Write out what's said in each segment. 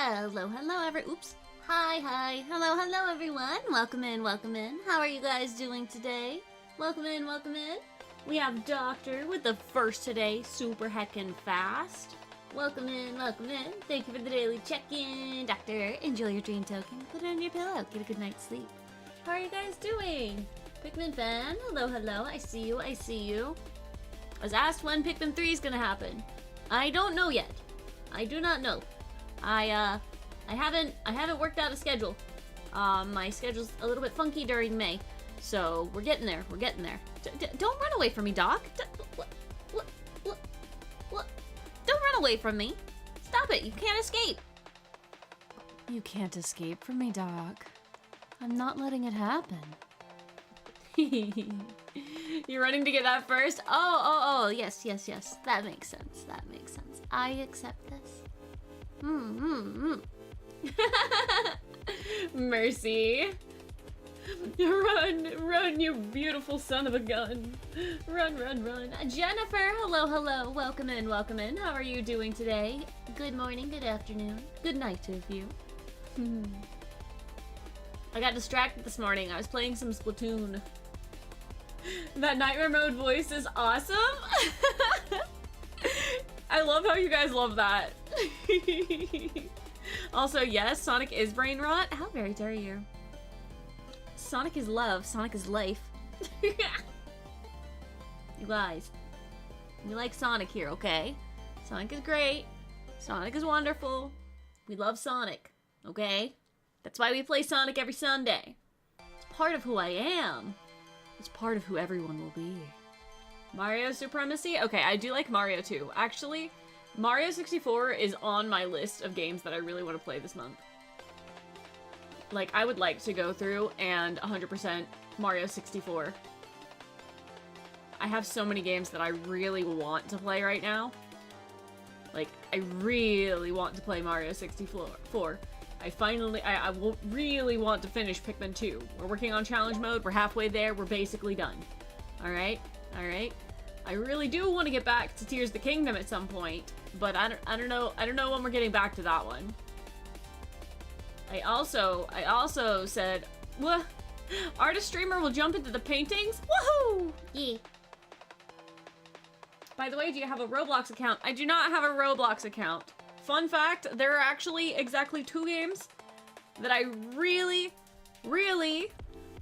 Oops. Hi. Hello, everyone. Welcome in. How are you guys doing today? Welcome in. We have Doctor with the first today, super heckin' fast. Welcome in. Thank you for the daily check-in. Doctor, enjoy your dream token. Put it on your pillow. Get a good night's sleep. How are you guys doing? Pikmin fan, hello. I see you. I was asked when Pikmin 3 is gonna happen. I don't know yet. I do not know. I haven't worked out a schedule. My schedule's a little bit funky during May, so we're getting there. Don't run away from me, Doc. What? Don't run away from me. Stop it. You can't escape. You can't escape from me, Doc. I'm not letting it happen. You're running to get that first? Oh, yes. That makes sense. I accept this. Mercy. Run, you beautiful son of a gun. Run. Jennifer, hello. Welcome in. How are you doing today? Good morning, good afternoon, good night to you. I got distracted this morning. I was playing some Splatoon. That nightmare mode voice is awesome. I love how you guys love that. Also, yes, Sonic is brain rot. How very dare you? Sonic is love. Sonic is life. You guys, we like Sonic here, okay? Sonic is great. Sonic is wonderful. We love Sonic, okay? That's why we play Sonic every Sunday. It's part of who I am. It's part of who everyone will be. Mario Supremacy? Okay, I do like Mario too. Actually, Mario 64 is on my list of games that I really want to play this month. Like, I would like to go through and 100% Mario 64. I have so many games that I really want to play right now. Like, I really want to play Mario 64. I will really want to finish Pikmin 2. We're working on challenge mode. We're halfway there. We're basically done. Alright. I really do want to get back to Tears of the Kingdom at some point, but I don't know when we're getting back to that one. I also said, what? Artist streamer will jump into the paintings? Woohoo! Yeah. By the way, do you have a Roblox account? I do not have a Roblox account. Fun fact, there are actually exactly 2 games that I really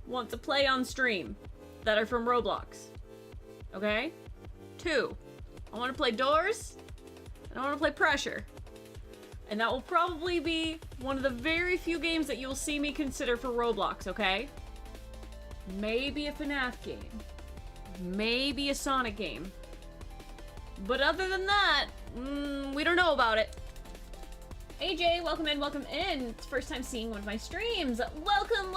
want to play on stream that are from Roblox. Okay? 2. I want to play Doors, and I want to play Pressure. And that will probably be one of the very few games that you'll see me consider for Roblox, okay? Maybe a FNAF game. Maybe a Sonic game. But other than that, we don't know about it. AJ, welcome in. It's first time seeing one of my streams. Welcome.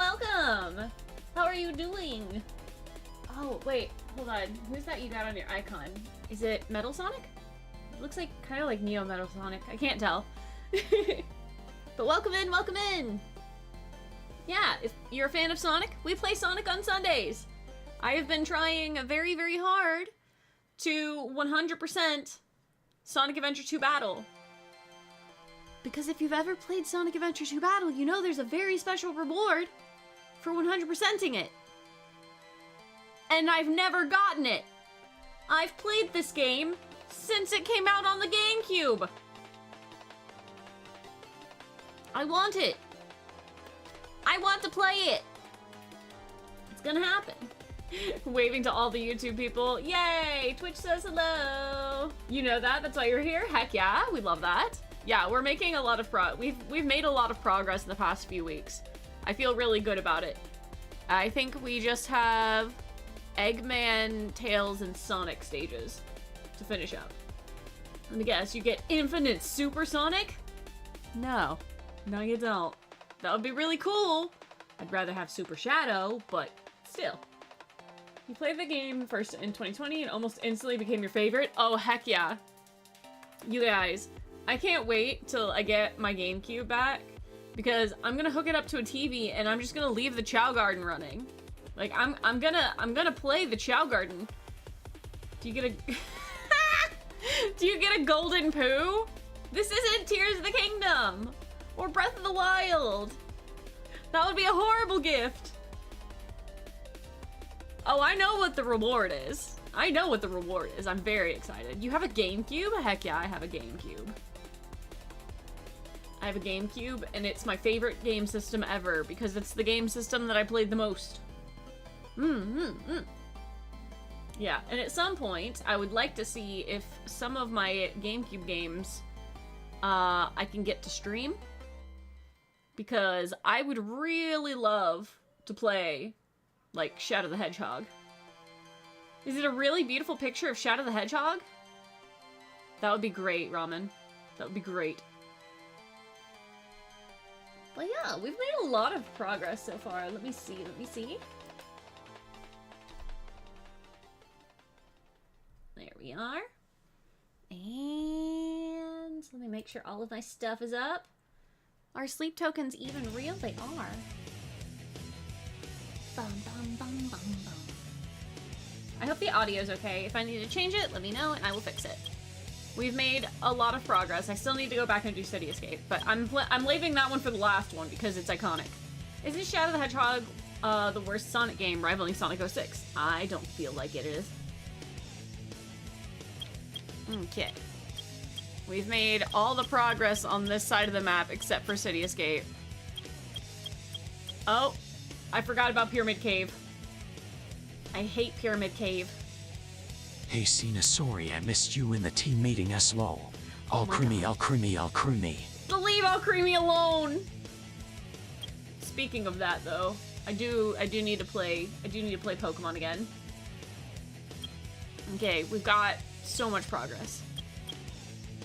How are you doing? Oh, wait, hold on. Who's that you got on your icon? Is it Metal Sonic? It looks like, kind of like Neo Metal Sonic. I can't tell. But welcome in. Yeah, if you're a fan of Sonic, we play Sonic on Sundays. I have been trying very, very hard to 100% Sonic Adventure 2 Battle. Because if you've ever played Sonic Adventure 2 Battle, you know there's a very special reward for 100%ing it. And I've never gotten it. I've played this game since it came out on the GameCube. I want it. I want to play it. It's gonna happen. Waving to all the YouTube people. Yay! Twitch says hello. You know that? That's why you're here? Heck yeah, we love that. Yeah, we're making a lot of we've made a lot of progress in the past few weeks. I feel really good about it. I think we just have Eggman, Tails, and Sonic stages to finish up. Let me guess, you get Infinite Supersonic? No, you don't. That would be really cool. I'd rather have Super Shadow, but still. You played the game first in 2020 and almost instantly became your favorite? Oh, heck yeah. You guys, I can't wait till I get my GameCube back because I'm gonna hook it up to a TV and I'm just gonna leave the CHAO Garden running. Like, I'm gonna play the CHAO Garden. Do you get a... Do you get a golden poo? This isn't Tears of the Kingdom! Or Breath of the Wild. That would be a horrible gift. Oh, I know what the reward is. I know what the reward is. I'm very excited. You have a GameCube? Heck yeah, I have a GameCube. I have a GameCube, and it's my favorite game system ever because it's the game system that I played the most. Yeah, and at some point, I would like to see if some of my GameCube games I can get to stream. Because I would really love to play, like, Shadow the Hedgehog. Is it a really beautiful picture of Shadow the Hedgehog? That would be great, Ramen. That would be great. But yeah, we've made a lot of progress so far. Let me see, let me see. There we are. And let me make sure all of my stuff is up. Are sleep tokens even real? They are. Bum, bum, bum, bum, bum. I hope the audio's okay. If I need to change it, let me know and I will fix it. We've made a lot of progress. I still need to go back and do City Escape, but I'm leaving that one for the last one because it's iconic. Isn't Shadow the Hedgehog the worst Sonic game, rivaling Sonic 06? I don't feel like it is. Okay. We've made all the progress on this side of the map except for City Escape. Oh, I forgot about Pyramid Cave. I hate Pyramid Cave. Hey Cena, sorry I missed you in the team meeting as well. I'll crew me. Leave All Creamy alone! Speaking of that though, I do need to play Pokemon again. Okay, we've got so much progress.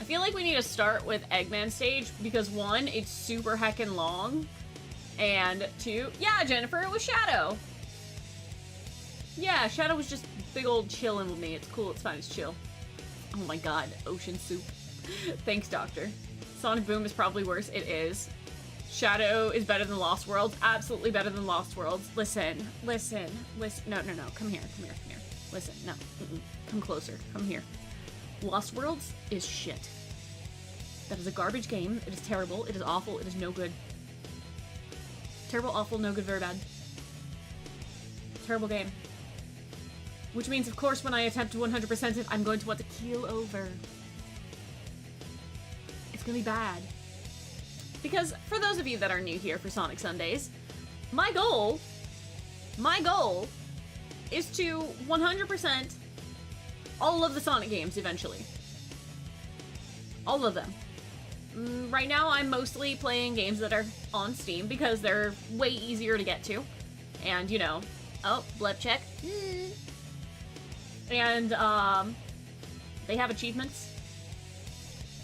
I feel like we need to start with Eggman stage because one, it's super heckin' long, and two, yeah, Jennifer, it was Shadow. Yeah, Shadow was just big old chillin' with me. It's cool, it's fine, it's chill. Oh my god, ocean soup. Thanks, Doctor. Sonic Boom is probably worse. It is. Shadow is better than Lost Worlds. Absolutely better than Lost Worlds. Listen. No. Come here. Listen, no. Come closer. Come here. Lost Worlds is shit. That is a garbage game. It is terrible. It is awful. It is no good. Terrible, awful, no good, very bad. Terrible game. Which means, of course, when I attempt to 100% it, I'm going to want to keel over. It's gonna be bad. Because, for those of you that are new here for Sonic Sundays, my goal is to 100% all of the Sonic games eventually. All of them. Right now, I'm mostly playing games that are on Steam because they're way easier to get to. And, you know, oh, blip check. And, they have achievements.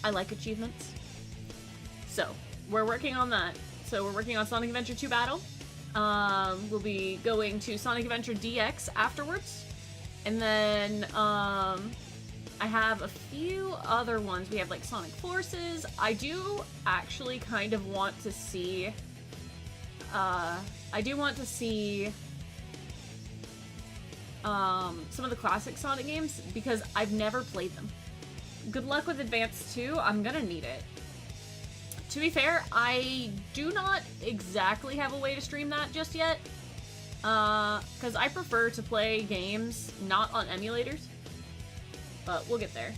I like achievements. So, we're working on that. So, we're working on Sonic Adventure 2 Battle. We'll be going to Sonic Adventure DX afterwards. And then, I have a few other ones. We have, like, Sonic Forces. I do actually kind of want to see, some of the classic Sonic games because I've never played them. Good luck with Advance 2. I'm gonna need it. To be fair, I do not exactly have a way to stream that just yet. Because I prefer to play games not on emulators. But we'll get there.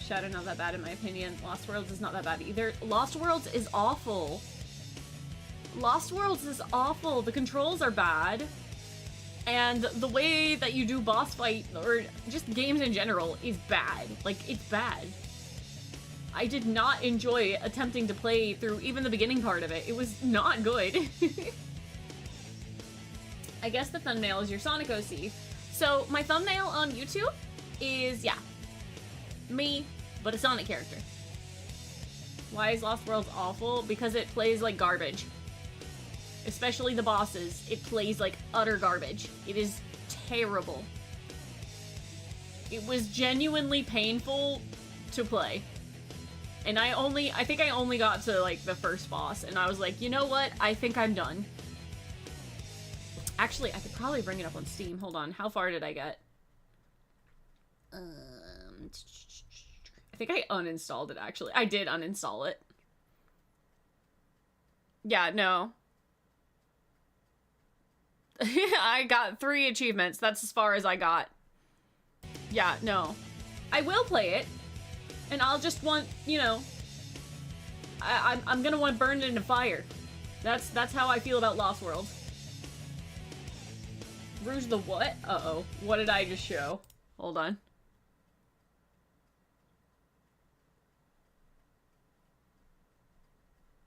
Shadow not that bad in my opinion. Lost Worlds is not that bad either. Lost Worlds is awful. Lost Worlds is awful. The controls are bad. And the way that you do boss fight, or just games in general, is bad. Like, it's bad. I did not enjoy attempting to play through even the beginning part of it. It was not good. I guess the thumbnail is your Sonic OC. So, my thumbnail on YouTube is, yeah, me, but a Sonic character. Why is Lost Worlds awful? Because it plays like garbage. Especially the bosses. It plays like utter garbage. It is terrible. It was genuinely painful to play. And I think I only got to, like, the first boss, and I was like, you know what? I think I'm done. Actually, I could probably bring it up on Steam. Hold on. How far did I get? I think I uninstalled it, actually. I did uninstall it. Yeah, no. I got 3 achievements. That's as far as I got. Yeah, no. I will play it, and I'll just want, you know, I'm gonna want to burn it in a fire. That's how I feel about Lost World. Rouge the what? Uh-oh. What did I just show? Hold on.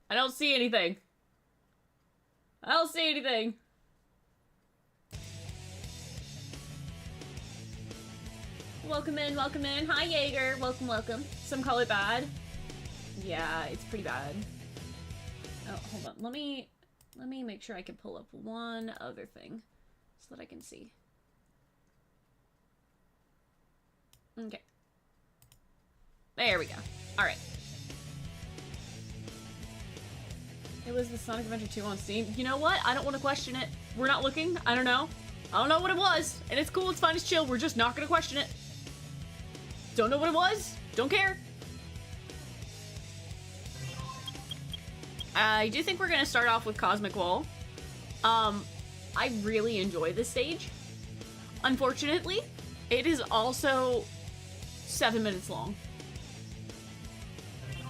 I don't see anything. I don't see anything. Welcome in, welcome in. Hi, Jaeger. Welcome, welcome. Some call it bad. Yeah, it's pretty bad. Oh, hold on. Let me make sure I can pull up one other thing so that I can see. Okay. There we go. All right. It was the Sonic Adventure 2 on Steam. You know what? I don't want to question it. We're not looking. I don't know. I don't know what it was. And it's cool. It's fine. It's chill. We're just not going to question it. Don't know what it was. Don't care. I do think we're going to start off with Cosmic Wall. I really enjoy this stage. Unfortunately, it is also 7 minutes long.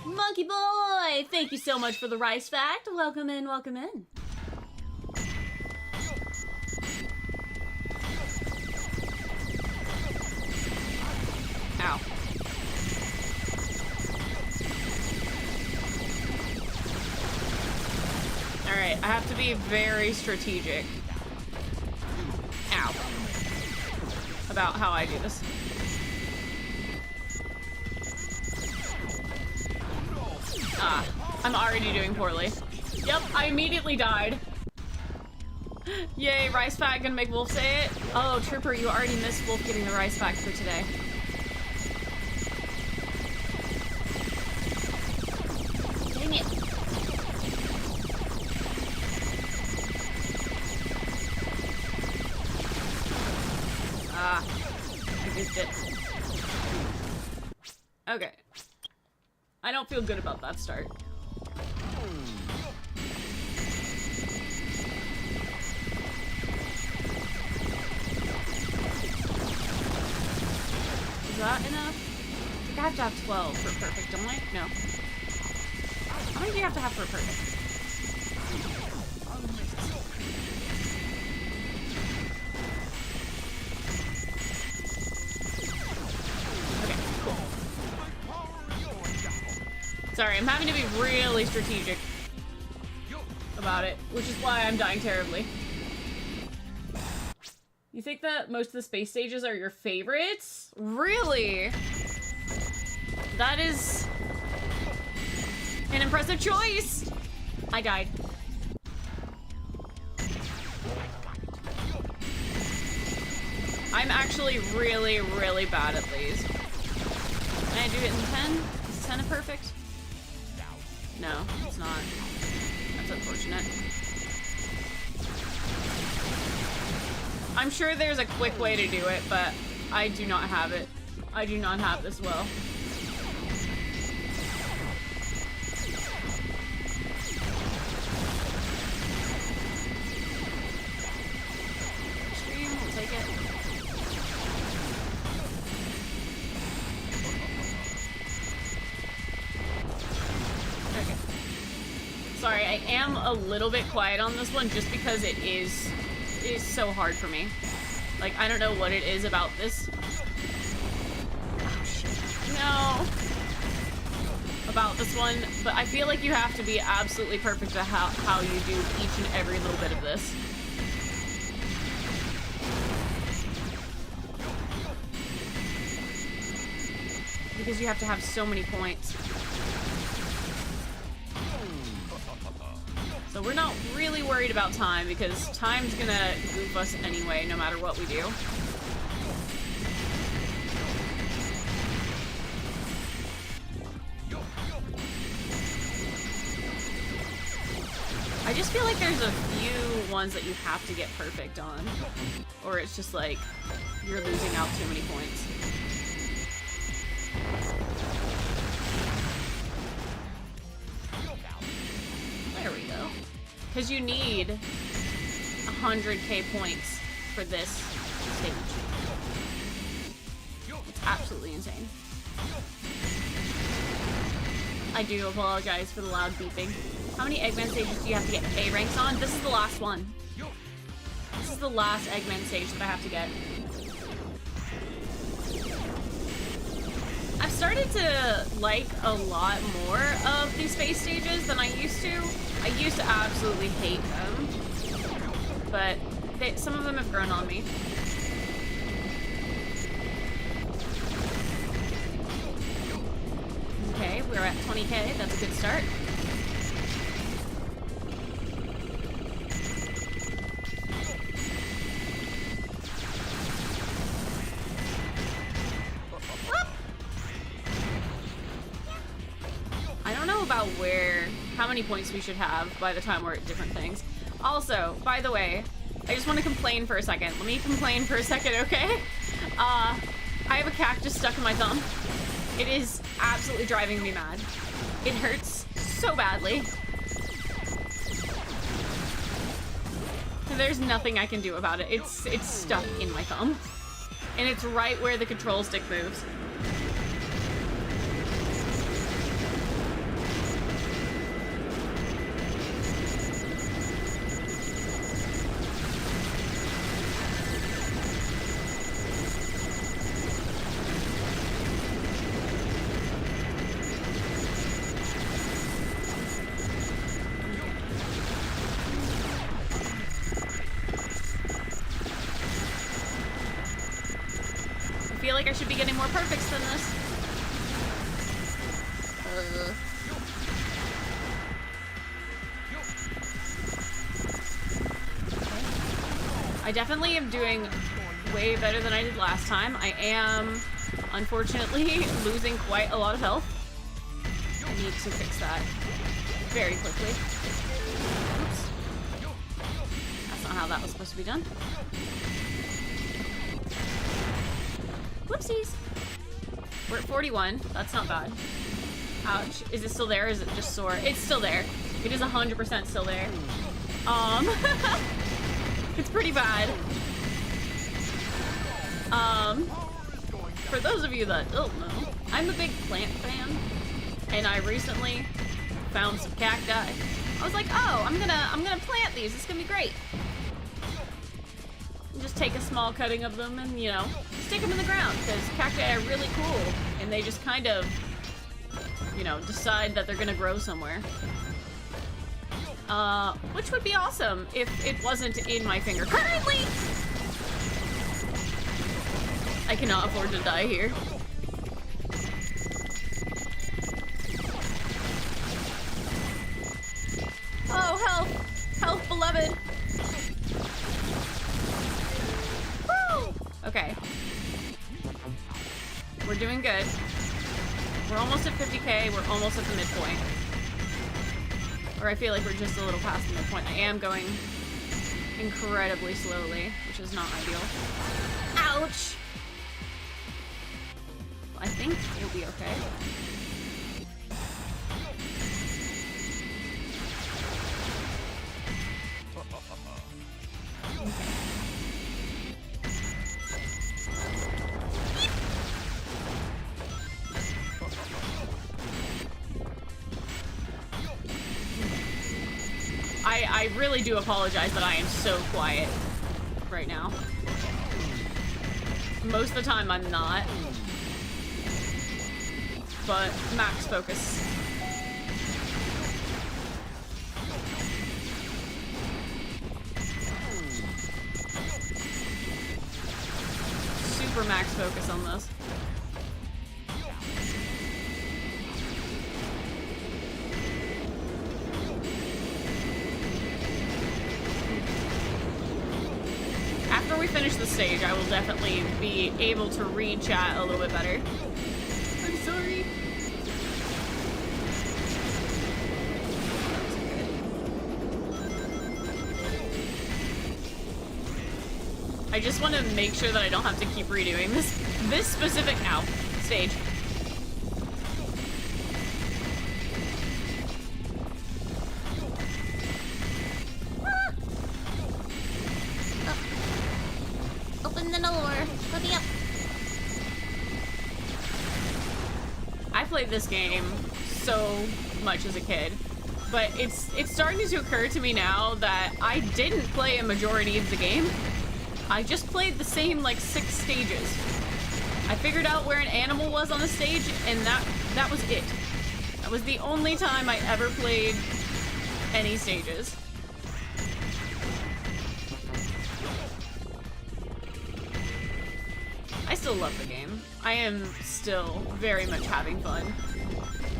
Monkey Boy! Thank you so much for the rice fact. Welcome in, welcome in. Ow. Alright, I have to be very strategic. Ow. About how I do this. Ah, I'm already doing poorly. Yep, I immediately died. Yay, rice pack gonna make Wolf say it. Oh, Trooper, you already missed Wolf getting the rice pack for today. Dang it. Ah, I missed it. Okay. I don't feel good about that start. Is that enough? I think I have to have 12 for perfect, don't I? No. How many do you have to have for perfect? Sorry, I'm having to be really strategic about it, which is why I'm dying terribly. You think that most of the space stages are your favorites? Really? That is an impressive choice. I died. I'm actually really, really bad at these. Can I do it in 10? Is 10 a perfect? No, it's not. That's unfortunate. I'm sure there's a quick way to do it, but I do not have it. I do not have this well. Stream, we'll take it. Sorry, I am a little bit quiet on this one just because it is so hard for me. Like, I don't know what it is about this. Oh, shit. No. About this one, but I feel like you have to be absolutely perfect at how you do each and every little bit of this. Because you have to have so many points. So we're not really worried about time because time's gonna goof us anyway, no matter what we do. I just feel like there's a few ones that you have to get perfect on, or it's just like you're losing out too many points. There we go. Because you need 100k points for this stage. It's absolutely insane. I do apologize for the loud beeping. How many Eggman stages do you have to get A ranks on? This is the last one. This is the last Eggman stage that I have to get. I've started to like a lot more of these space stages than I used to. I used to absolutely hate them. But some of them have grown on me. Okay, we're at 20k. That's a good start. I don't know about how many points we should have by the time we're at different things. Also, by the way, I just want to complain for a second. Let me complain for a second, okay? I have a cactus stuck in my thumb. It is absolutely driving me mad. It hurts so badly. There's nothing I can do about it. It's stuck in my thumb. And it's right where the control stick moves. I feel like I should be getting more perfects than this. I definitely am doing way better than I did last time. I am, unfortunately, losing quite a lot of health. I need to fix that very quickly. Oops. That's not how that was supposed to be done. Whoopsies. We're at 41. That's not bad. Ouch. Is it still there or is it just sore? It's still there. It is 100% still there. It's pretty bad. For those of you that don't know, I'm a big plant fan, and I recently found some cacti. I was like, oh, I'm gonna plant these. It's gonna be great. Just take a small cutting of them and, you know, stick them in the ground, because cacti are really cool, and they just kind of, you know, decide that they're gonna grow somewhere. Which would be awesome if it wasn't in my finger currently. I cannot afford to die here. Oh, health! Health, beloved! Woo! Okay. We're doing good. We're almost at 50k, we're almost at the midpoint. Or I feel like we're just a little past the midpoint. I am going incredibly slowly, which is not ideal. Ouch! I think we'll be okay. I really do apologize that I am so quiet right now. Most of the time I'm not. But max focus. Super max focus on this. After we finish the stage, I will definitely be able to read chat a little bit better. I'm sorry. I just want to make sure that I don't have to keep redoing this specific stage. played this game so much as a kid, but it's starting to occur to me now that I didn't play a majority of the game. I just played the same, like, 6 stages. I figured out where an animal was on the stage, and that was it. That was the only time I ever played any stages. I still love the game. I am still very much having fun.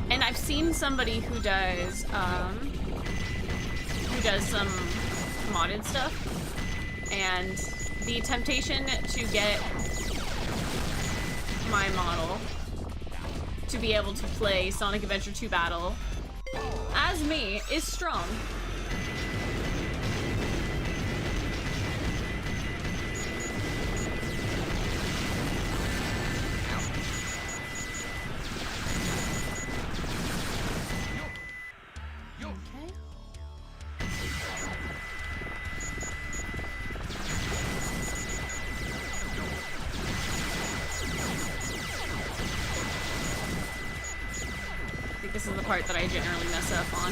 And I've seen somebody who does some modded stuff, and the temptation to get my model to be able to play Sonic Adventure 2 Battle as me is strong. This is the part that I generally mess up on.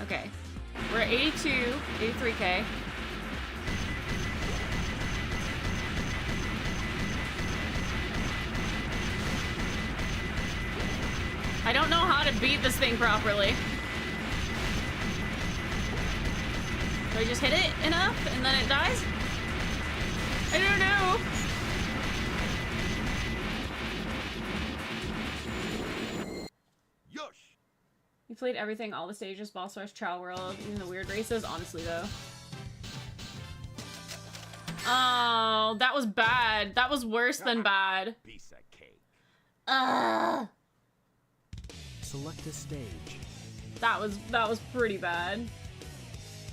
Okay. We're at 82, 83k. I don't know how to beat this thing properly. Do I just hit it enough and then it dies? I don't know. You played everything, all the stages, boss rush, CHAO world, even the weird races, honestly though. Oh, that was bad. That was worse than bad. Piece of cake. Select a stage. That was pretty bad.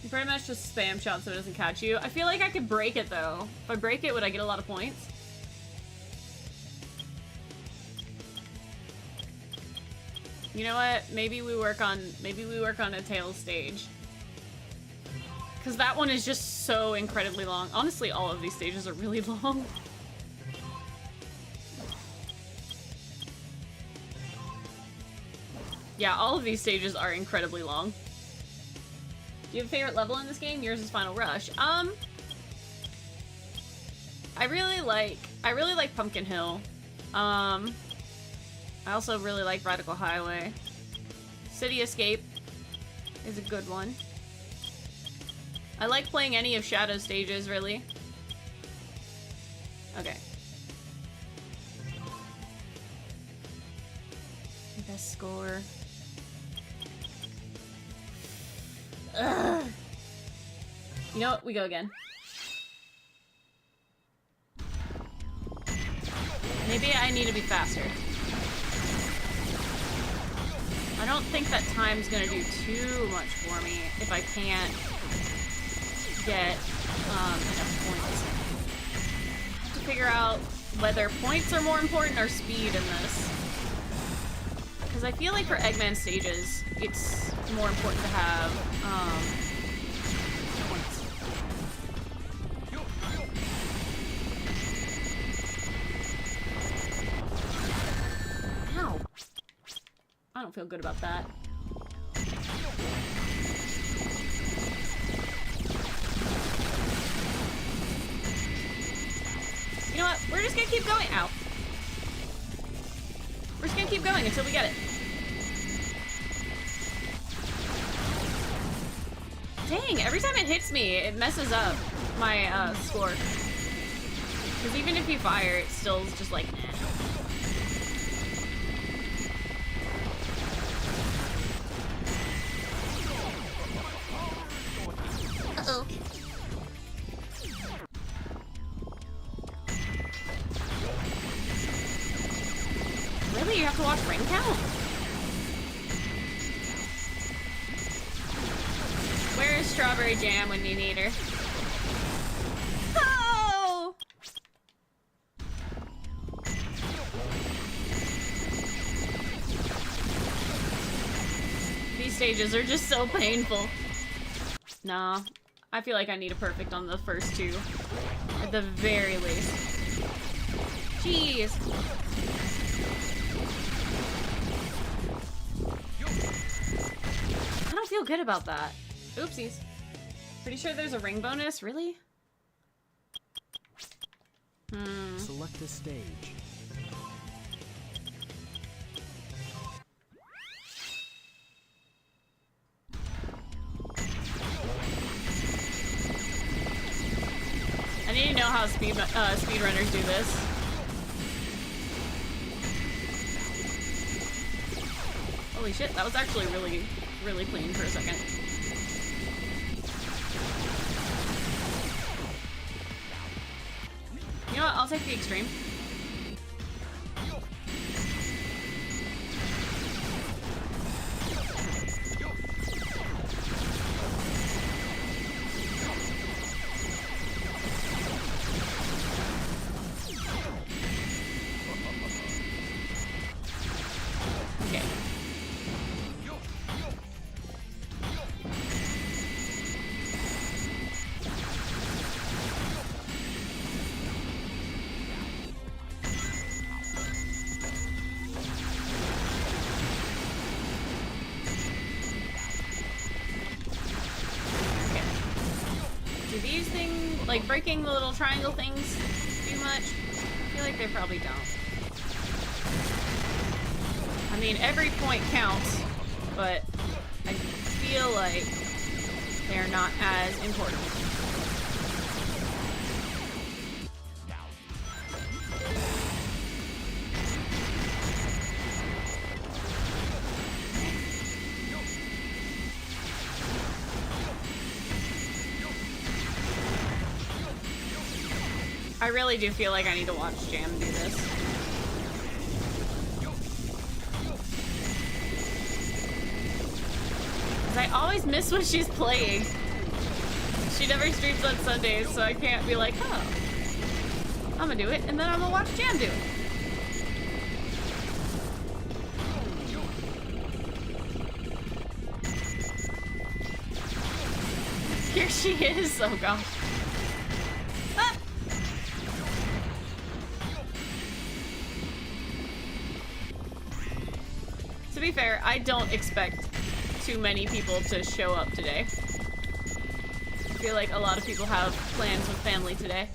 You pretty much just spam shot so it doesn't catch you. I feel like I could break it though. If I break it, would I get a lot of points? You know what? Maybe we work on a Tails stage. Cause that one is just so incredibly long. Honestly, all of these stages are really long. Yeah, all of these stages are incredibly long. Do you have a favorite level in this game? Yours is Final Rush. I really like Pumpkin Hill. I also really like Radical Highway. City Escape is a good one. I like playing any of Shadow's stages, really. Okay. Best score. Ugh. You know what? We go again. Maybe I need to be faster. I don't think that time's gonna do too much for me if I can't get enough points. I have to figure out whether points are more important or speed in this. Because I feel like for Eggman stages, it's more important to have points. Ow. I don't feel good about that. You know what? We're just gonna keep going. Ow. We're just gonna keep going until we get it. Dang, every time it hits me, it messes up my score. Because even if you fire, it still is just like, nah. Uh-oh. Really? You have to watch ring count? Where's Strawberry Jam when you need her? Oh! These stages are just so painful. Nah, I feel like I need a perfect on the first two. At the very least. Jeez. I don't feel good about that. Oopsies. Pretty sure there's a ring bonus, really? Select a stage. I need to know how speedrunners do this. Holy shit, that was actually really, really clean for a second. You know what? I'll take the extreme. Okay. Do these things, like breaking the little triangle things, do much? I feel like they probably don't. I mean, every point counts, but I feel like they're not as important. I really do feel like I need to watch Jam do this. Because I always miss when she's playing. She never streams on Sundays, so I can't be like, oh, I'm gonna do it, and then I'm gonna watch Jam do it. Here she is, oh gosh. Ah! To be fair, I don't expect too many people to show up today. I feel like a lot of people have plans with family today.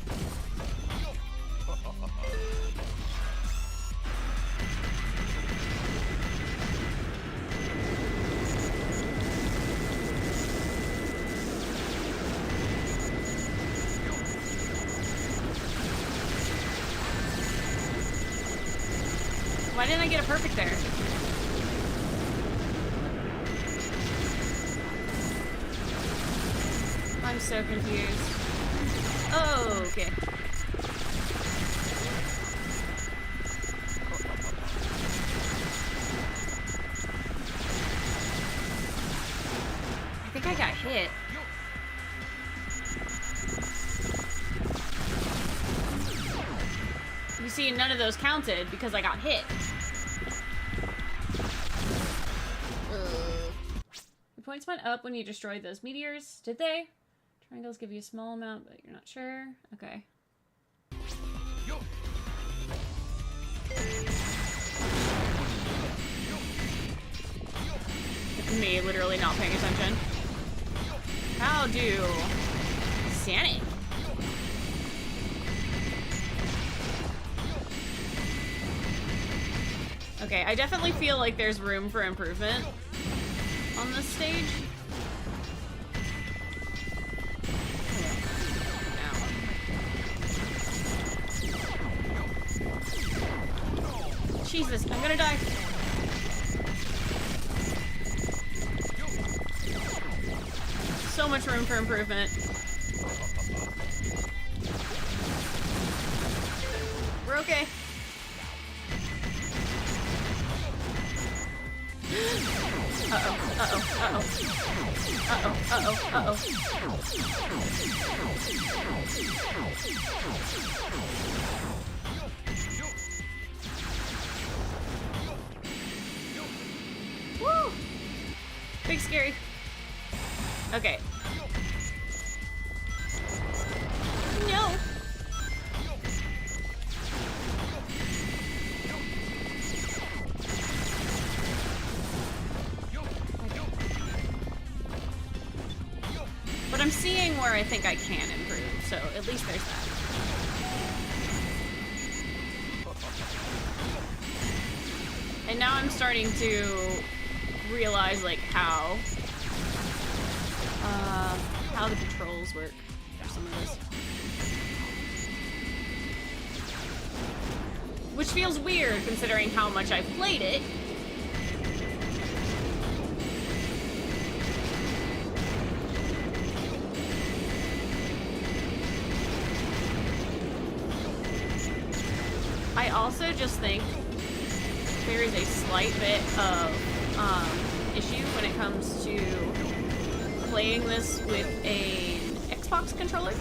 Why didn't I get a perfect there? I'm so confused. Oh, okay. I think I got hit. You see, none of those counted because I got hit. Your points went up when you destroyed those meteors. Did they? Triangles give you a small amount, but you're not sure. Okay. It's me literally not paying attention. How do Sanic? Okay, I definitely feel like there's room for improvement on this stage. Jesus, I'm gonna die. So much room for improvement. We're okay. Uh-oh, uh-oh, uh-oh. Uh-oh, uh-oh, uh-oh. Woo! Big scary. Okay. But I'm seeing where I think I can improve, so at least there's that. And now I'm starting to realize, like, how the controls work for some of this. Which feels weird considering how much I've played it. I also just think there is a slight bit of issue when it comes to playing this with an Xbox controller.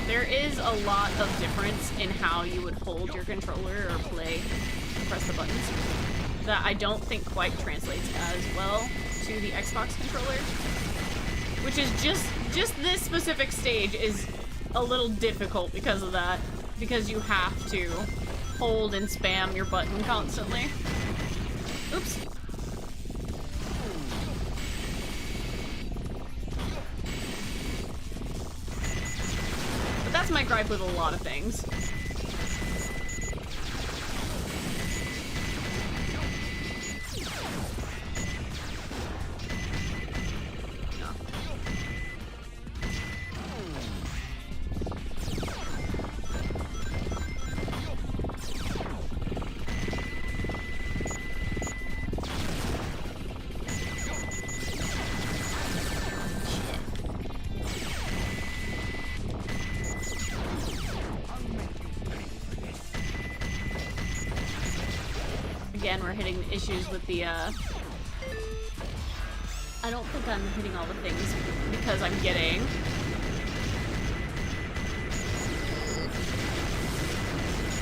There is a lot of difference in how you would hold your controller or play and press the buttons that I don't think quite translates as well to the Xbox controller. Which is just this specific stage is a little difficult because of that. Because you have to hold and spam your button constantly. Oops. But that's my gripe with a lot of things. Again, we're hitting issues with the, I don't think I'm hitting all the things because I'm getting...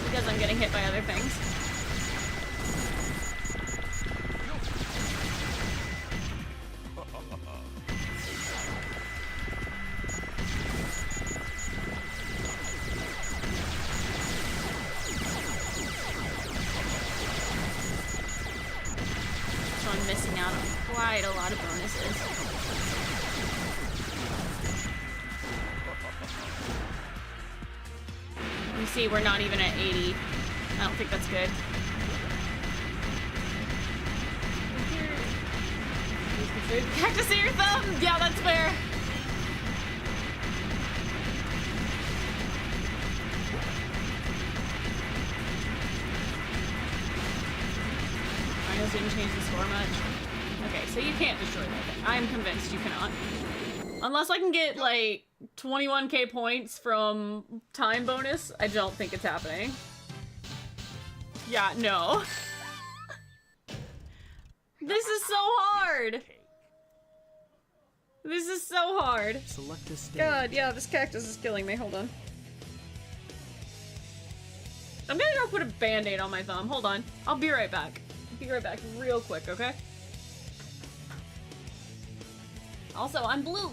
Because I'm getting hit by other things. Missing out on quite a lot of bonuses. You see, we're not even at 80. I don't think that's good. Cactus in your thumb! Yeah, that's fair. Didn't change the score much. Okay, so you can't destroy that thing. I'm convinced you cannot. Unless I can get, like, 21k points from time bonus, I don't think it's happening. Yeah, no. This is so hard! This is so hard. Select this stage. God, yeah, this cactus is killing me. Hold on. I'm gonna go put a band-aid on my thumb. Hold on. I'll be right back. Be right back real quick, okay? Also, I'm blue.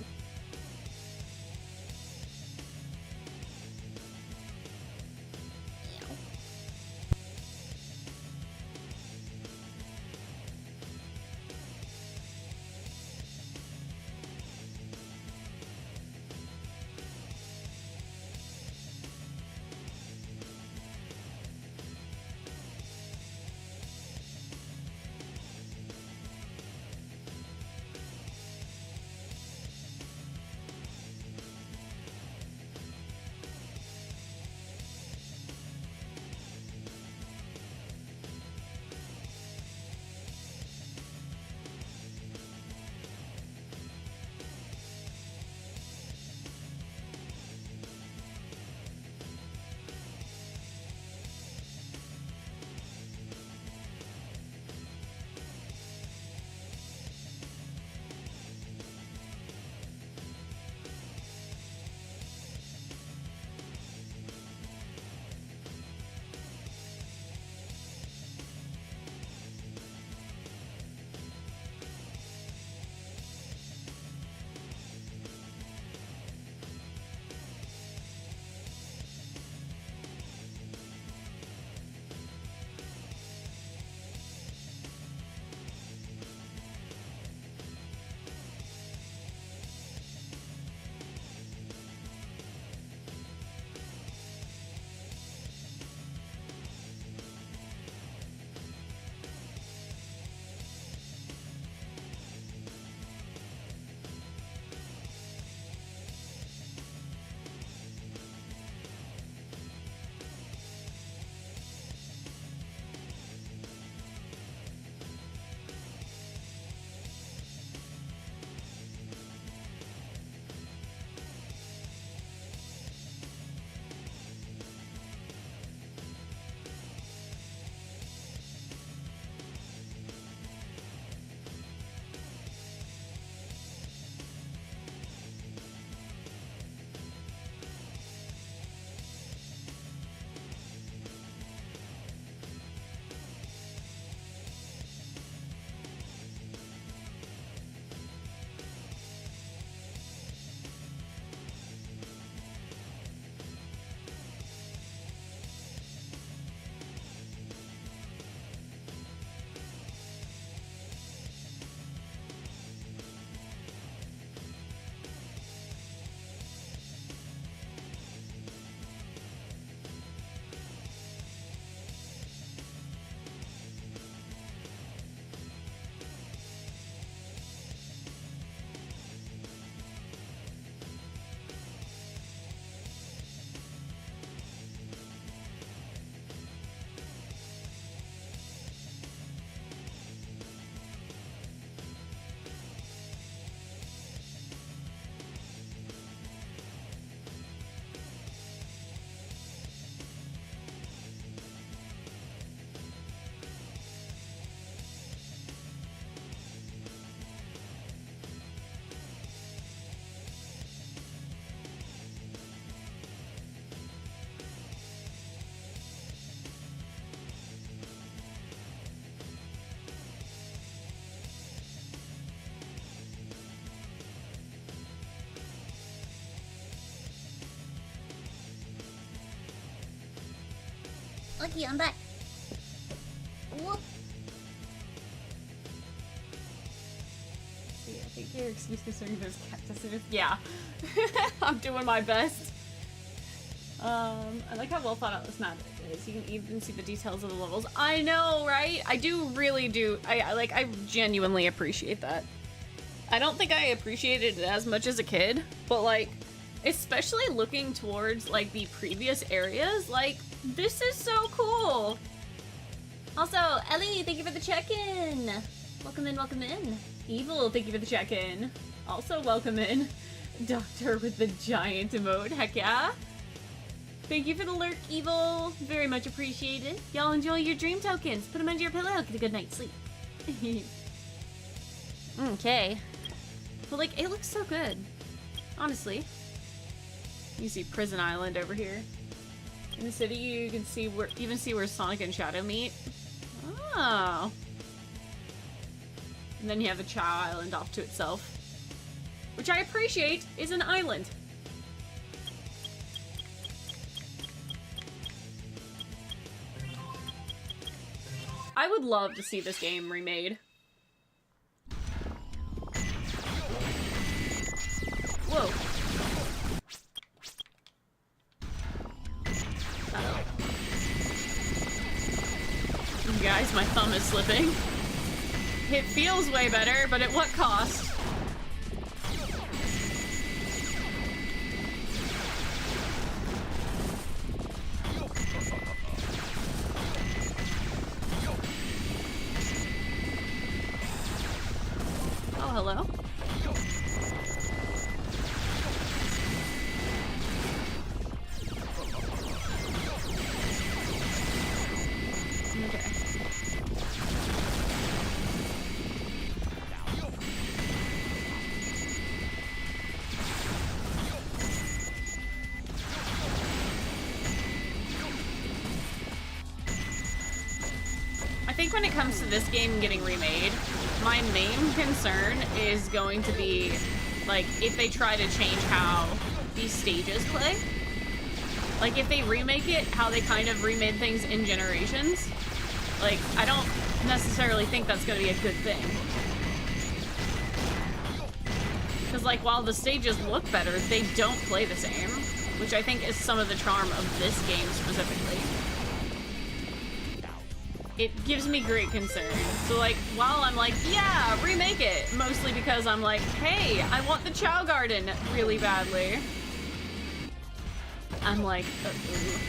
Okay, I'm back. Whoop. See, I think your excuse concerning those cactuses. Yeah. I'm doing my best. I like how well thought out this map is. You can even see the details of the levels. I know, right? I really do. I genuinely appreciate that. I don't think I appreciated it as much as a kid, but like, especially looking towards like the previous areas, like, this is so cool. Also, Ellie, thank you for the check-in. Welcome in, welcome in. Evil, thank you for the check-in. Also, welcome in. Doctor with the giant emote, heck yeah. Thank you for the lurk, Evil. Very much appreciated. Y'all enjoy your dream tokens. Put them under your pillow. Get a good night's sleep. Okay. But like, it looks so good. Honestly. You see Prison Island over here. In the city, you can see where Sonic and Shadow meet. Oh. And then you have the CHAO Island off to itself. Which I appreciate is an island. I would love to see this game remade. Whoa. Uh-oh. You guys, my thumb is slipping. It feels way better, but at what cost? Oh, hello. Okay. I think when it comes to this game getting remade, my main concern is going to be, like, if they try to change how these stages play. Like, if they remake it, how they kind of remade things in Generations. Like, I don't necessarily think that's gonna be a good thing. Because, like, while the stages look better, they don't play the same. Which I think is some of the charm of this game specifically. It gives me great concern. So like, while I'm like, yeah, remake it, mostly because I'm like, hey, I want the CHAO Garden really badly. I'm like, uh-oh.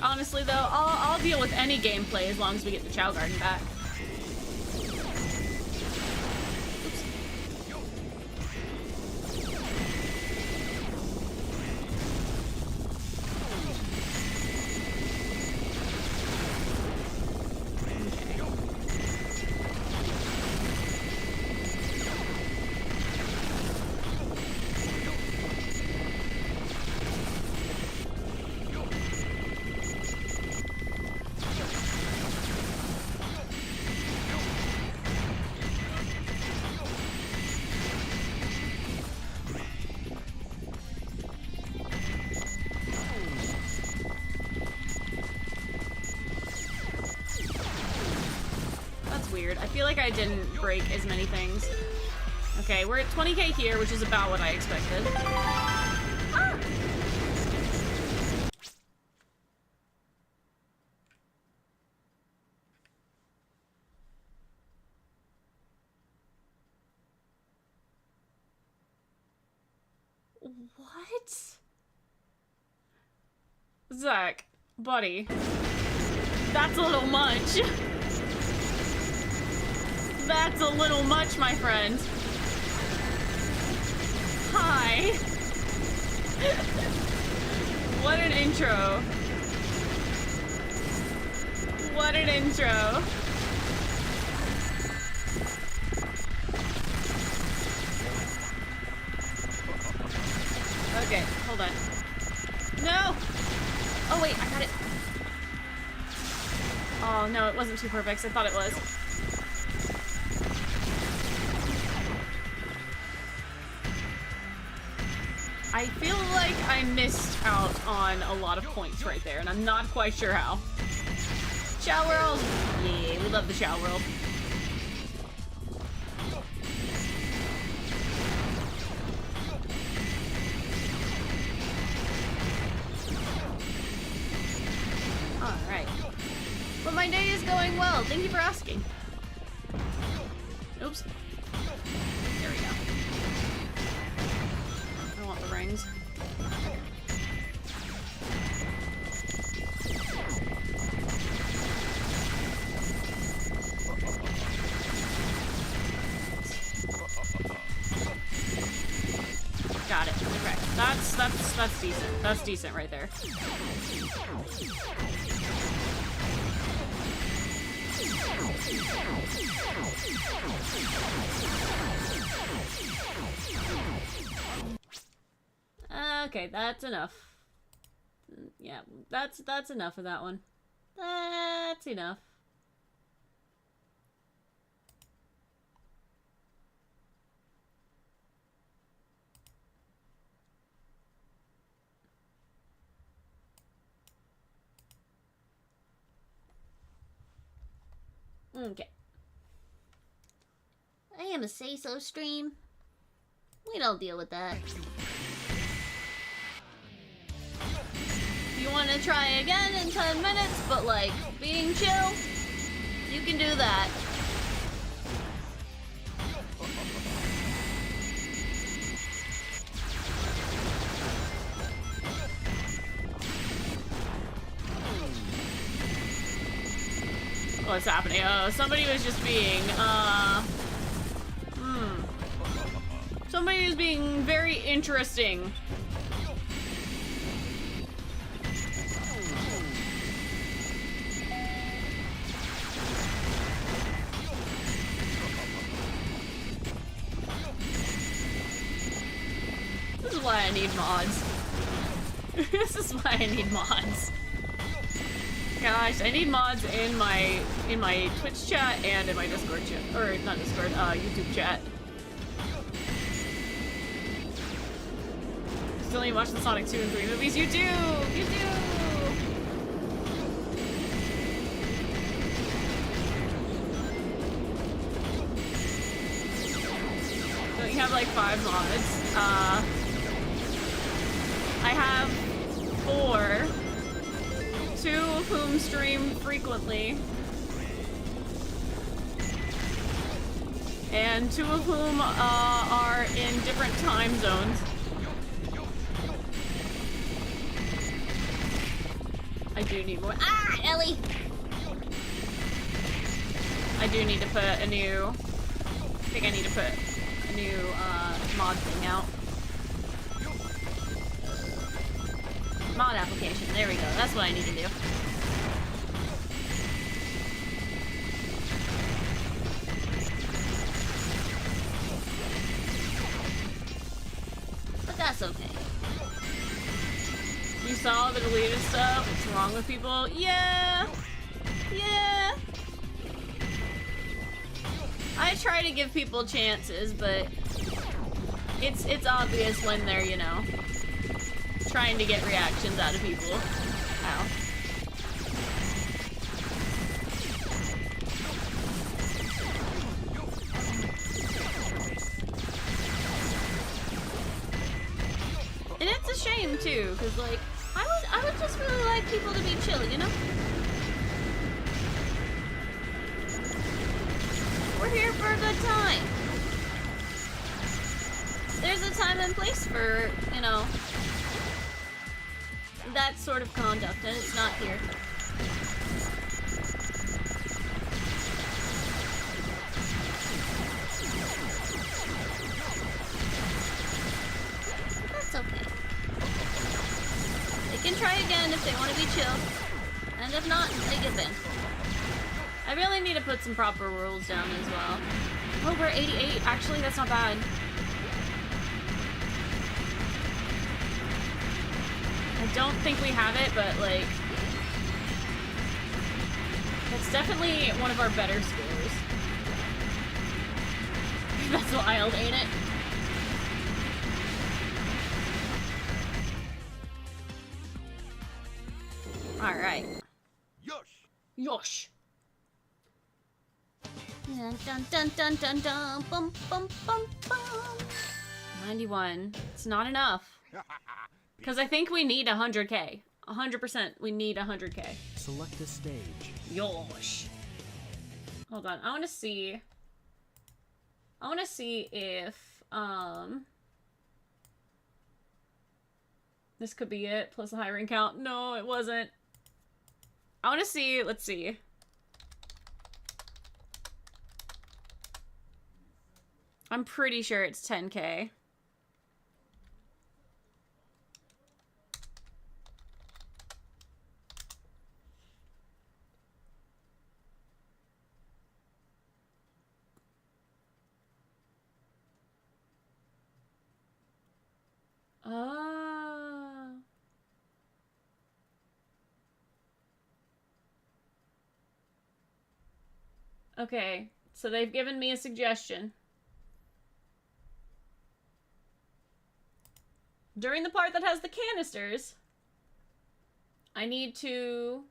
Honestly though, I'll deal with any gameplay as long as we get the CHAO Garden back. I feel like I didn't break as many things. Okay, we're at 20k here, which is about what I expected. Ah! What? Zach, buddy, that's a little much. That's a little much, my friend. Hi. What an intro. What an intro. Okay, hold on. No! Oh wait, I got it. Oh no, it wasn't too perfect. I thought it was. I feel like I missed out on a lot of points right there, and I'm not quite sure how. CHAO World! Yeah, we love the CHAO World. Alright. But my day is going well. Thank you for asking. Oops. There we go. I want the rings. Got it. Okay. That's decent. That's decent right there. Okay, that's enough. Yeah, that's enough of that one. That's enough. Okay. I am a say-so stream. We don't deal with that. You want to try again in 10 minutes, but like being chill, you can do that. What's happening? Somebody was just being, somebody was being very interesting. This is why I need mods. This is why I need mods. Gosh, I need mods in my Twitch chat and in my Discord chat, or not Discord, YouTube chat. Still need to watch the Sonic 2 and 3 movies. You do! You do! Don't you have like 5 mods? I have 4. 2 of whom stream frequently. And 2 of whom are in different time zones. I do need more. Ah, Ellie! I do need to put a new... I think I need to put a new mod thing out. Mod application. There we go. That's what I need to do. But that's okay. You saw the deleted stuff? What's wrong with people? Yeah! Yeah! I try to give people chances, but it's obvious when they're, you know, trying to get reactions out of people. Ow. And it's a shame too, because like I would just really like people to be chill, you know? We're here for a good time. There's a time and place for, you know, that sort of conduct, and it's not here. That's okay. They can try again if they want to be chill, and if not, they get banned. I really need to put some proper rules down as well. Oh, we're 88. Actually, that's not bad. I don't think we have it, but like, it's definitely one of our better scores. That's wild, ain't it? Alright. Yosh! Dun dun dun dun dun dun. Bum bum bum bum. 91. It's not enough. Because I think we need 100k. 100% we need 100k. Select a stage. Yosh. Hold on. I want to see if, this could be it, plus a high ring count. No, it wasn't. I want to see, let's see. I'm pretty sure it's 10k. Ah. Okay, so they've given me a suggestion. During the part that has the canisters, I need to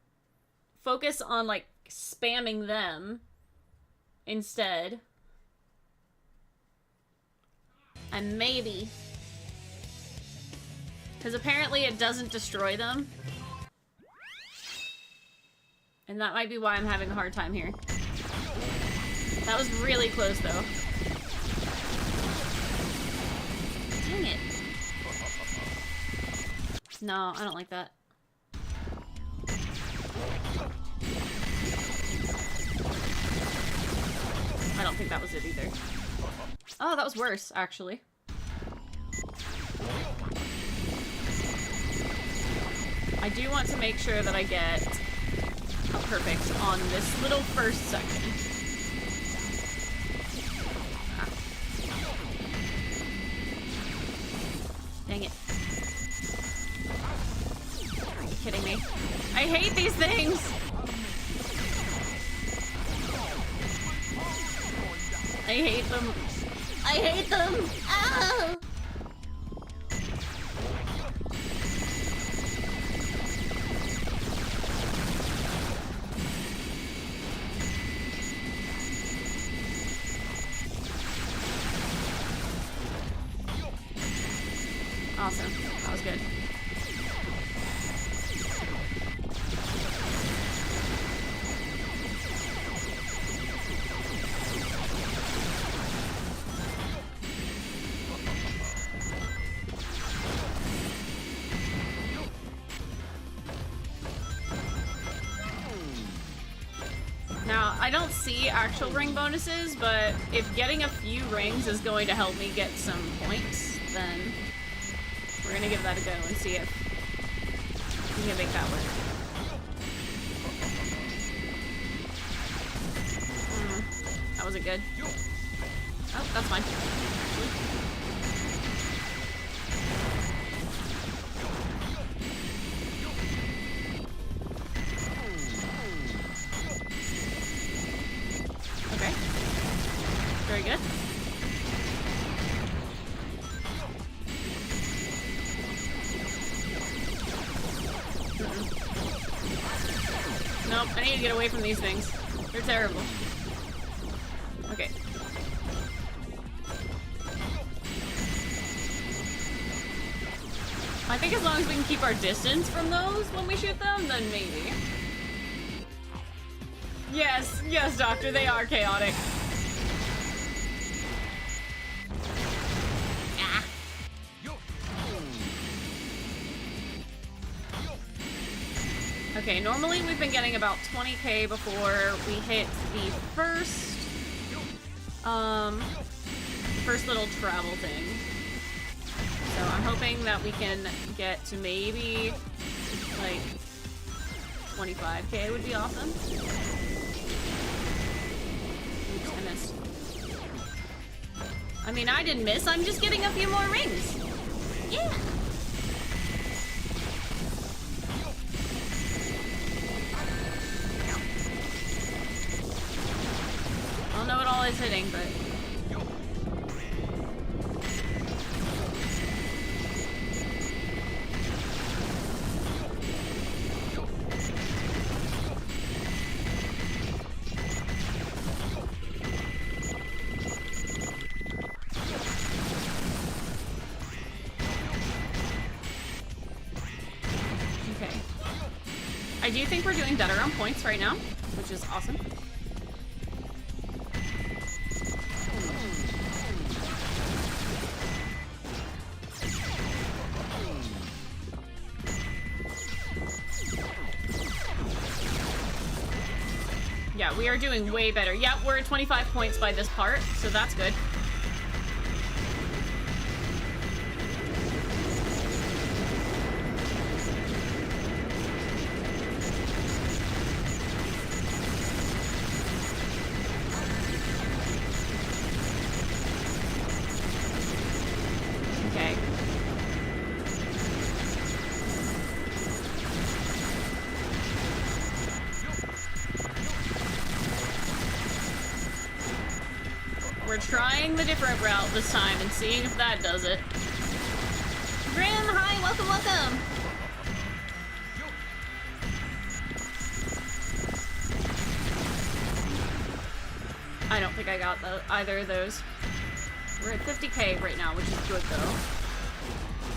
focus on, like, spamming them instead. And maybe... because apparently it doesn't destroy them. And that might be why I'm having a hard time here. That was really close, though. Dang it. No, I don't like that. I don't think that was it either. Oh, that was worse, actually. I do want to make sure that I get a perfect on this little first section. Ah. Dang it. Are you kidding me? I hate these things! I hate them. I hate them! Ow! Awesome. That was good. Now, I don't see actual ring bonuses, but if getting a few rings is going to help me get some points, then we're gonna give that a go and see if we can make that work. That wasn't good. Oh, that's fine. Okay. Very good. Nope, I need to get away from these things. They're terrible. Okay. I think as long as we can keep our distance from those when we shoot them, then maybe. Yes, yes, Doctor, they are chaotic. Ah. Okay, normally we've been getting about 20k before we hit the first little travel thing. So I'm hoping that we can get to maybe, like, 25k would be awesome. Oops, I missed. I mean, I didn't miss, I'm just getting a few more rings. Yeah! I don't know what all is hitting, but... I do think we're doing better on points right now, which is awesome. Yeah, we are doing way better. Yeah, we're at 25 points by this part, so that's good. Okay. We're trying the different route this time and seeing if that does it. Grim, hi, welcome, welcome. I don't think I got either of those. We're at 50k right now, which is good though.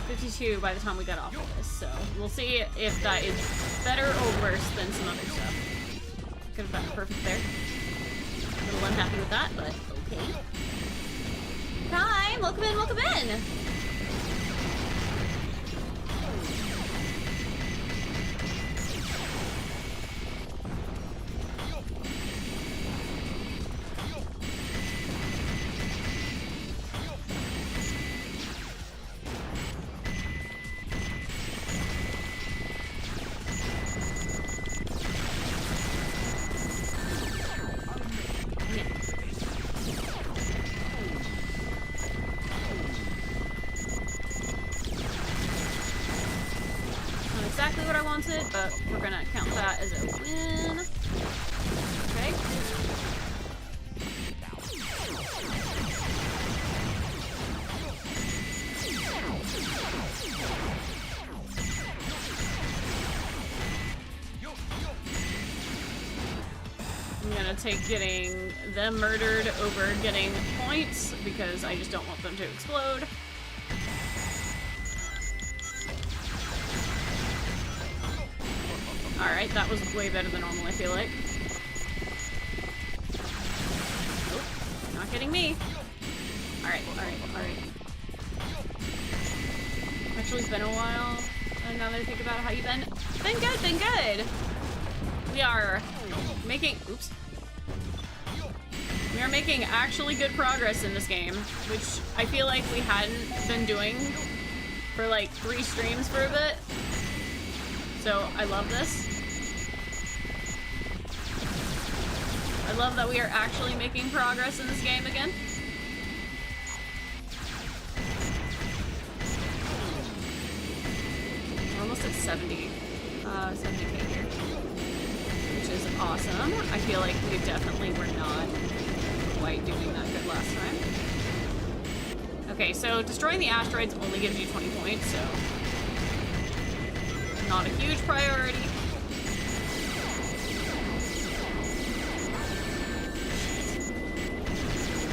52 by the time we get off of this, so we'll see if that is better or worse than some other stuff. Could have gotten perfect there. A little unhappy with that, but okay. Hi, welcome in, welcome in. Not exactly what I wanted, but we're gonna count that as a win. Okay. I'm gonna take getting them murdered over getting points because I just don't want them to explode. Alright, that was way better than normal, I feel like. Nope, not getting me. Alright, alright, alright. Actually, it's been a while. Now that I think about it, how you been? Been good, been good! We are making... Oops. We are making actually good progress in this game, which I feel like we hadn't been doing for like 3 streams for a bit. So, I love this. I love that we are actually making progress in this game again. We're almost at 70k here, which is awesome. I feel like we definitely were not quite doing that good last time. Okay, so destroying the asteroids only gives you 20 points, so not a huge priority.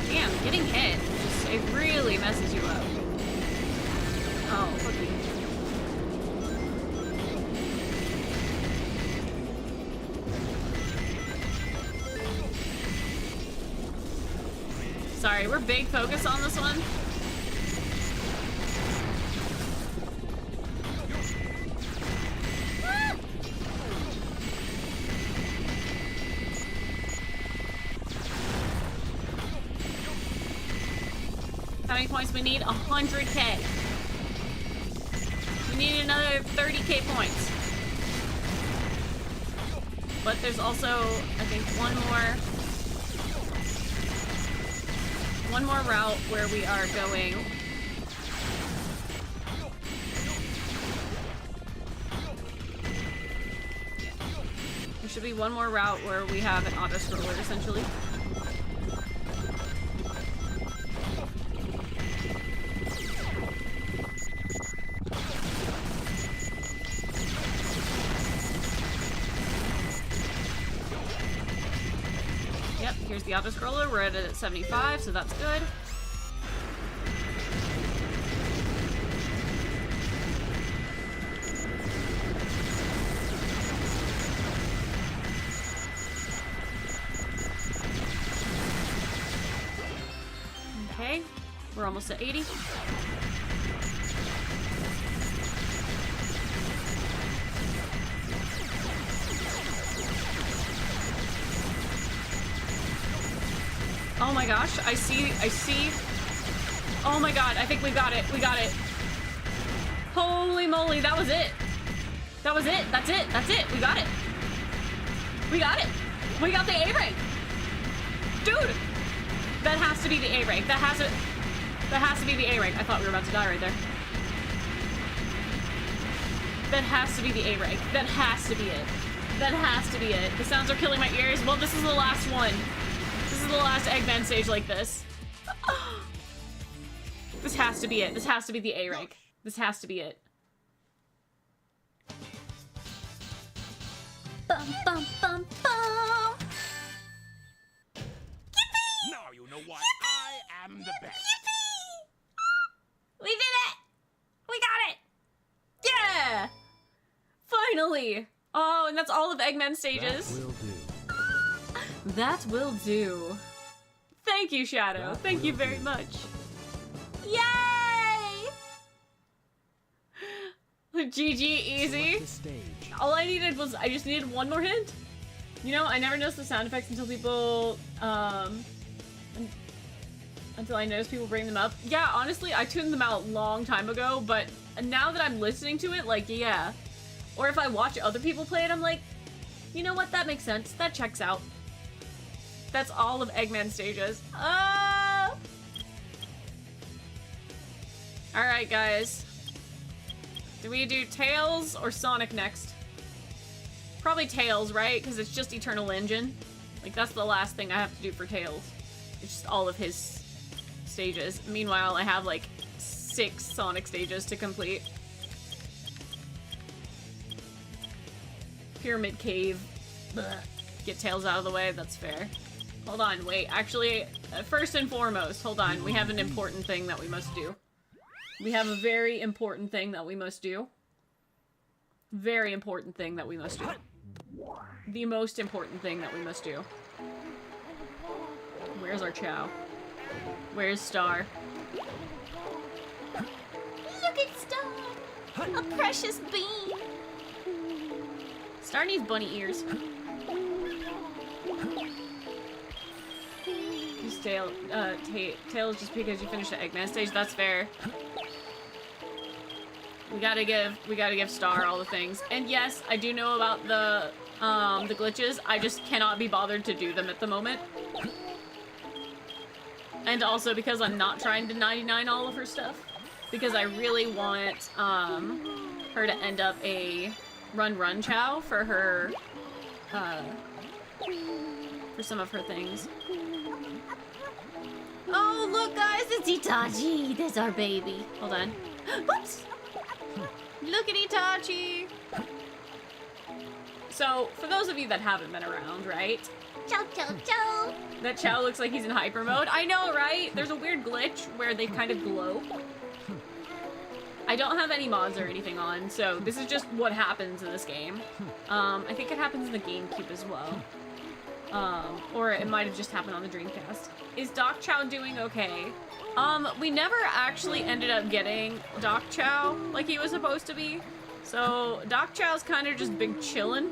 Damn, getting hit, it really messes you up. Oh, fuck you. Sorry, we're big focus on this one. How many points we need? 100k. We need another 30k points. But there's also, I think, one more route where we are going. There should be one more route where we have an auto scroller essentially. Yep, here's the auto scroller. We're at it at 75, so that's good. We're almost at 80. Oh my gosh, I see. Oh my god, I think we got it. Holy moly, that was it. That's it. We got it. We got the A rank. Dude, that has to be the A rank. That has to be the A rank. I thought we were about to die right there. That has to be the A rank. That has to be it. The sounds are killing my ears. Well, this is the last one. This is the last Eggman stage like this. This has to be it. This has to be the A rank. This has to be it. Bum, bum, bum, bum. Now you know why I am the best. We did it! We got it! Yeah! Finally! Oh, and that's all of Eggman stages. That will do. That will do. Thank you, Shadow. Thank you very much. Yay! GG, easy. Select a stage. All I needed was, I just needed one more hint. You know, I never noticed the sound effects until people, until I noticed people bring them up. Yeah, honestly, I tuned them out a long time ago, but now that I'm listening to it, like, yeah. Or if I watch other people play it, I'm like, you know what, that makes sense. That checks out. That's all of Eggman stages. Alright, guys. Do we do Tails or Sonic next? Probably Tails, right? Because it's just Eternal Engine. Like, that's the last thing I have to do for Tails. It's just all of his stages. Meanwhile, I have, like, 6 Sonic stages to complete. Pyramid Cave. Blech. Get Tails out of the way, that's fair. Hold on, wait. Actually, first and foremost, hold on. We have an important thing that we must do. We have a very important thing that we must do. Very important thing that we must do. The most important thing that we must do. Where's our CHAO? Where's Star? Look at Star! A precious bean! Star needs bunny ears. Just Tails just because you finished the Eggman stage, that's fair. We gotta give Star all the things. And yes, I do know about the glitches. I just cannot be bothered to do them at the moment. And also because I'm not trying to 99 all of her stuff. Because I really want her to end up a run CHAO for her for some of her things. Oh, look, guys, it's Itachi. There's our baby. Hold on. Whoops! Look at Itachi! So, for those of you that haven't been around, right? Chow, chow, chow! That CHAO looks like he's in hyper mode. I know, right? There's a weird glitch where they kind of glow. I don't have any mods or anything on, so this is just what happens in this game. I think it happens in the GameCube as well. Or it might have just happened on the Dreamcast. Is Doc CHAO doing okay? We never actually ended up getting Doc CHAO like he was supposed to be. So Doc CHAO's kind of just big chillin'.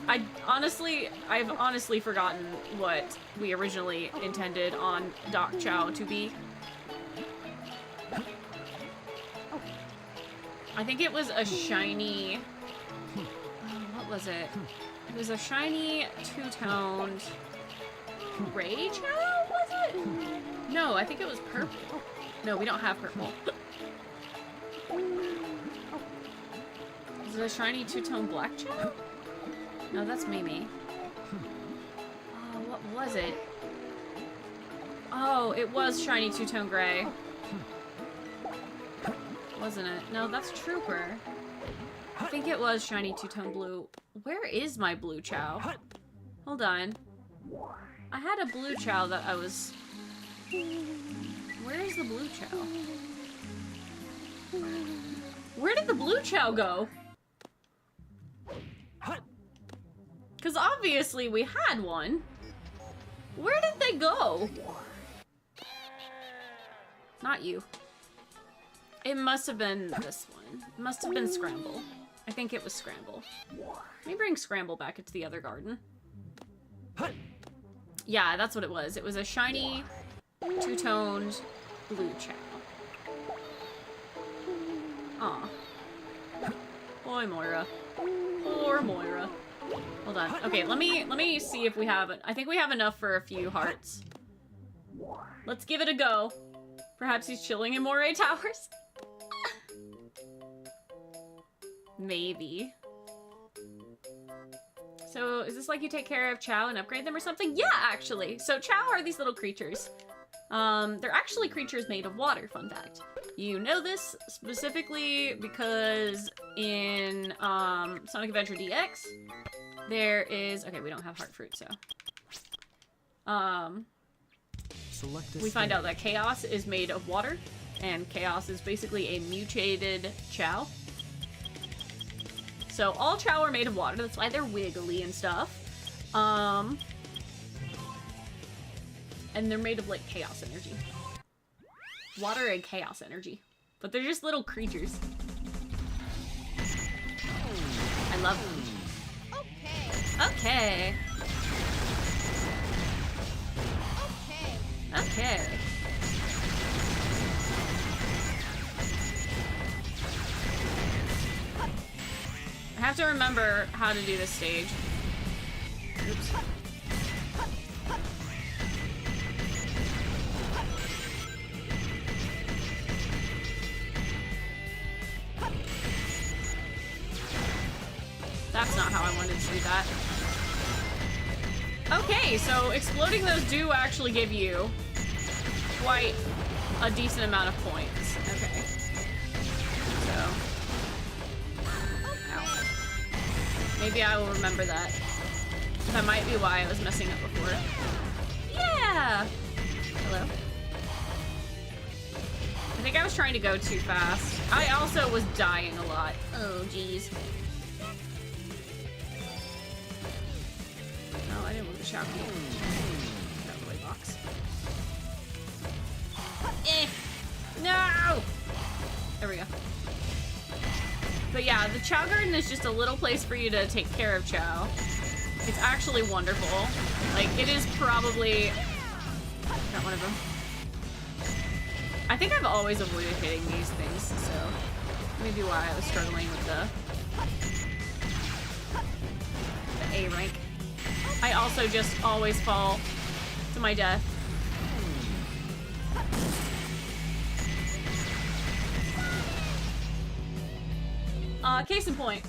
I've honestly forgotten what we originally intended on Doc CHAO to be. I think it was a shiny... what was it? It was a shiny two-toned gray CHAO, was it? No, I think it was purple. No, we don't have purple. Is it a shiny two-tone black CHAO? No, that's Mimi. Oh, what was it? Oh, it was shiny two-tone gray. Wasn't it? No, that's Trooper. I think it was shiny two-tone blue. Where is my blue CHAO? Hold on. I had a blue CHAO that I was... Where is the blue CHAO? Where did the blue CHAO go? Because obviously we had one. Where did they go? Not you. It must have been this one. It must have been Scramble. I think it was Scramble. Let me bring Scramble back into the other garden. Yeah, that's what it was. It was a shiny, two-toned blue Chao. Aw. Boy, Moira. Poor Moira. Hold on. Okay, let me see if we have it. I think we have enough for a few hearts. Let's give it a go. Perhaps he's chilling in Moray Towers? Maybe. So, is this like you take care of Chao and upgrade them or something? Yeah, actually. So, Chao are these little creatures. They're actually creatures made of water, fun fact. You know this specifically because in Sonic Adventure DX, there is... Okay, we don't have heart fruit, so... we find out that Chaos is made of water, and Chaos is basically a mutated Chao. So all Chao are made of water, that's why they're wiggly and stuff. And they're made of, like, chaos energy. Water and chaos energy. But they're just little creatures. I love them. Okay. Okay. I have to remember how to do this stage. Oops. That's not how I wanted to do that. Okay, so exploding those do actually give you quite a decent amount of points. Okay. So. Ow. Maybe I will remember that. That might be why I was messing up before. Yeah! Hello. I think I was trying to go too fast. I also was dying a lot. Oh, jeez. No, I didn't move the shower key. Got the right box. No! There we go. But yeah, the Chao Garden is just a little place for you to take care of Chao. It's actually wonderful. Like, it is probably... Got one of them. I think I've always avoided hitting these things, so... Maybe why I was struggling with the A rank. I also just always fall to my death. Case in point.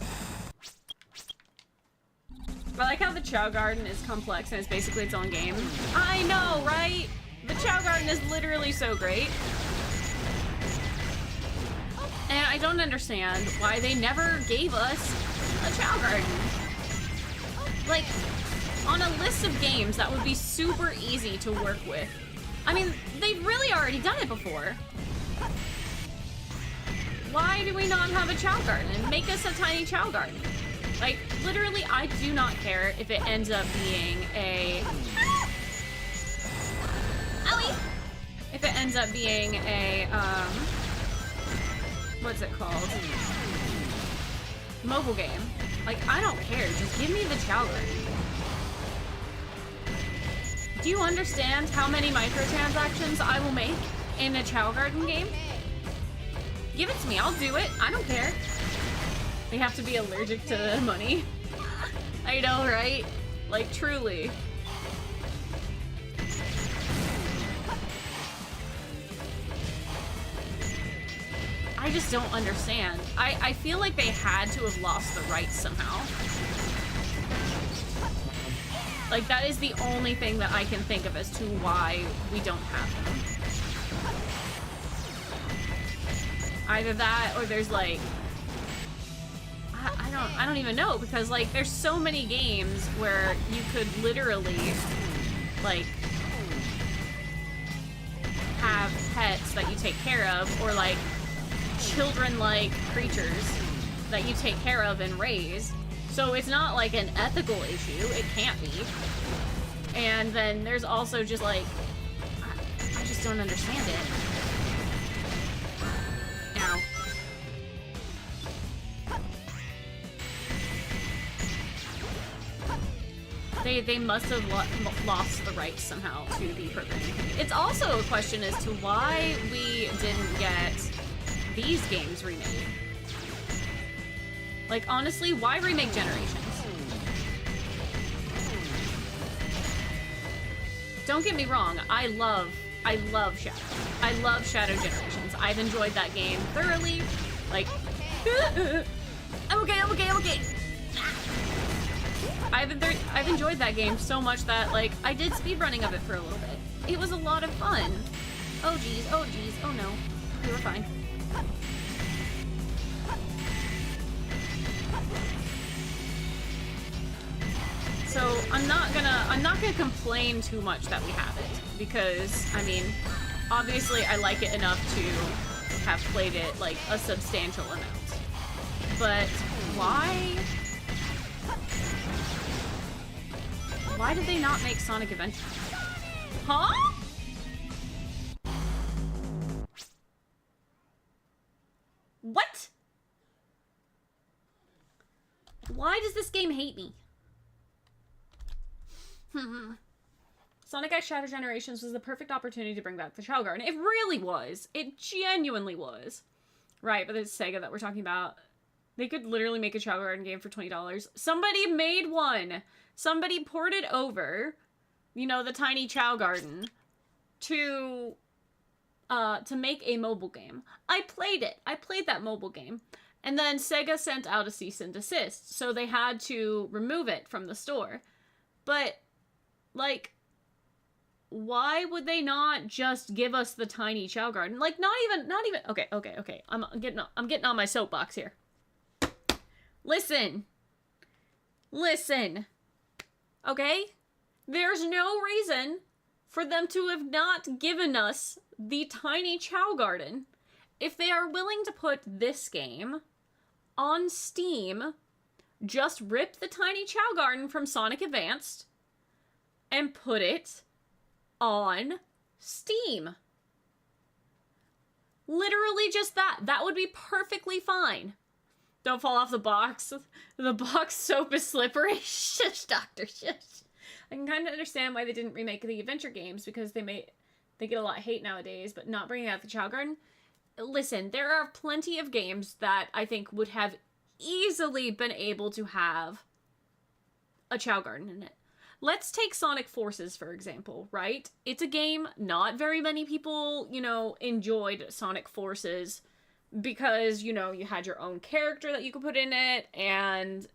I like how the Chao Garden is complex and it's basically its own game. I know, right? The Chao Garden is literally so great. And I don't understand why they never gave us a Chao Garden. Like, on a list of games that would be super easy to work with. I mean, they've really already done it before. Why do we not have a Chao Garden? And make us a tiny Chao Garden. Like, literally, I do not care if it ends up being a... Owie! If it ends up being a, what's it called? Mobile game. Like, I don't care. Just give me the Chao Garden. Do you understand how many microtransactions I will make in a Chao Garden game? Give it to me. I'll do it. I don't care. They have to be allergic to money. I know, right? Like, truly. I just don't understand. I feel like they had to have lost the rights somehow. Like, that is the only thing that I can think of as to why we don't have them. Either that, or there's like... I don't even know, because like, there's so many games where you could literally, like, have pets that you take care of, or like, children-like creatures that you take care of and raise. So it's not like an ethical issue. It can't be. And then there's also just like, I just don't understand it. Ow. They must have lost the rights somehow to the programming. It's also a question as to why we didn't get these games remade. Like, honestly, why remake Generations? Don't get me wrong, I love Shadow. I love Shadow Generations. I've enjoyed that game thoroughly. Like, I'm okay. I've enjoyed that game so much that, like, I did speedrunning of it for a little bit. It was a lot of fun. Oh geez, oh no. We were fine. So I'm not gonna complain too much that we have it, because I mean, obviously I like it enough to have played it like a substantial amount. But why did they not make Sonic Adventure? Huh? What? Why does this game hate me? Sonic X Shadow Generations was the perfect opportunity to bring back the CHAO Garden. It really was. It genuinely was. Right, but it's Sega that we're talking about. They could literally make a CHAO Garden game for $20. Somebody made one! Somebody ported over, you know, the tiny CHAO Garden to make a mobile game. I played it. I played that mobile game. And then Sega sent out a cease and desist, so they had to remove it from the store. But, like, why would they not just give us the tiny CHAO Garden? Like, not even, okay. I'm getting on my soapbox here. Listen. Okay? There's no reason for them to have not given us the tiny CHAO Garden. If they are willing to put this game on Steam, just rip the tiny CHAO Garden from Sonic Advanced and put it on Steam. Literally just that. That would be perfectly fine. Don't fall off the box. The box soap is slippery. Shush, doctor, shush. I can kind of understand why they didn't remake the adventure games, because they get a lot of hate nowadays, but not bringing out the CHAO Garden. Listen, there are plenty of games that I think would have easily been able to have a CHAO Garden in it. Let's take Sonic Forces, for example, right? It's a game not very many people, you know, enjoyed Sonic Forces because, you know, you had your own character that you could put in it, and,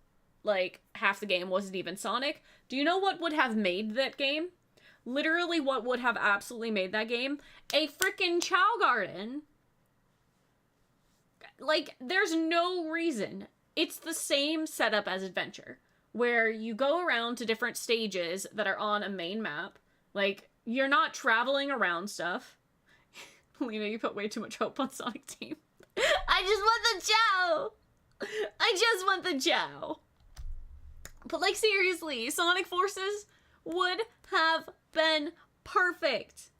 like, half the game wasn't even Sonic. Do you know what would have made that game? Literally what would have absolutely made that game? A freaking CHAO Garden. Like, there's no reason. It's the same setup as Adventure, where you go around to different stages that are on a main map. Like, you're not traveling around stuff. Lena, you put way too much hope on Sonic Team. I just want the CHAO! I just want the CHAO! But, like, seriously, Sonic Forces would have been perfect.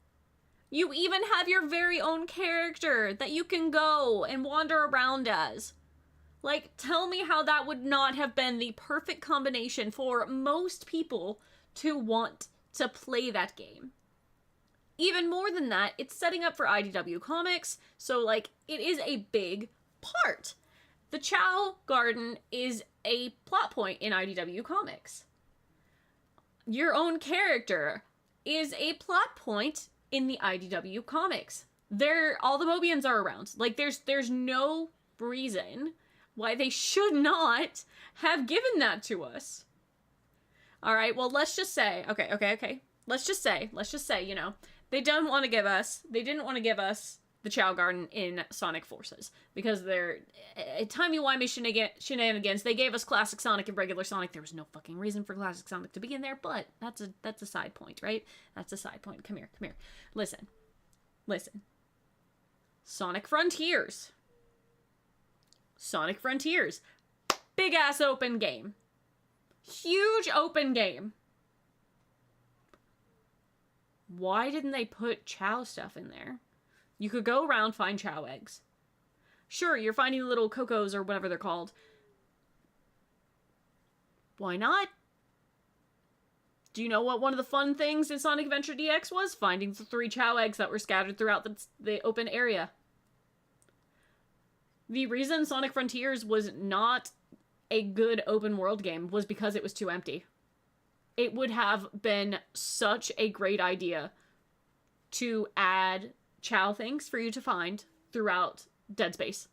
You even have your very own character that you can go and wander around as. Like, tell me how that would not have been the perfect combination for most people to want to play that game. Even more than that, it's setting up for IDW Comics, so, like, it is a big part. The CHAO Garden is a plot point in IDW Comics. Your own character is a plot point in the IDW Comics. All the Mobians are around. Like, there's no reason why they should not have given that to us. Alright, well, let's just say, okay. Let's just say, you know, they didn't want to give us the CHAO Garden in Sonic Forces, because they're timey-wimey shenanigans. They gave us Classic Sonic and regular Sonic. There was no fucking reason for Classic Sonic to be in there, but that's a side point, right? That's a side point. Come here. Listen. Sonic Frontiers. Big-ass open game. Huge open game. Why didn't they put CHAO stuff in there? You could go around, find CHAO eggs. Sure, you're finding little cocos or whatever they're called. Why not? Do you know what one of the fun things in Sonic Adventure DX was? Finding the 3 CHAO eggs that were scattered throughout the open area. The reason Sonic Frontiers was not a good open world game was because it was too empty. It would have been such a great idea to add CHAO things for you to find throughout Dead Space.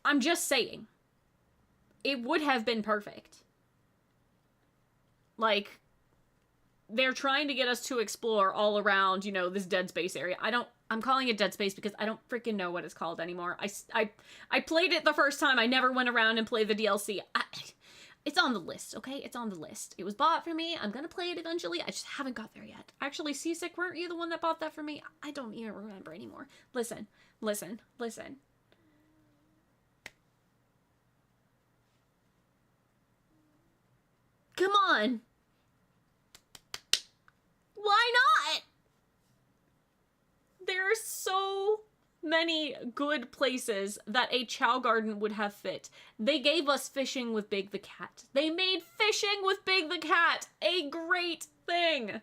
I'm just saying. It would have been perfect. Like, they're trying to get us to explore all around, you know, this Dead Space area. I'm calling it Dead Space because I don't freaking know what it's called anymore. I played it the first time. I never went around and played the DLC. It's on the list, okay? It's on the list. It was bought for me. I'm gonna play it eventually. I just haven't got there yet. Actually, Seasick, weren't you the one that bought that for me? I don't even remember anymore. Listen. Come on! Why not? There are so many good places that a CHAO garden would have fit. They gave us fishing with Big the Cat. They made fishing with Big the Cat a great thing.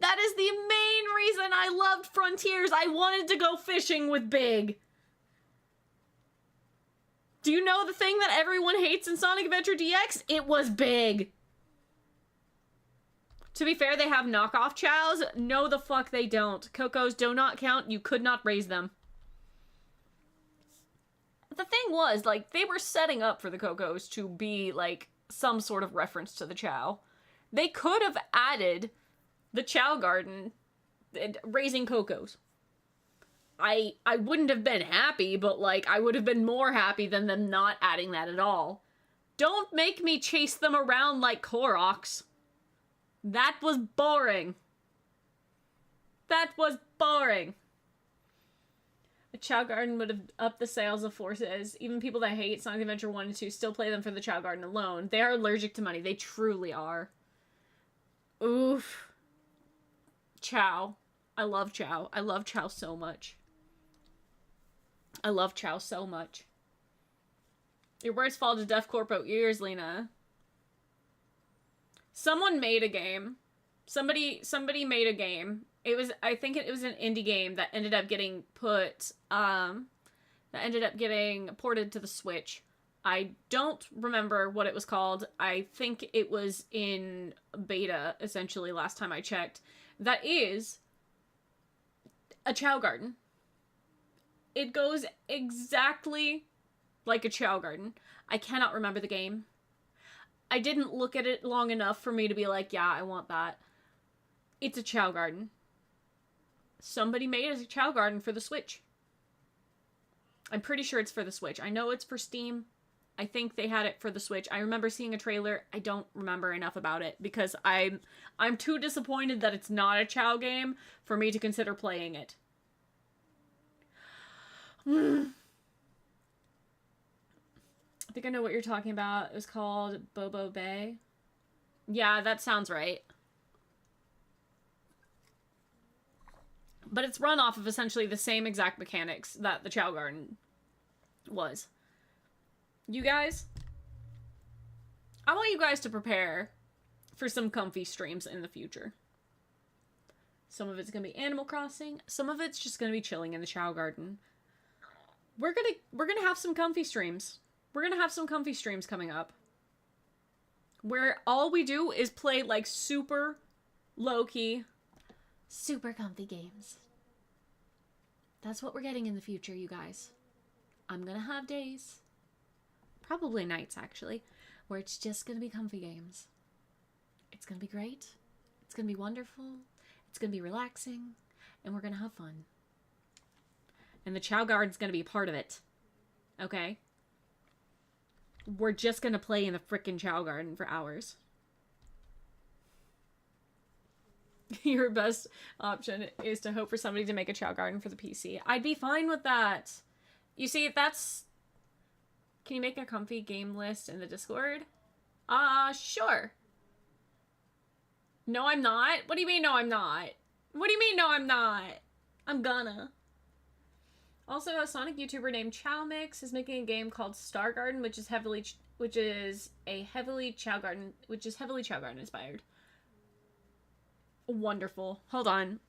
That is the main reason I loved Frontiers. I wanted to go fishing with Big. Do you know the thing that everyone hates in Sonic Adventure DX? It was Big. To be fair, they have knockoff chows. No, the fuck they don't. Cocos do not count. You could not raise them. The thing was, like, they were setting up for the Cocos to be, like, some sort of reference to the CHAO. They could have added the CHAO garden and raising Cocos. I wouldn't have been happy, but, like, I would have been more happy than them not adding that at all. Don't make me chase them around like Koroks. That was boring. That was boring. A CHAO garden would have upped the sales of forces. Even people that hate Sonic Adventure 1 and 2 still play them for the CHAO garden alone. They are allergic to money. They truly are. Oof. CHAO. I love CHAO. I love CHAO so much. I love CHAO so much. Your words fall to Death Corpo ears, Lena. Someone made a game. Somebody made a game. I think it was an indie game that ended up getting ported to the Switch. I don't remember what it was called. I think it was in beta, essentially, last time I checked. That is a CHAO garden. It goes exactly like a CHAO garden. I cannot remember the game. I didn't look at it long enough for me to be like, yeah, I want that. It's a CHAO garden. Somebody made a CHAO garden for the Switch. I'm pretty sure it's for the Switch. I know it's for Steam. I think they had it for the Switch. I remember seeing a trailer. I don't remember enough about it because I'm too disappointed that it's not a CHAO game for me to consider playing it. I think I know what you're talking about. It was called Bobo Bay. Yeah, that sounds right. But it's run off of essentially the same exact mechanics that the CHAO Garden was. You guys, I want you guys to prepare for some comfy streams in the future. Some of it's going to be Animal Crossing. Some of it's just going to be chilling in the CHAO Garden. We're gonna have some comfy streams. We're gonna have some comfy streams coming up. Where all we do is play, like, super low-key, super comfy games. That's what we're getting in the future, you guys. I'm gonna have days, probably nights, actually, where it's just gonna be comfy games. It's gonna be great. It's gonna be wonderful. It's gonna be relaxing. And we're gonna have fun. And the CHAO Garden's gonna be a part of it. Okay? We're just gonna play in the frickin' CHAO Garden for hours. Your best option is to hope for somebody to make a CHAO Garden for the PC. I'd be fine with that. You see, that's... Can you make a comfy game list in the Discord? Sure. No, I'm not. What do you mean, no, I'm not? What do you mean, no, I'm not? I'm gonna. Also, a Sonic YouTuber named CHAO Mix is making a game called Star Garden, which is heavily CHAO Garden inspired. Wonderful. Hold on.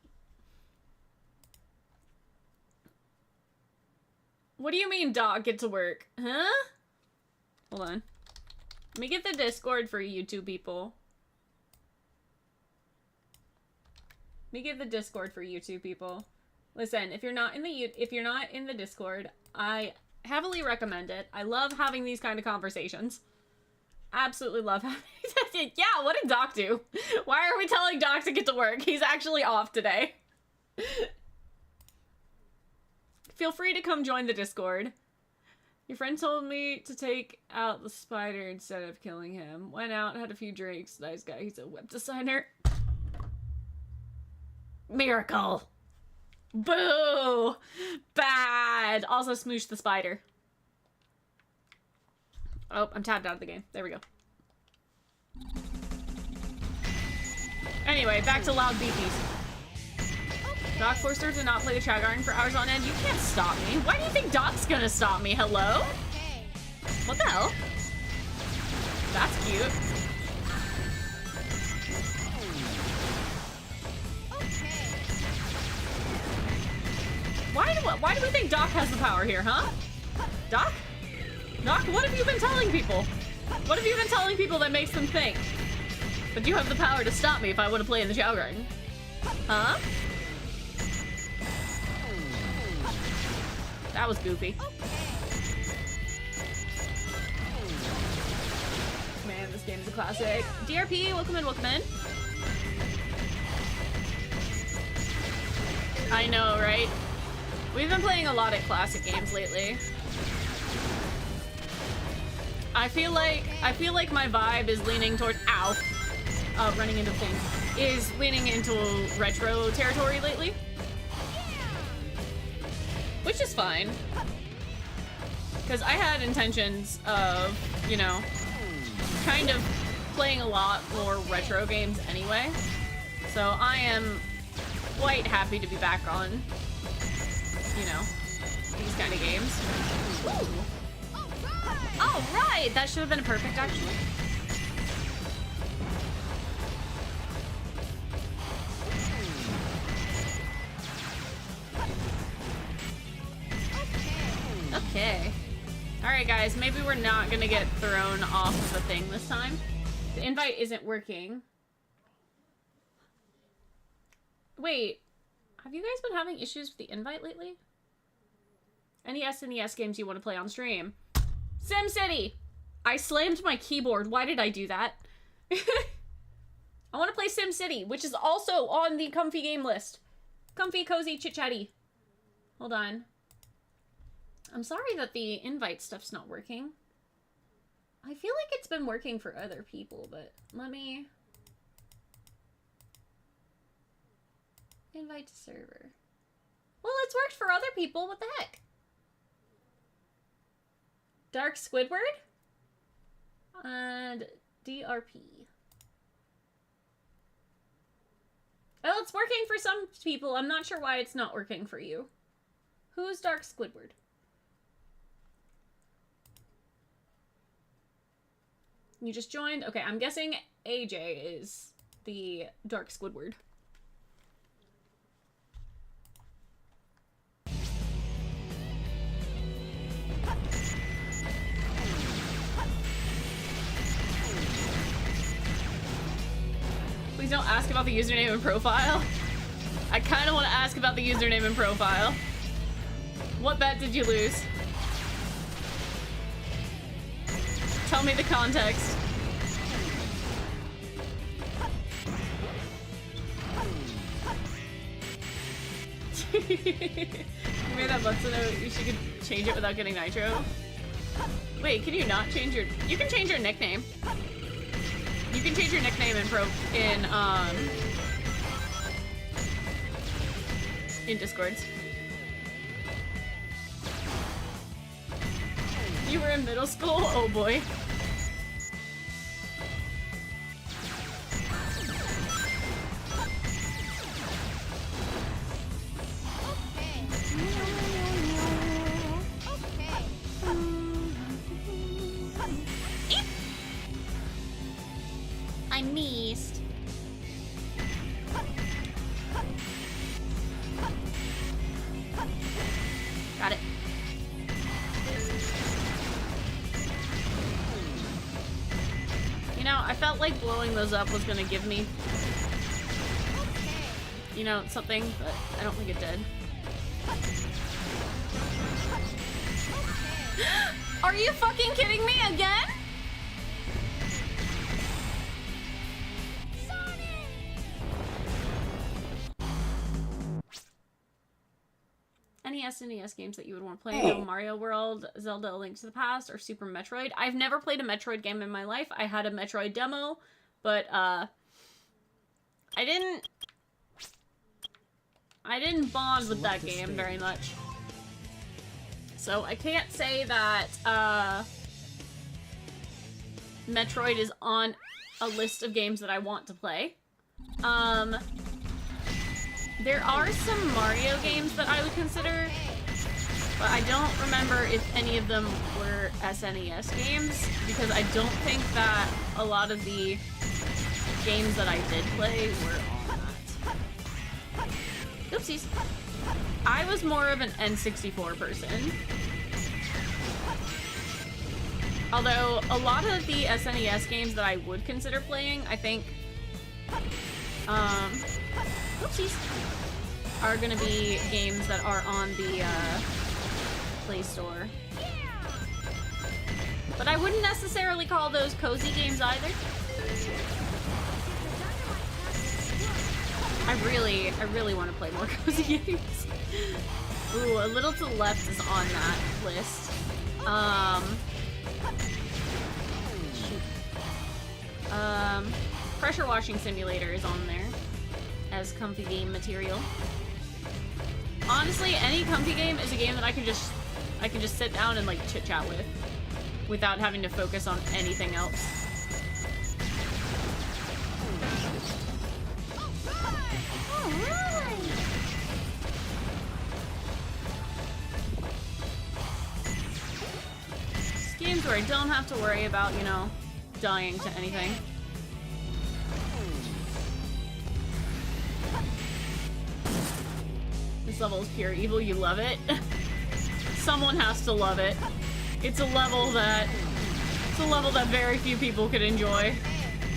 What do you mean, dog, get to work? Huh? Hold on. Let me get the Discord for you two people. Let me get the Discord for you two people. Listen, if you're not in the Discord, I heavily recommend it. I love having these kind of conversations. Absolutely love having Yeah, what did Doc do? Why are we telling Doc to get to work? He's actually off today. Feel free to come join the Discord. Your friend told me to take out the spider instead of killing him. Went out, had a few drinks. Nice guy. He's a web designer. Miracle. Boo! Bad! Also smooshed the spider. Oh, I'm tabbed out of the game. There we go. Anyway, back to loud beepies. Doc forced her to not play the CHAO Garden for hours on end. You can't stop me. Why do you think Doc's gonna stop me? Hello? What the hell? That's cute. Why do we think Doc has the power here, huh? Doc? Doc, what have you been telling people? What have you been telling people that makes them think that you have the power to stop me if I want to play in the CHAO Garden? Huh? That was goofy. Man, this game is a classic. DRP, welcome in, welcome in. I know, right? We've been playing a lot of classic games lately. I feel like my vibe is leaning toward running into things. Is leaning into retro territory lately. Which is fine. Because I had intentions of, you know, kind of playing a lot more retro games anyway. So I am quite happy to be back on, you know, these kind of games. Ooh. Oh, right! That should have been perfect, actually. Okay. Alright, guys, maybe we're not gonna get thrown off of the thing this time. The invite isn't working. Wait, have you guys been having issues with the invite lately? Any SNES games you want to play on stream? SimCity! I slammed my keyboard. Why did I do that? I want to play SimCity, which is also on the comfy game list. Comfy, cozy, chit-chatty. Hold on. I'm sorry that the invite stuff's not working. I feel like it's been working for other people, but let me... Invite to server. Well, it's worked for other people. What the heck? Dark Squidward? And DRP. Oh, it's working for some people. I'm not sure why it's not working for you. Who's Dark Squidward? You just joined? Okay, I'm guessing AJ is the Dark Squidward. Please don't ask about the username and profile. I kind of want to ask about the username and profile. What bet did you lose? Tell me the context. You made that button note. You should change it without getting nitro. Wait, can you not change your... You can change your nickname. You can change your nickname in Discords. You were in middle school? Oh boy. I felt like blowing those up was gonna give me, you know, something, but I don't think it did. Are you fucking kidding me again? Any SNES games that you would want to play? No, Mario World, Zelda: A Link to the Past, or Super Metroid. I've never played a Metroid game in my life. I had a Metroid demo, but I didn't bond with that game very much. So I can't say that Metroid is on a list of games that I want to play. There are some Mario games that I would consider, but I don't remember if any of them were SNES games, because I don't think that a lot of the games that I did play were on that. Oopsies. I was more of an N64 person. Although, a lot of the SNES games that I would consider playing, I think, oopsies, are gonna be games that are on the, Play Store. But I wouldn't necessarily call those cozy games either. I really want to play more cozy games. Ooh, A Little to the Left is on that list. Pressure Washing Simulator is on there as comfy game material. Honestly, any comfy game is a game that I can just sit down and like chit chat with without having to focus on anything else. It's games where I don't have to worry about, you know, dying to anything. This level is pure evil, you love it? Someone has to love it. It's a level that very few people could enjoy.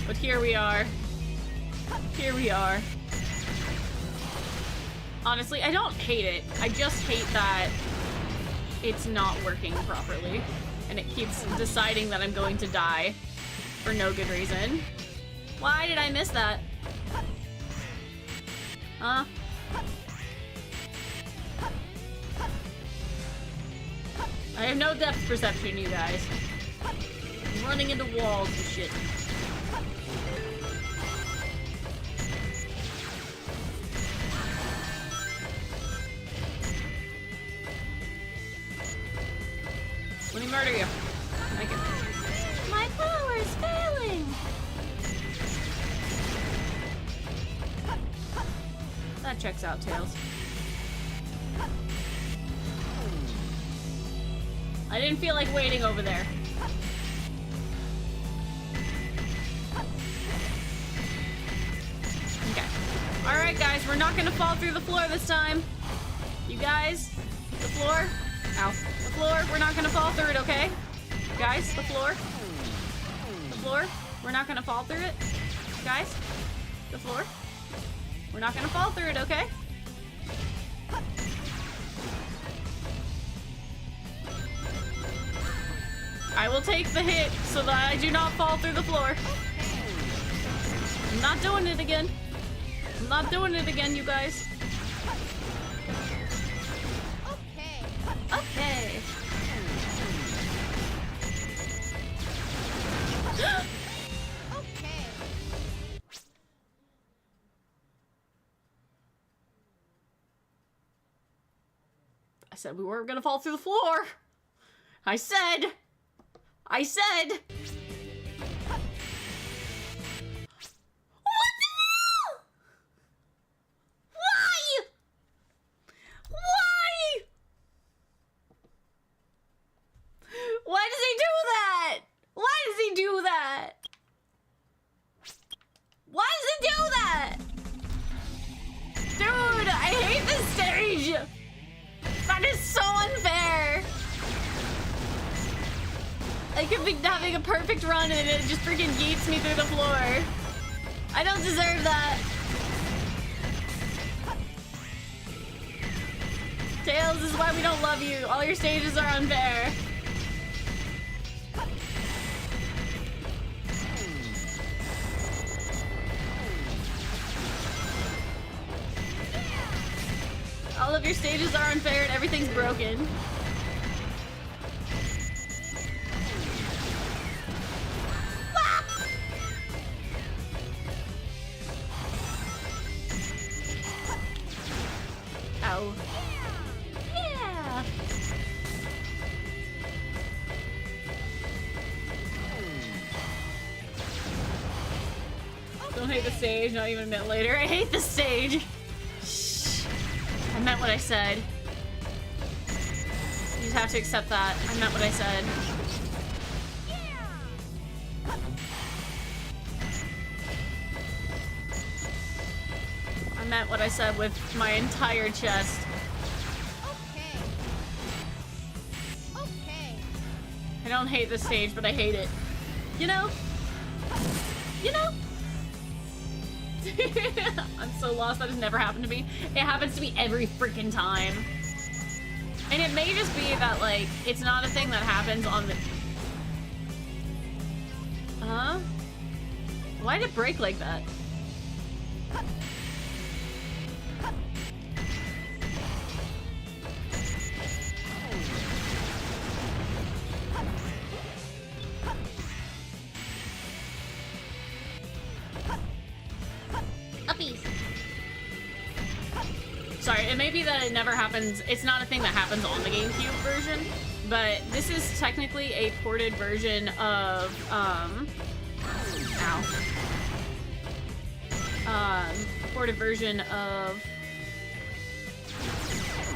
But here we are. Here we are. Honestly, I don't hate it. I just hate that it's not working properly. And it keeps deciding that I'm going to die for no good reason. Why did I miss that? Huh? I have no depth perception, you guys. I'm running into walls and shit. Let me murder you. Thank you. My power is failing! That checks out, Tails. I didn't feel like waiting over there. Okay. Alright, guys, we're not gonna fall through the floor this time. You guys, the floor. Ow. The floor, we're not gonna fall through it, okay? Guys, the floor. The floor, we're not gonna fall through it. Guys, the floor. We're not gonna fall through it, okay? I will take the hit so that I do not fall through the floor. I'm not doing it again. I'm not doing it again, you guys. Okay. Okay. Okay. I said we weren't gonna fall through the floor. I said. What the hell? Why? Why? Why does he do that? Why does he do that? Why does he do that? Dude, I hate this stage. That is so unfair. I could be having a perfect run and it just freaking yeets me through the floor. I don't deserve that. Tails, this is why we don't love you. All your stages are unfair. All of your stages are unfair and everything's broken. Ow. Yeah. Don't hate the stage, not even a minute later. I hate the stage. Shh. I meant what I said. You just have to accept that. I meant what I said. I meant what I said with my entire chest. Okay. Okay. I don't hate the stage, but I hate it. You know? You know? I'm so lost. That has never happened to me. It happens to me every freaking time. And it may just be that, like, it's not a thing that happens on the... Huh? Why did it break like that? Uppies. Sorry, it may be that it never happens. It's not a thing that happens on the GameCube version, but this is technically a ported version of, ow. A ported version of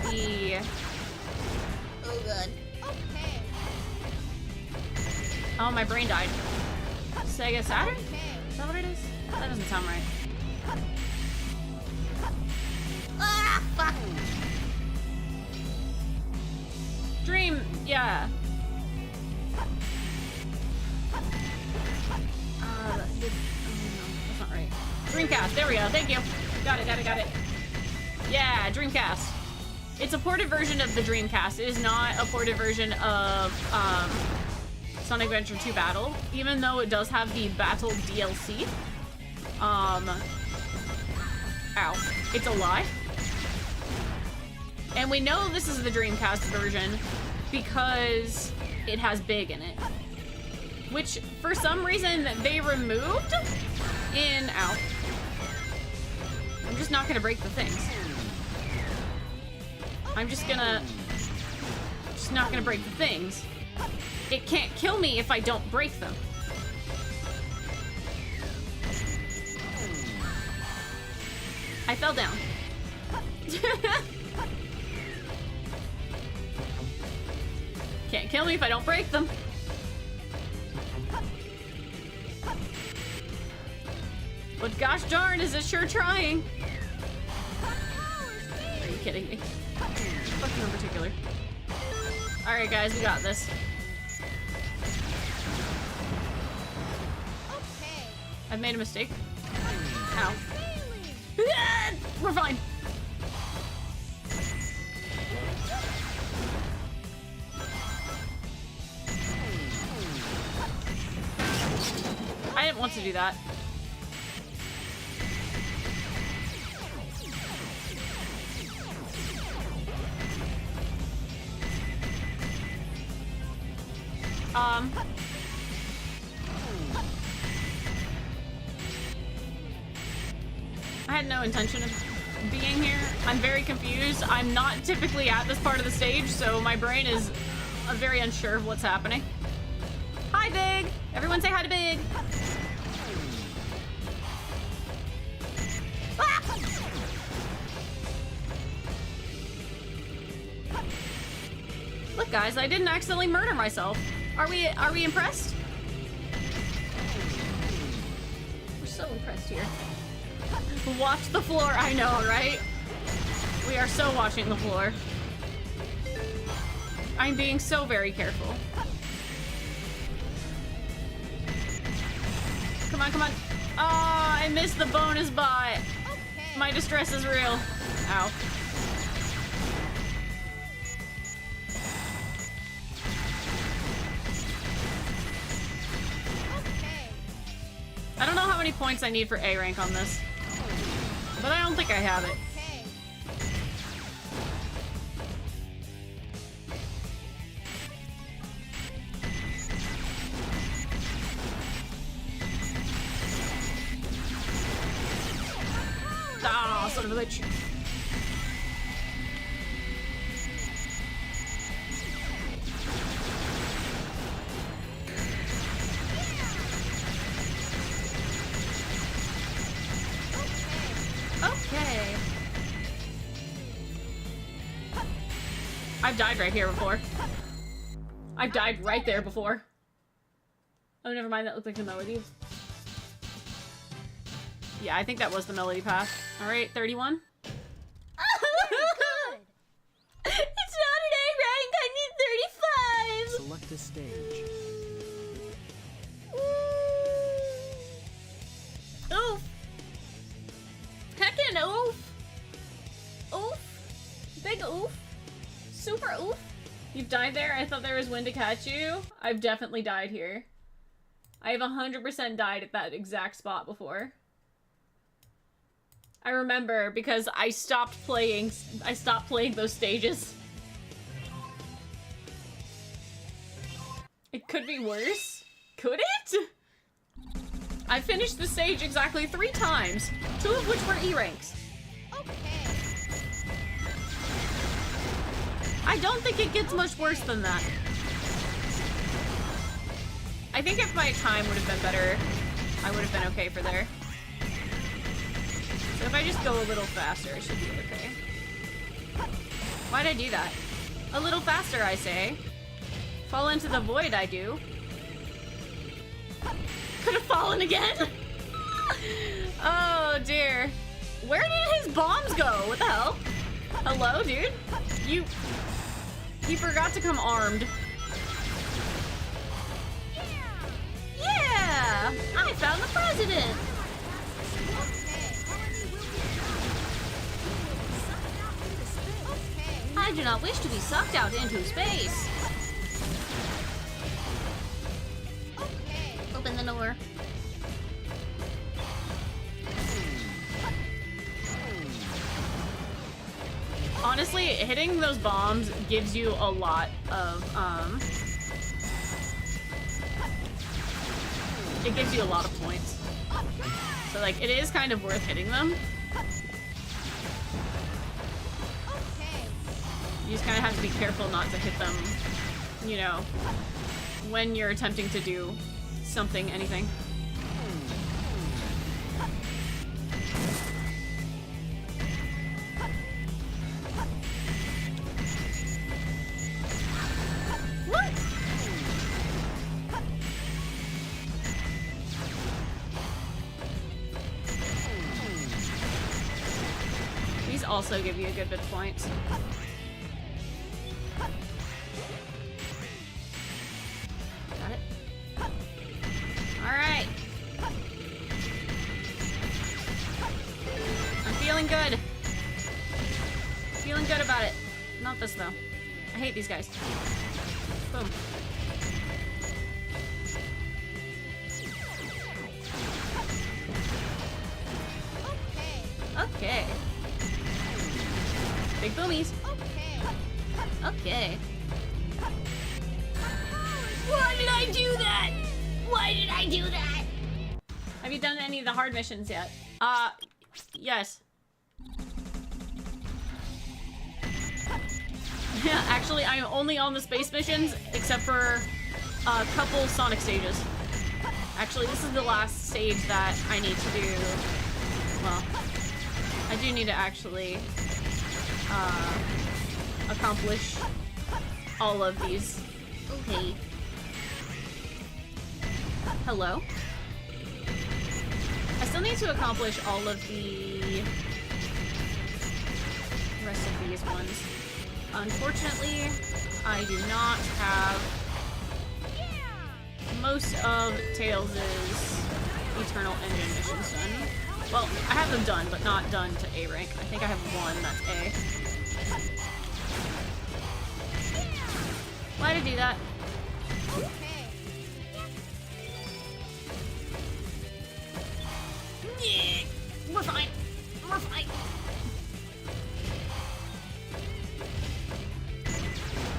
the... Oh, good. Okay. Oh, my brain died. Sega Saturn? Okay. Is that what it is? That doesn't sound right. Ah, fuck. Dream, yeah. Oh, no, that's not right. Dreamcast, there we go, thank you. Got it. Yeah, Dreamcast. It's a ported version of the Dreamcast. It is not a ported version of Sonic Adventure 2 Battle, even though it does have the Battle DLC. Ow. It's a lie. And we know this is the Dreamcast version because it has Big in it. Which, for some reason, they removed in... Ow. I'm just not gonna break the things. I'm just not gonna break the things. It can't kill me if I don't break them. I fell down. Can't kill me if I don't break them. But gosh darn, is it sure trying. Are you kidding me? Fuck you in particular. Alright guys, we got this. Okay. I've made a mistake. Ow. We're fine. I didn't want to do that. I had no intention of being here. I'm very confused. I'm not typically at this part of the stage, so my brain is very unsure of what's happening. Hi, Big! Everyone say hi to Big! Ah! Look, guys, I didn't accidentally murder myself. Are we impressed? We're so impressed here. Watch the floor, I know, right? We are so watching the floor. I'm being so very careful. Come on, come on. Oh, I missed the bonus bot. Okay. My distress is real. Ow. Okay. I don't know how many points I need for A rank on this, but I don't think I have it. Okay. Ah, son of a bitch. Okay. I've died right here before. I've died right there before. Oh, never mind. That looked like the melody. Yeah, I think that was the melody path. All right, 31. Good. It's not an A rank. I need 35. Select a stage. Oof. Heckin' oof. Oof. Big oof. Super oof. You've died there? I thought there was wind to catch you. I've definitely died here. I have 100% died at that exact spot before. I remember because I stopped playing those stages. It could be worse. Could it? I finished the stage exactly 3 times, 2 of which were E ranks. Okay. I don't think it gets much worse than that. I think if my time would have been better, I would have been okay for there. So if I just go a little faster, it should be okay. Why'd I do that? A little faster, I say. Fall into the void, I do. Could have fallen again. Oh dear. Where did his bombs go? What the hell? Hello, dude? He forgot to come armed. Yeah! I found the president! I do not wish to be sucked out into space. Okay. Open the door. Honestly, hitting those bombs gives you a lot of, it gives you a lot of points. So, like, it is kind of worth hitting them. Okay. You just kind of have to be careful not to hit them, you know, when you're attempting to do something, anything. What? These also give you a good bit of points. Got it? Alright. I'm feeling good. Feeling good about it. Not this, though. I hate these guys. Boom. Okay. Big boomies. Okay. Okay. Why did I do that? Why did I do that? Have you done any of the hard missions yet? Yes. Yeah, actually, I'm only on the space missions, except for a couple Sonic stages. Actually, this is the last stage that I need to do. Well, I do need to actually accomplish all of these. Okay. Hello? I still need to accomplish all of the rest of these ones. Unfortunately, I do not have most of Tails's Eternal Engine missions done. Well, I have them done, but not done to A rank. I think I have one that's A. Why'd I do that? Yeah, we're fine. We're fine.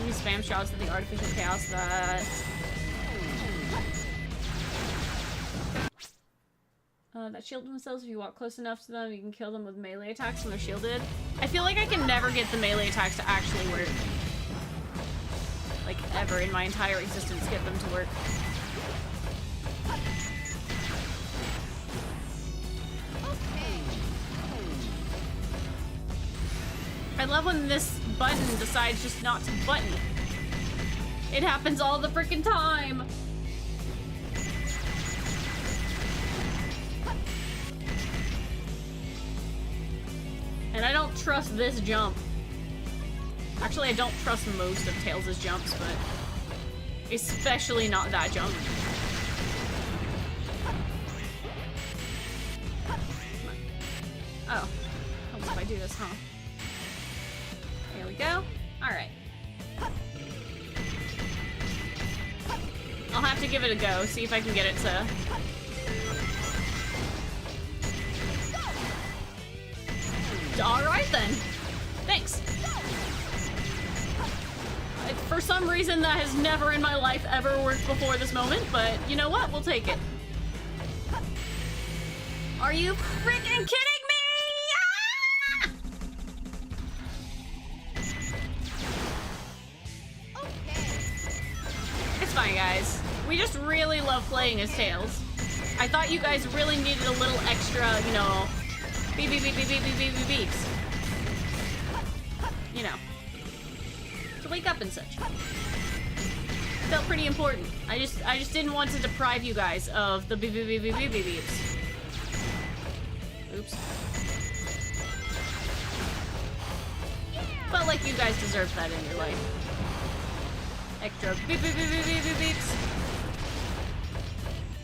Use spam shots of the artificial chaos that... that shield themselves. If you walk close enough to them, you can kill them with melee attacks when they're shielded. I feel like I can never get the melee attacks to actually work. Like, ever in my entire existence, get them to work. I love when this button decides just not to button. It happens all the freaking time! And I don't trust this jump. Actually, I don't trust most of Tails' jumps, but especially not that jump. Oh. Helps if I do this, huh? There we go. Alright. I'll have to give it a go, see if I can get it to... Alright then. Thanks. For some reason that has never in my life ever worked before this moment, but you know what? We'll take it. Are you freaking kidding me? Ah! It's fine, guys. We just really love playing as Tails. I thought you guys really needed a little extra, you know, beep beep beep beep beep beep beep beep beeps. You know. To wake up and such. Felt pretty important. I just didn't want to deprive you guys of the beep beep beep beep beep beep beeps. Oops. Felt like you guys deserved that in your life. Extra beep beep beep beep beep beep beeps.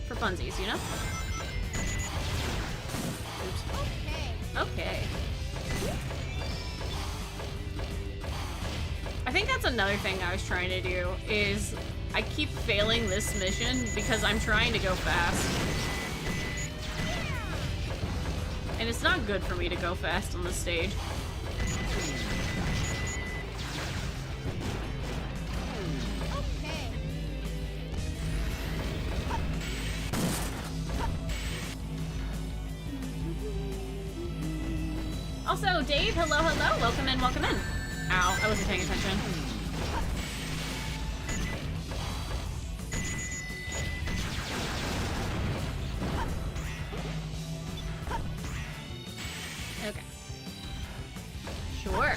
For funsies, you know? Oops. Okay. I think that's another thing I was trying to do, is I keep failing this mission because I'm trying to go fast. And it's not good for me to go fast on this stage. Also, Dave, hello, hello, welcome in, welcome in. Ow, I wasn't paying attention. Okay. Sure.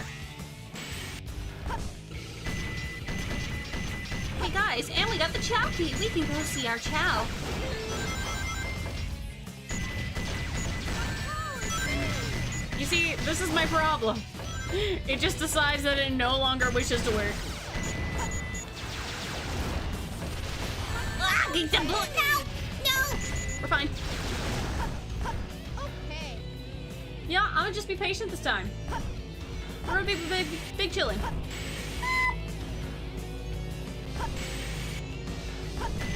Hey guys, and we got the CHAO key. We can go see our CHAO. You see, this is my problem. It just decides that it no longer wishes to work. Ah, get the book now! No! We're fine. Okay. Yeah, I'm gonna just be patient this time. We're gonna be big chillin'.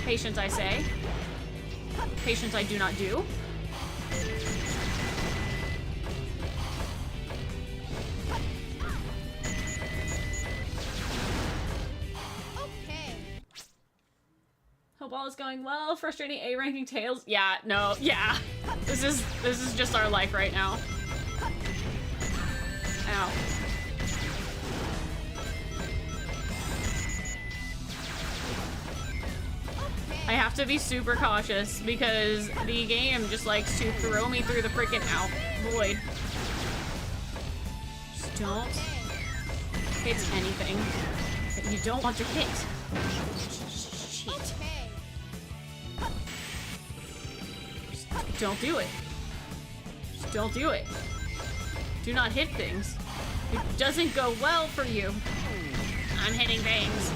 Patience, I say. Patience, I do not do. Hope all is going well. Frustrating A ranking Tails. Yeah, no, yeah. This is just our life right now. Ow. I have to be super cautious because the game just likes to throw me through the freaking void. Just don't hit anything that you don't want to hit. Shit. Just don't do it. Just don't do it. Do not hit things. It doesn't go well for you. I'm hitting things.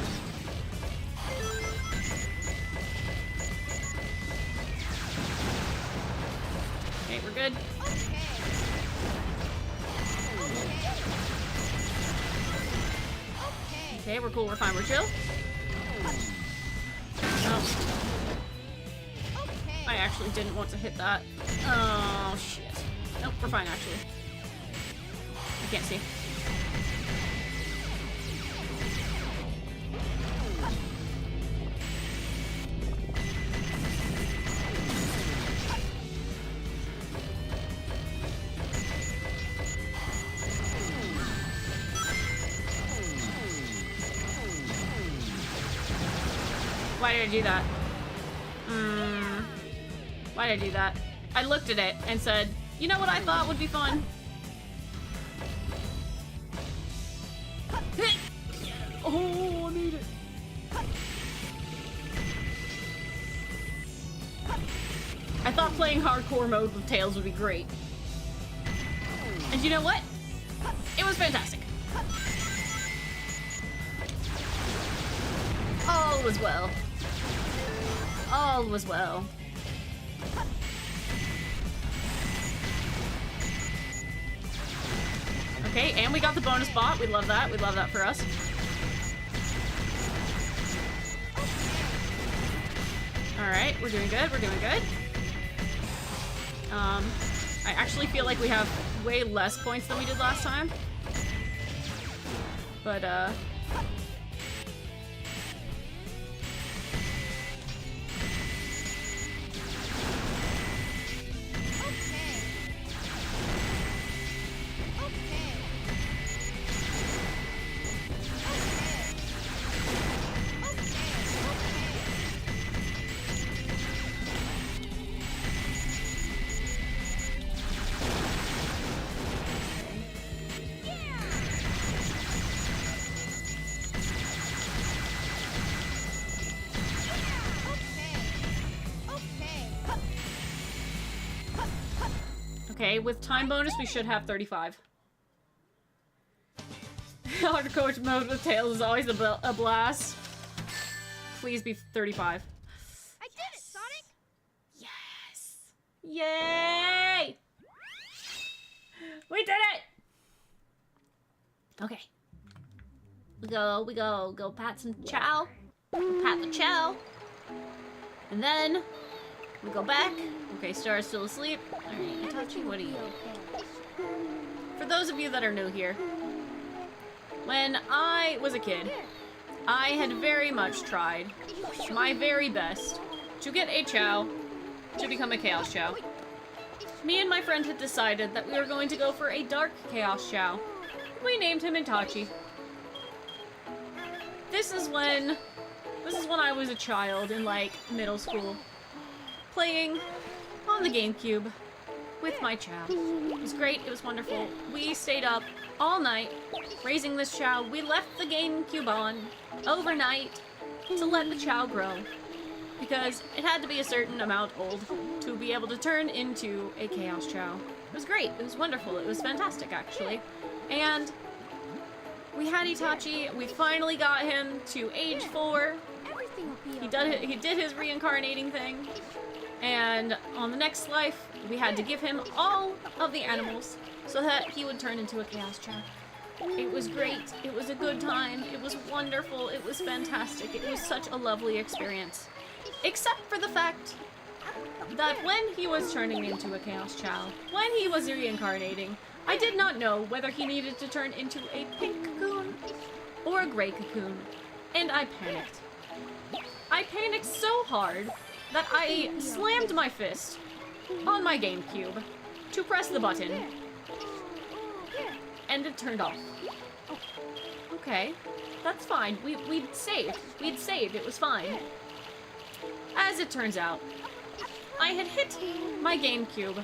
we're good. Okay, we're cool, we're fine, we're chill. Oh. I actually didn't want to hit that. Oh, shit. Nope, we're fine, actually. I can't see. Why did I do that? Why did I do that? I looked at it and said, you know what I thought would be fun? Oh, I made it. I thought playing hardcore mode with Tails would be great. And you know what? It was fantastic. All was well. All was well. Okay, and we got the bonus bot. We love that. We love that for us. Alright, we're doing good. We're doing good. I actually feel like we have way less points than we did last time. But, okay, with time bonus, we should have 35. Hardcore mode with Tails is always a blast. Please be 35. I did it, Sonic! Yes! Yay! We did it! Okay. Go pat some CHAO. Pat the CHAO. And then we go back. Okay, Star's still asleep. Alright, Itachi, what are you? For those of you that are new here, when I was a kid, I had very much tried my very best to get a CHAO to become a Chaos CHAO. Me and my friend had decided that we were going to go for a Dark Chaos CHAO. We named him Itachi. This is when I was a child in, like, middle school, playing on the GameCube with my CHAO. It was great, it was wonderful. We stayed up all night raising this CHAO. We left the GameCube on overnight to let the CHAO grow, because it had to be a certain amount old to be able to turn into a Chaos CHAO. It was great, it was wonderful, it was fantastic actually. And we had Itachi, we finally got him to age 4. He did his reincarnating thing. And on the next life, we had to give him all of the animals so that he would turn into a Chaos CHAO. It was great. It was a good time. It was wonderful. It was fantastic. It was such a lovely experience. Except for the fact that when he was turning into a Chaos CHAO, when he was reincarnating, I did not know whether he needed to turn into a pink cocoon or a gray cocoon. And I panicked. I panicked so hard that I slammed my fist on my GameCube to press the button, and it turned off. Okay, that's fine. We'd saved. We'd saved. It was fine. As it turns out, I had hit my GameCube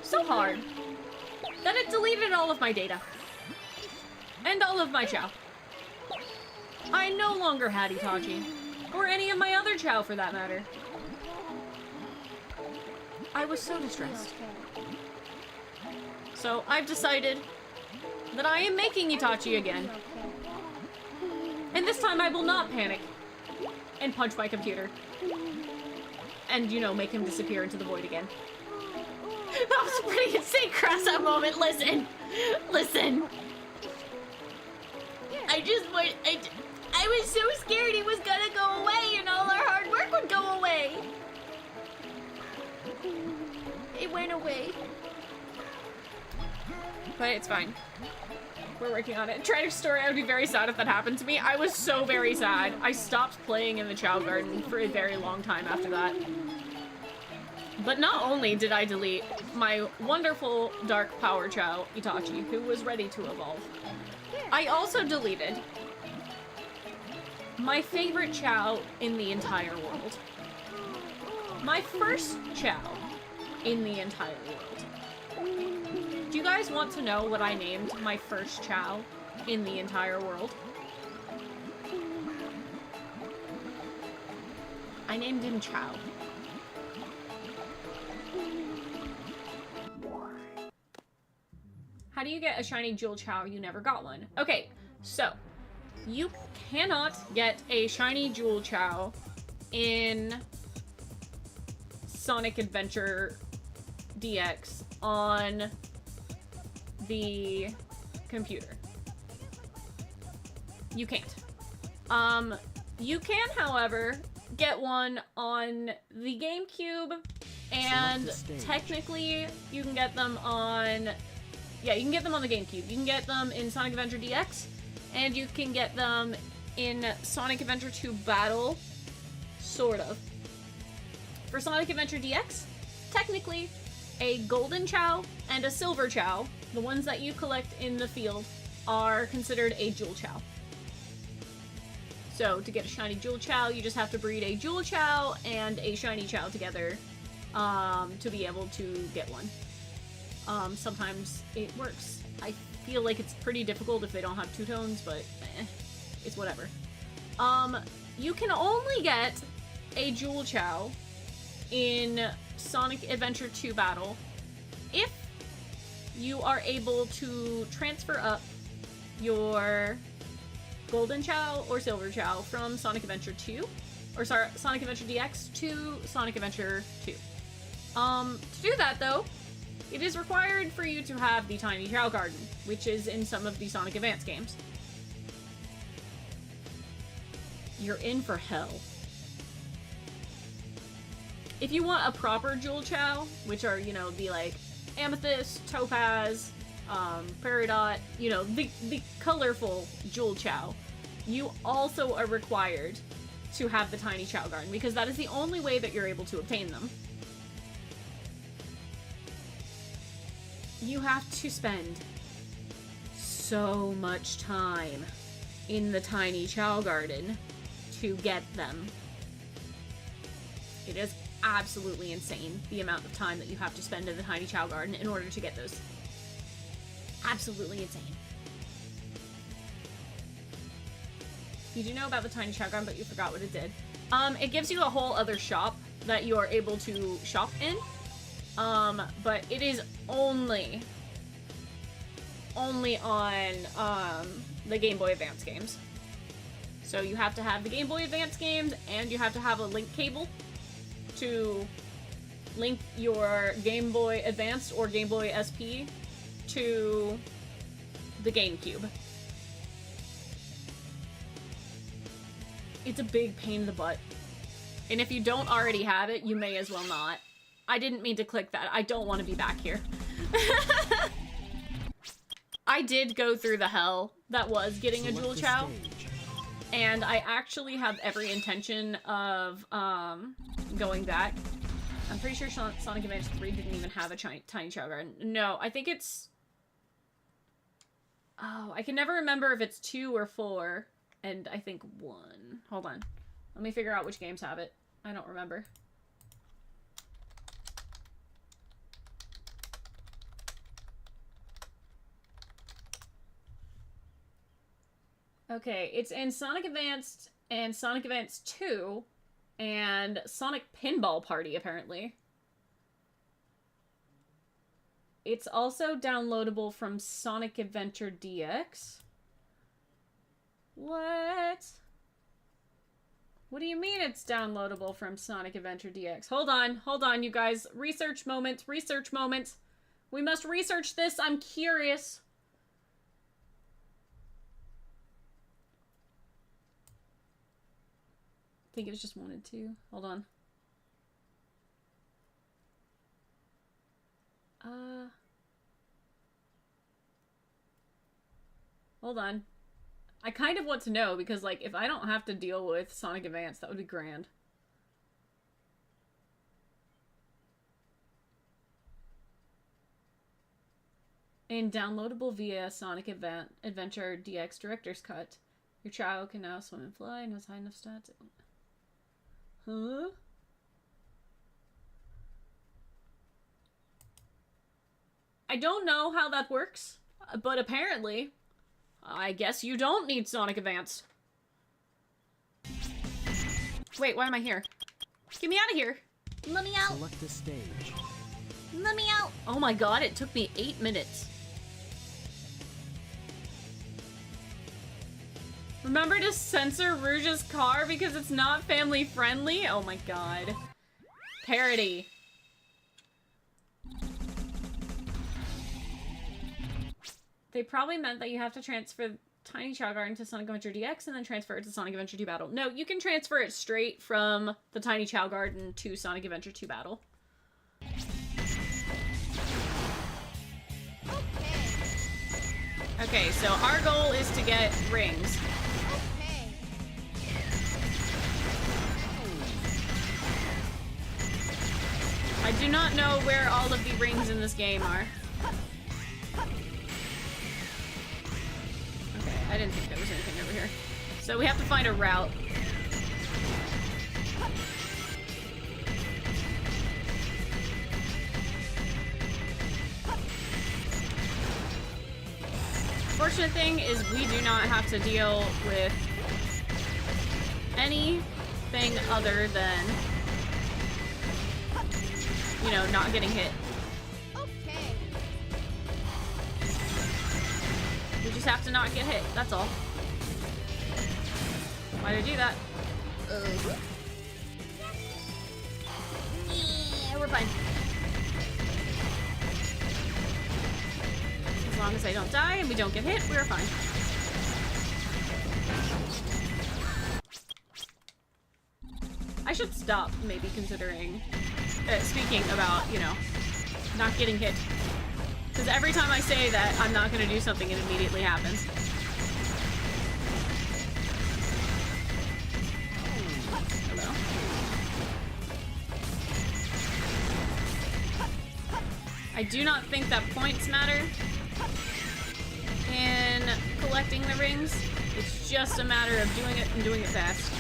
so hard that it deleted all of my data. And all of my CHAO. I no longer had Itachi. Or any of my other CHAO for that matter. I was so distressed. So I've decided that I am making Itachi again. And this time I will not panic and punch my computer. And, you know, make him disappear into the void again. That was a pretty insane cross out moment. Listen. Listen. I was so scared it was gonna go away and all our hard work would go away. It went away. But it's fine. We're working on it. Tragic story, I would be very sad if that happened to me. I was so very sad. I stopped playing in the CHAO garden for a very long time after that. But not only did I delete my wonderful Dark Power CHAO, Itachi, who was ready to evolve, I also deleted my favorite CHAO in the entire world. My first CHAO in the entire world. Do you guys want to know what I named my first CHAO in the entire world? I named him CHAO. How do you get a shiny jewel CHAO? You never got one. Okay, so you cannot get a shiny jewel CHAO in Sonic Adventure DX on the computer. You can't. You can, however, get one on the GameCube, and technically you can get them on... Yeah, you can get them on the GameCube. You can get them in Sonic Adventure DX, and you can get them in Sonic Adventure 2 Battle, sort of. For Sonic Adventure DX, technically, a golden CHAO and a silver CHAO, the ones that you collect in the field, are considered a jewel CHAO. So, to get a shiny jewel CHAO, you just have to breed a jewel CHAO and a shiny CHAO together to be able to get one. Sometimes it works. I feel like it's pretty difficult if they don't have two-tones, but it's whatever. You can only get a jewel CHAO in Sonic Adventure 2 Battle if you are able to transfer up your golden CHAO or silver CHAO from Sonic Adventure 2, or sorry, Sonic Adventure DX to Sonic Adventure 2. To do that, though, it is required for you to have the Tiny CHAO Garden, which is in some of the Sonic Advance games. You're in for hell. If you want a proper jewel CHAO, which are, you know, the, like, Amethyst, Topaz, Peridot, you know, the colorful jewel CHAO, you also are required to have the Tiny CHAO Garden, because that is the only way that you're able to obtain them. You have to spend so much time in the Tiny CHAO Garden to get them. It is absolutely insane, the amount of time that you have to spend in the Tiny CHAO Garden in order to get those. Absolutely insane. You do know about the Tiny CHAO Garden, but you forgot what it did. It gives you a whole other shop that you are able to shop in. But it is only on the Game Boy Advance games. So you have to have the Game Boy Advance games, and you have to have a link cable to link your Game Boy Advance or Game Boy SP to the GameCube. It's a big pain in the butt. And if you don't already have it, you may as well not. I didn't mean to click that. I don't want to be back here. I did go through the hell that was getting a jewel CHAO. And I actually have every intention of going back. I'm pretty sure Sonic Adventure 3 didn't even have a Tiny CHAO Garden. No, I think it's... Oh, I can never remember if it's 2 or 4. And I think 1. Hold on. Let me figure out which games have it. I don't remember. Okay, it's in Sonic Advance and Sonic Advance 2 and Sonic Pinball Party, apparently. It's also downloadable from Sonic Adventure DX. What? What do you mean it's downloadable from Sonic Adventure DX? Hold on, you guys. Research moment, research moment. We must research this. I'm curious. I think it was just 1 and 2. Hold on. Hold on. I kind of want to know because, like, if I don't have to deal with Sonic Advance, that would be grand. And downloadable via Sonic Adventure DX Director's Cut. Your CHAO can now swim and fly and has high enough stats. Huh? I don't know how that works, but apparently, I guess you don't need Sonic Advance. Wait, why am I here? Get me out of here! Let me out! Select the stage. Let me out! Oh my god, it took me 8 minutes. Remember to censor Rouge's car because it's not family friendly? Oh my god. Parody. They probably meant that you have to transfer Tiny CHAO Garden to Sonic Adventure DX and then transfer it to Sonic Adventure 2 Battle. No, you can transfer it straight from the Tiny CHAO Garden to Sonic Adventure 2 Battle. Okay, so our goal is to get rings. I do not know where all of the rings in this game are. Okay, I didn't think there was anything over here. So we have to find a route. Fortunate thing is we do not have to deal with anything other than, you know, not getting hit. Okay. We just have to not get hit, that's all. Why did I do that? Yeah, we're fine. As long as I don't die and we don't get hit, we're fine. I should stop maybe considering, speaking about, you know, not getting hit. Because every time I say that I'm not going to do something, it immediately happens. Hello? I do not think that points matter in collecting the rings. It's just a matter of doing it and doing it fast.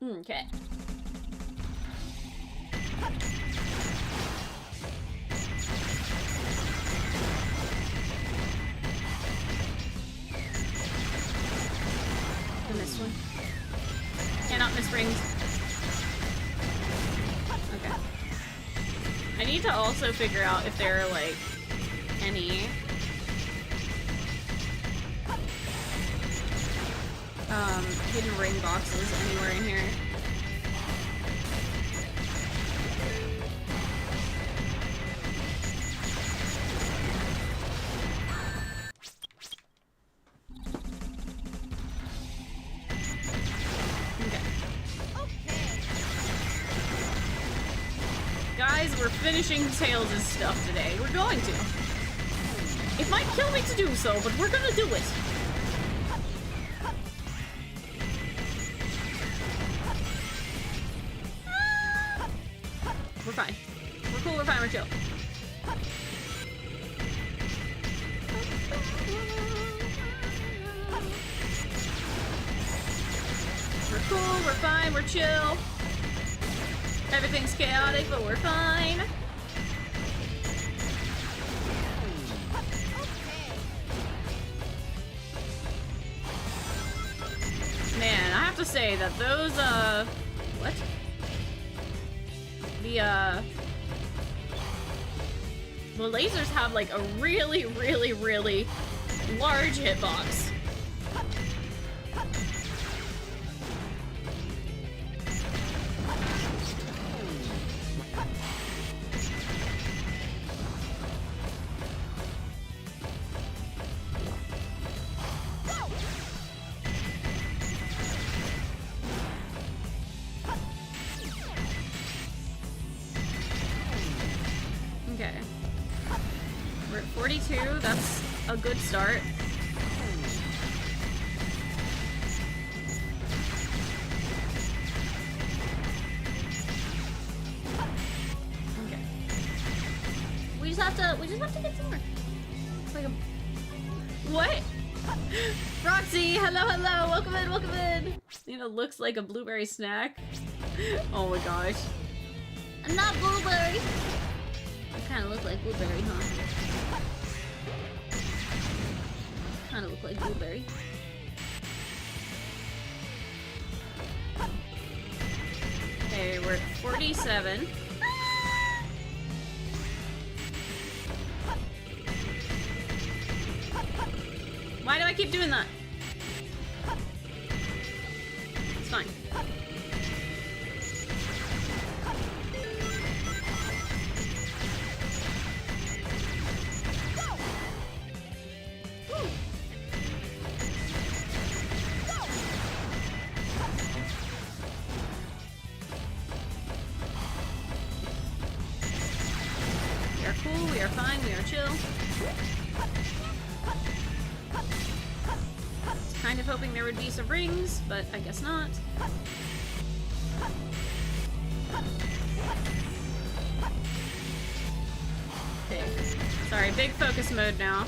Okay. And this one. Cannot miss rings. Okay. I need to also figure out if there are, like, any hidden ring boxes anywhere in here. Okay. Guys, we're finishing Tails' stuff today. We're going to. It might kill me to do so, but we're gonna do it. We're fine. We're cool, we're fine, we're chill. We're cool, we're fine, we're chill. Everything's chaotic, but we're fine. Man, I have to say that those, what? the lasers have like a really, really, really large hitbox. Okay. We're at 42. That's a good start. Okay. We just have to get some more. It's like a... What? Roxy, hello, hello, welcome in, welcome in. You know, looks like a blueberry snack. Oh my gosh. Not blueberry. You kind of look like blueberry, huh? Kind of look like blueberry. Okay, we're at 47. Why do I keep doing that? It's fine. We are cool, we are fine, we are chill. Kind of hoping there would be some rings, but I guess not. Okay. Sorry, big focus mode now.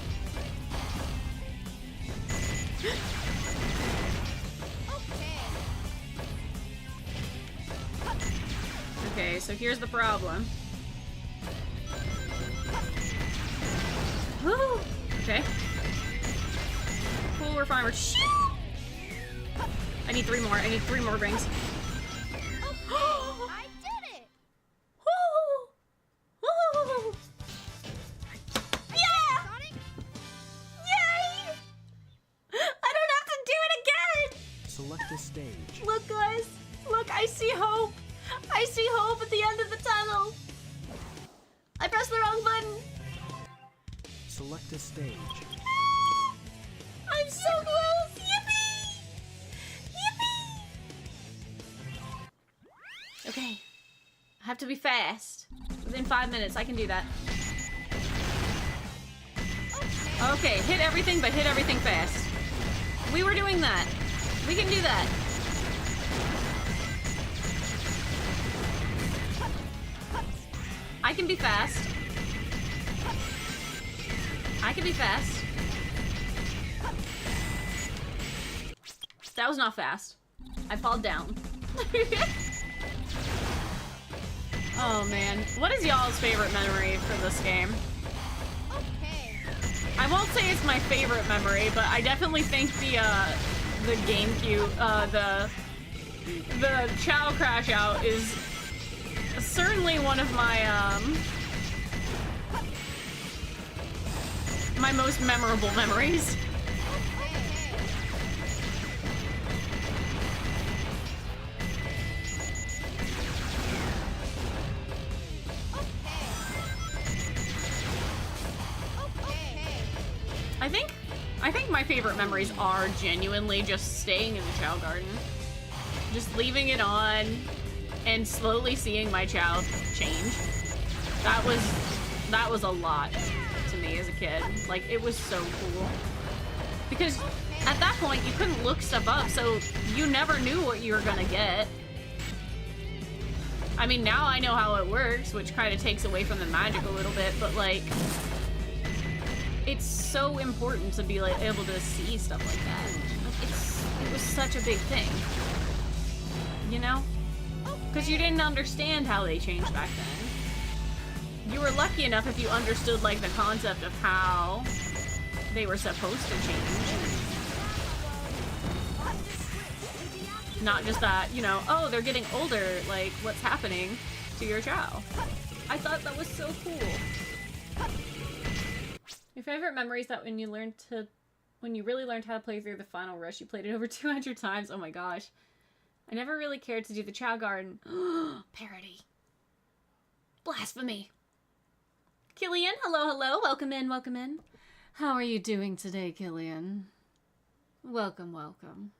Okay, so here's the problem. Woo! Okay. Cool, we're fine. We're I need 3 more. I need 3 more rings. I did it! Woo! Woo! Yeah! Sonic? Yay! I don't have to do it again! Select a stage. Look, guys. Look, I see hope. I see hope at the end of the tunnel. I pressed the wrong button. Select a stage. I'm so close! Yippee! Yippee! Okay. I have to be fast. Within 5 minutes, I can do that. Okay, hit everything, but hit everything fast. We were doing that. We can do that. I can be fast. I can be fast. That was not fast. I fall down. Oh man. What is y'all's favorite memory for this game? Okay. I won't say it's my favorite memory, but I definitely think the GameCube, the CHAO Crash Out is certainly one of my, my most memorable memories. I think my favorite memories are genuinely just staying in the CHAO garden. Just leaving it on and slowly seeing my child change. That was a lot to me as a kid. Like, it was so cool. Because at that point, you couldn't look stuff up, so you never knew what you were gonna get. I mean, now I know how it works, which kind of takes away from the magic a little bit, but like, it's so important to be like able to see stuff like that. Like, it was such a big thing, you know? Because you didn't understand how they changed back then. You were lucky enough if you understood like the concept of how they were supposed to change. Not just that, you know, oh, they're getting older, like, what's happening to your CHAO. I thought that was so cool. Your favorite memory is that when you really learned how to play through the final rush, you played it over 200 times. Oh my gosh. I never really cared to do the CHAO garden. Parody. Blasphemy. Killian, hello, hello. Welcome in, welcome in. How are you doing today, Killian? Welcome, welcome.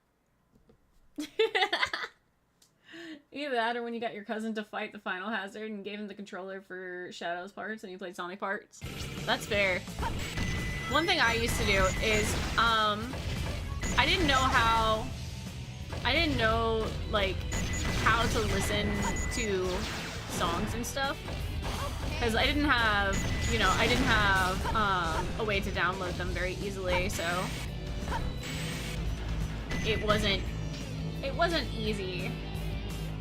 Either that or when you got your cousin to fight the final hazard and gave him the controller for Shadow's parts and you played Sonic parts. That's fair. One thing I used to do is, I didn't know, like, how to listen to songs and stuff. Because I didn't have, a way to download them very easily, so it wasn't easy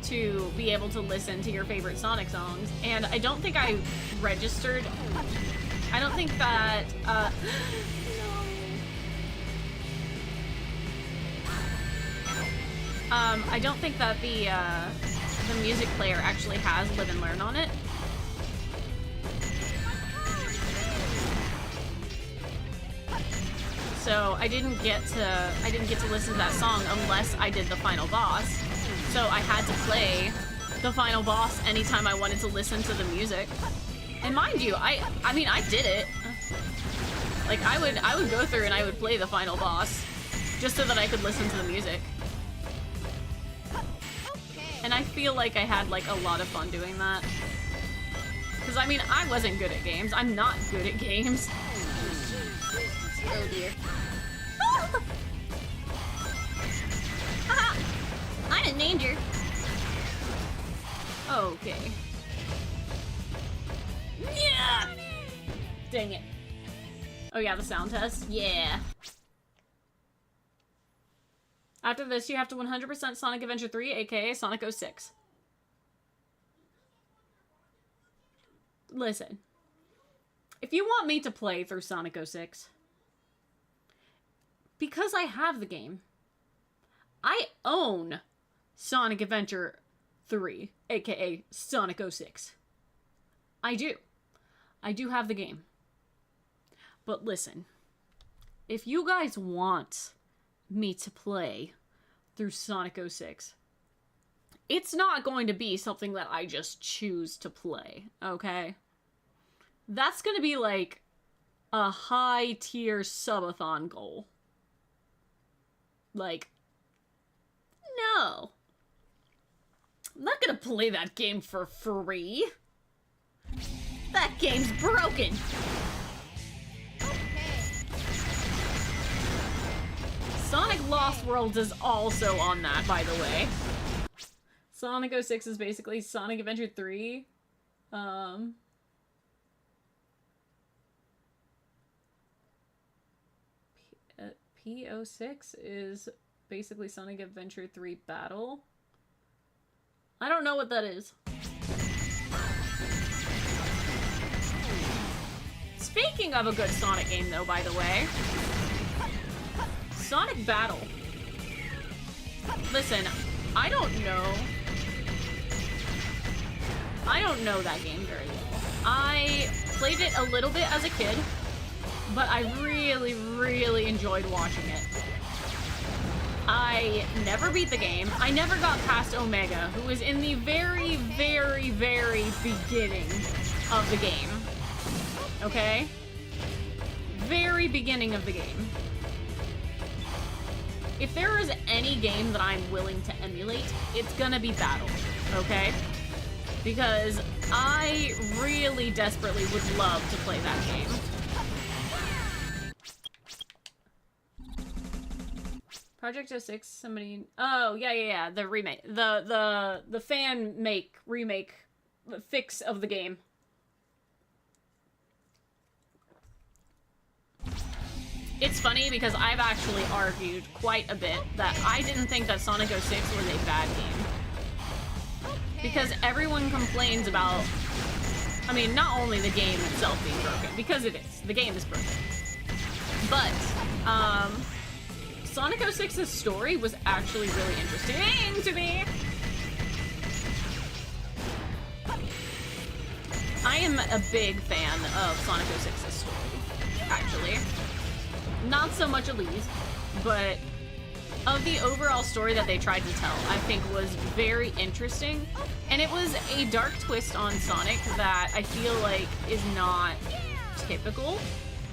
to be able to listen to your favorite Sonic songs. And I don't think I registered. I don't think that, I don't think that the music player actually has Live and Learn on it. So I didn't get to listen to that song unless I did the final boss. So I had to play the final boss anytime I wanted to listen to the music. And mind you, I mean I did it. Like I would go through and I would play the final boss just so that I could listen to the music. And I feel like I had like a lot of fun doing that. Cause I mean I wasn't good at games. I'm not good at games. Oh dear. I'm in danger. Okay. Yeah! Dang it. Oh yeah, the sound test? Yeah. After this, you have to 100% Sonic Adventure 3, aka Sonic 06. Listen. If you want me to play through Sonic 06, because I have the game, I own Sonic Adventure 3, aka Sonic 06. I do. I do have the game. But listen, if you guys want me to play through Sonic 06, it's not going to be something that I just choose to play, okay? That's going to be like a high-tier subathon goal. Like, no. I'm not gonna play that game for free. That game's broken. Sonic Lost Worlds is also on that, by the way. Sonic 06 is basically Sonic Adventure 3. P06 is basically Sonic Adventure 3 Battle. I don't know what that is. Speaking of a good Sonic game, though, by the way, Sonic Battle. Listen, I don't know that game very well. I played it a little bit as a kid, but I really, really enjoyed watching it. I never beat the game. I never got past Omega, who was in the very, very, very beginning of the game. Okay? Very beginning of the game. If there is any game that I'm willing to emulate, it's gonna be Battle, okay? Because I really desperately would love to play that game. Project 06, somebody... Oh, yeah, the remake. The fan-make, remake, fix of the game. It's funny because I've actually argued quite a bit that I didn't think that Sonic 06 was a bad game. Because everyone complains about... I mean, not only the game itself being broken, because it is. The game is broken. But, Sonic 06's story was actually really interesting to me. I am a big fan of Sonic 06's story, actually. Not so much Elise, but of the overall story that they tried to tell, I think was very interesting. And it was a dark twist on Sonic that I feel like is not typical,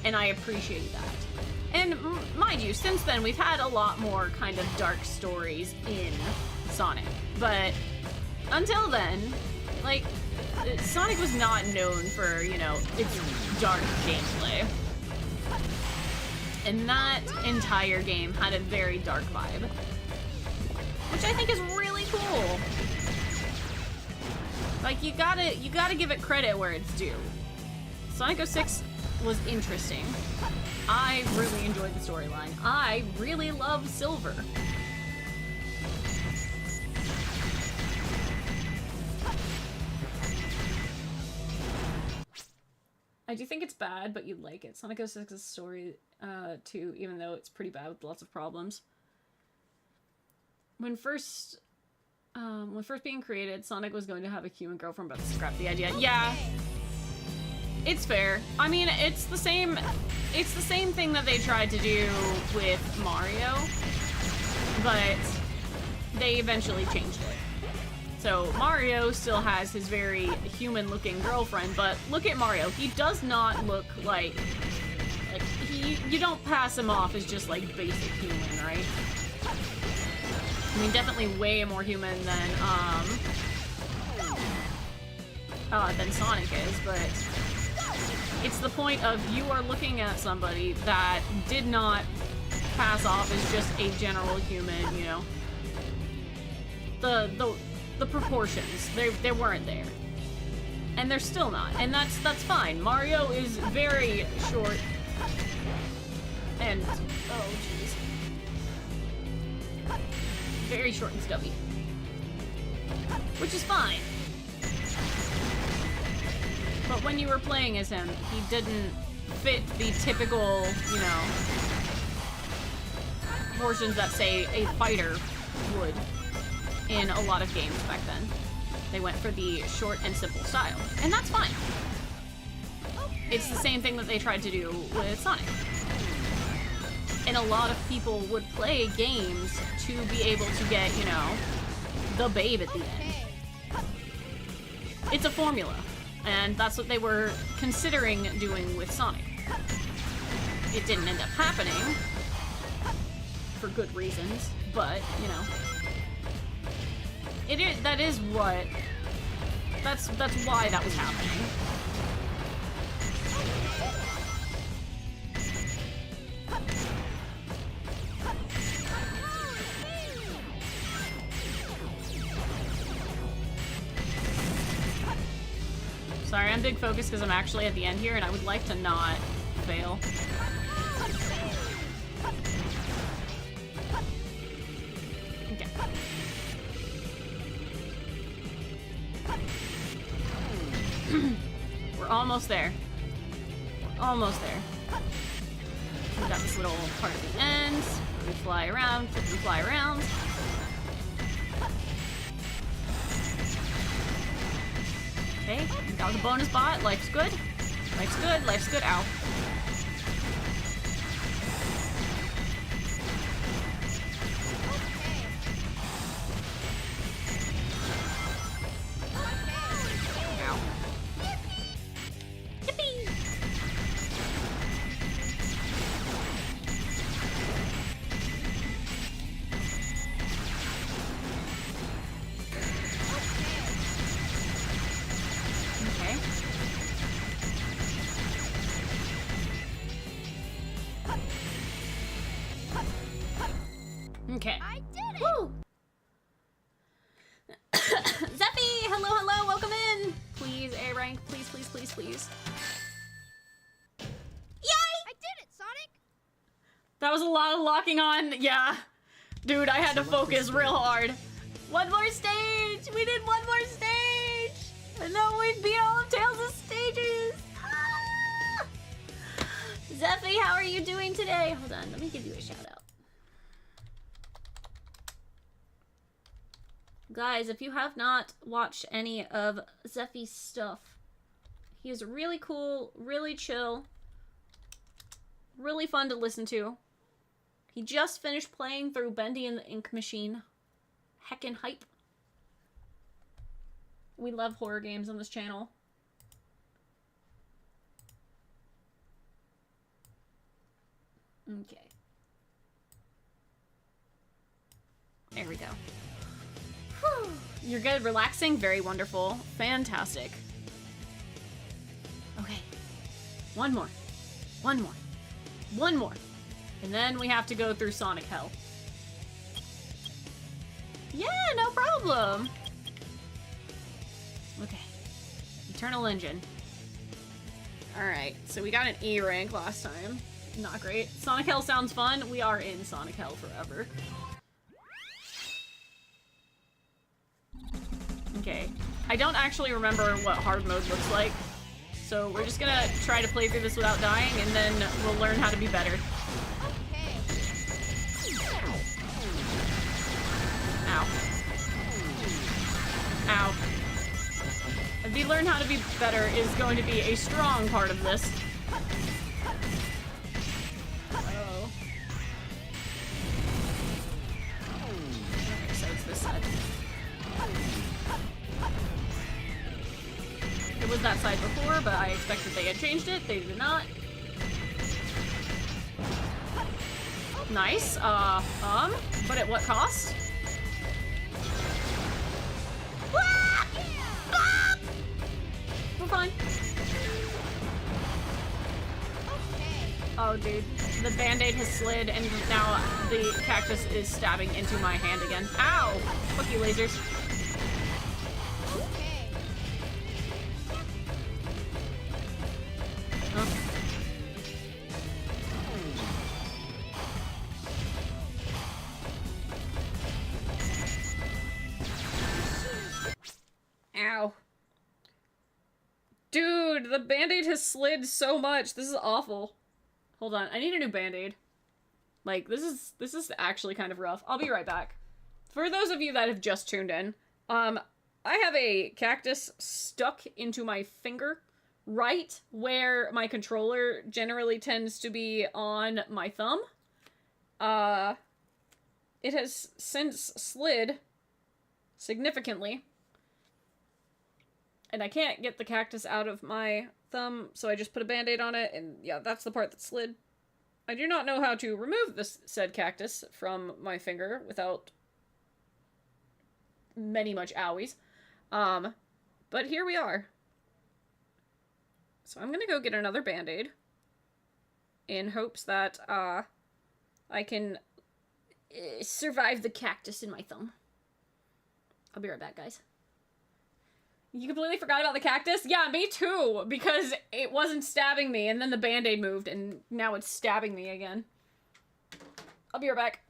and I appreciate that. And mind you, since then, we've had a lot more kind of dark stories in Sonic. But until then, like, Sonic was not known for, you know, its dark gameplay. And that entire game had a very dark vibe, which I think is really cool. Like, you gotta give it credit where it's due. Sonic 06 was interesting. I really enjoyed the storyline. I really love Silver. I do think it's bad, but you like it. Sonic 06's story, too, even though it's pretty bad with lots of problems. When first being created, Sonic was going to have a human girlfriend, but scrap the idea. Yeah, it's fair. I mean, it's the same thing that they tried to do with Mario, but they eventually changed it. So Mario still has his very human-looking girlfriend, but look at Mario. He does not look like you don't pass him off as just like basic human, right? I mean, definitely way more human than Sonic is, but it's the point of you are looking at somebody that did not pass off as just a general human, you know. The proportions, they weren't there. And they're still not, and that's fine. Mario is very short and, oh jeez, very short and stubby, which is fine. But when you were playing as him, he didn't fit the typical, you know, proportions that, say, a fighter would in a lot of games back then. They went for the short and simple style, and that's fine. It's the same thing that they tried to do with Sonic. And a lot of people would play games to be able to get, you know, the babe at the end. It's a formula, and that's what they were considering doing with Sonic. It didn't end up happening, for good reasons, but, you know, that's why that was happening. Sorry, I'm big focus because I'm actually at the end here and I would like to not fail. Okay. We're almost there. We're almost there. We got this little part at the end. We fly around, flip and fly around. Okay, that was a bonus bot. Life's good. Life's good. Life's good. Ow. Okay. I did it! Woo! Zeffy! Hello, hello, welcome in! Please, A rank, please, please, please, please. Yay! I did it, Sonic! That was a lot of locking on, yeah. Dude, I had to focus real hard. One more stage! We did one more stage! And then we'd be all of Tails' stages! Ah! Zeffy, how are you doing today? Hold on, let me give you a shout out. Guys, if you have not watched any of Zeffy's stuff, He is really cool, really chill, really fun to listen to. He just finished playing through Bendy and the Ink Machine. Heckin' hype. We love horror games on this channel. Okay. There we go. Whew. You're good. Relaxing. Very wonderful. Fantastic. Okay. One more. One more. One more. And then we have to go through Sonic Hell. Yeah, no problem. Okay. Eternal Engine. Alright, so we got an E rank last time. Not great. Sonic Hell sounds fun. We are in Sonic Hell forever. Okay. I don't actually remember what hard mode looks like. So we're just gonna try to play through this without dying, and then we'll learn how to be better. Ow. Ow. The learn how to be better is going to be a strong part of this. Uh-oh. Okay, so it's this side. It was that side before, but I expected they had changed it. They did not. Nice. But at what cost? Ah! Ah! We're fine. Oh, dude. The band-aid has slid, and now the cactus is stabbing into my hand again. Ow! Fuck you, lasers. Huh? Ow. Dude, the band-aid has slid so much. This is awful. Hold on, I need a new band-aid. Like, this is actually kind of rough. I'll be right back. For those of you that have just tuned in, I have a cactus stuck into my finger, right where my controller generally tends to be on my thumb. It has since slid significantly. And I can't get the cactus out of my thumb, so I just put a band-aid on it, and yeah, that's the part that slid. I do not know how to remove this said cactus from my finger without many much owies. But here we are. So I'm gonna go get another band-aid in hopes that, I can survive the cactus in my thumb. I'll be right back, guys. You completely forgot about the cactus? Yeah, me too, because it wasn't stabbing me, and then the band-aid moved, and now it's stabbing me again. I'll be right back.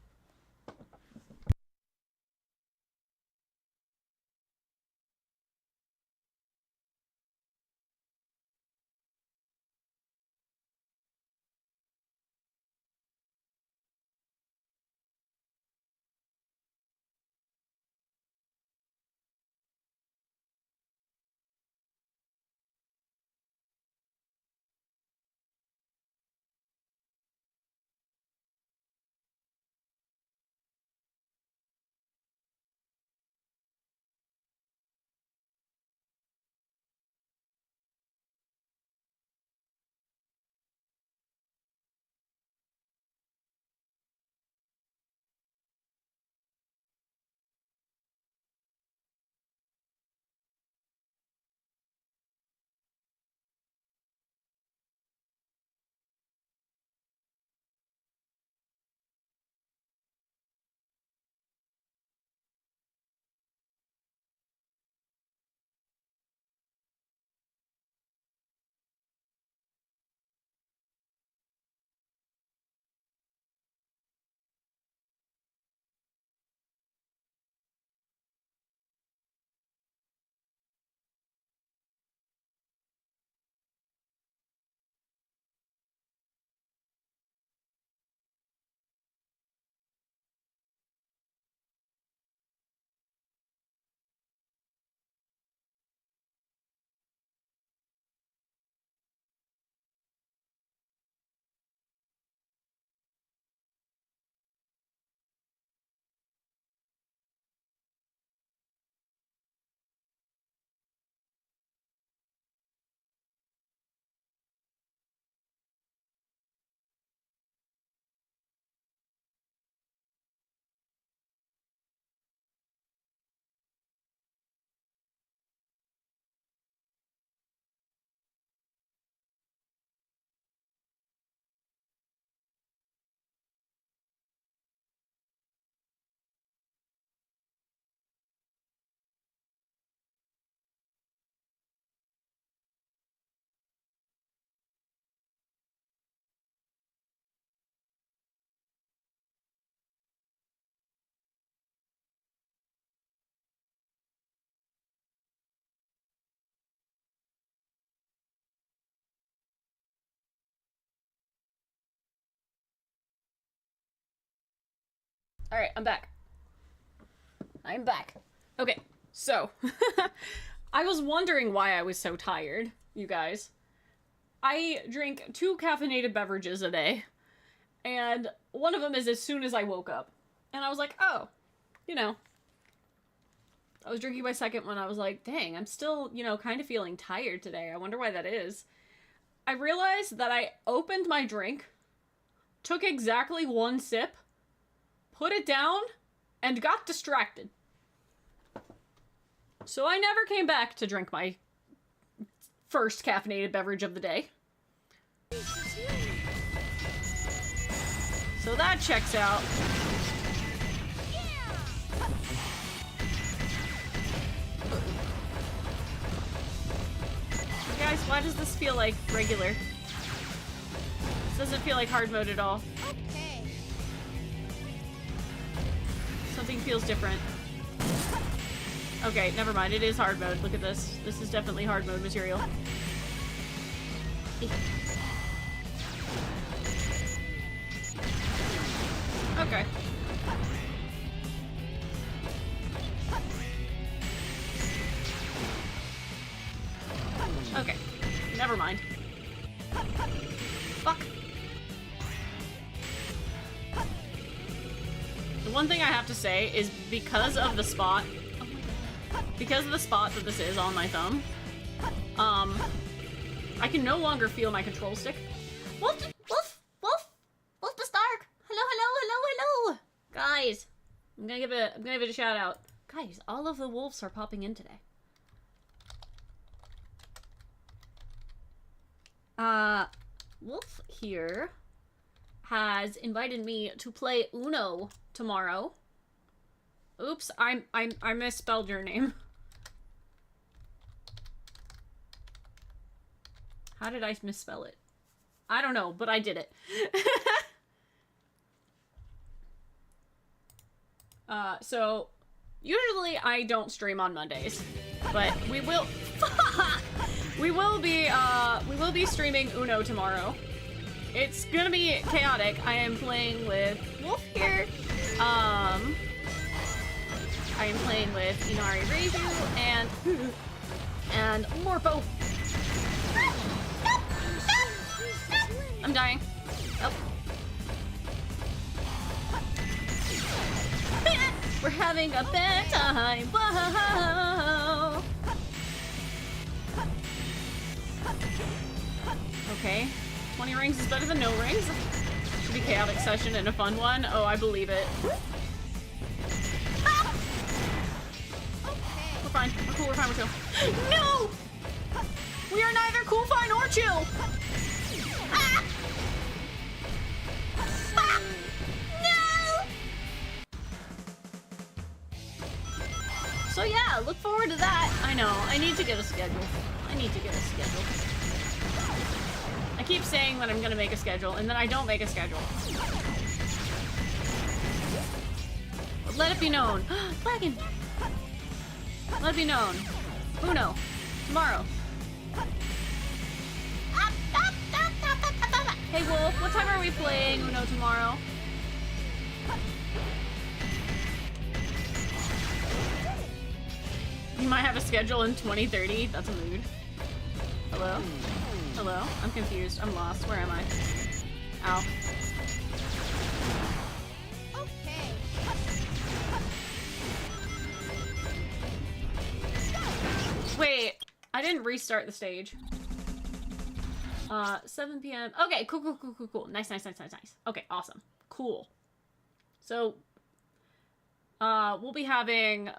Alright, I'm back. I'm back. Okay, so I was wondering why I was so tired, you guys. I drink 2 caffeinated beverages a day, and one of them is as soon as I woke up. And I was like, oh, you know. I was drinking my second one. I was like, dang, I'm still, you know, kind of feeling tired today. I wonder why that is. I realized that I opened my drink, took exactly 1 sip, put it down, and got distracted. So I never came back to drink my first caffeinated beverage of the day. So that checks out. Guys, why does this feel like regular? This doesn't feel like hard mode at all. Okay. Something feels different. Okay, never mind. It is hard mode. Look at this. This is definitely hard mode material. Okay. Okay. Never mind. Fuck. The one thing I have to say is because of the spot that this is on my thumb, I can no longer feel my control stick. Wolf the Stark! Hello! Guys, I'm gonna give it a shout out. Guys, all of the wolves are popping in today. Wolf here has invited me to play Uno tomorrow. Oops, I misspelled your name. How did I misspell it? I don't know, but I did it. So usually I don't stream on Mondays, but we will we will be streaming Uno tomorrow. It's gonna be chaotic. I am playing with Wolf here. I am playing with Inari Reizu and Morpho. I'm dying. Oh. We're having a bad time. Whoa. Okay. 20 rings is better than no rings. Should be chaotic session and a fun one. Oh, I believe it. We're fine. We're cool. We're fine. We're chill. No! We are neither cool, fine, or chill. Ah! Ah! No! So yeah, look forward to that. I know. I need to get a schedule. I keep saying that I'm gonna make a schedule, and then I don't make a schedule. But let it be known. Wagon! Let it be known. Uno. Tomorrow. Hey Wolf, what time are we playing Uno tomorrow? You might have a schedule in 2030. That's a mood. Hello? Hello? I'm confused. I'm lost. Where am I? Ow. Okay. Wait, I didn't restart the stage. 7 p.m. Okay, cool. Nice. Okay, awesome. Cool. So, we'll be having,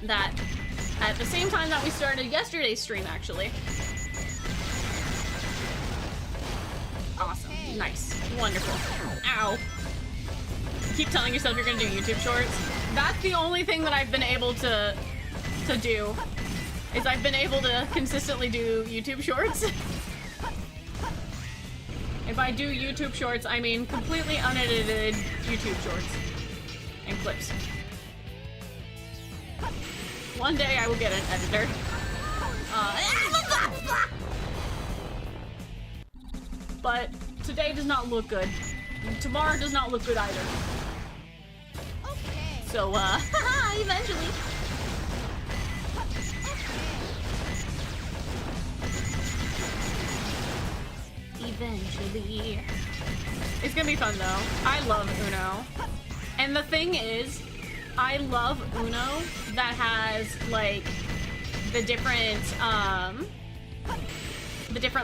that at the same time that we started yesterday's stream, actually. Awesome. Nice. Wonderful. Ow. Keep telling yourself you're gonna do YouTube shorts. That's the only thing that I've been able to do, is I've been able to consistently do YouTube shorts. If I do YouTube shorts, I mean completely unedited YouTube shorts and clips. One day I will get an editor. But today does not look good. tomorrow does not look good either. Okay. So, Eventually. Eventually. it's gonna be fun though. I love Uno. And the thing is, I love Uno that has, like, the different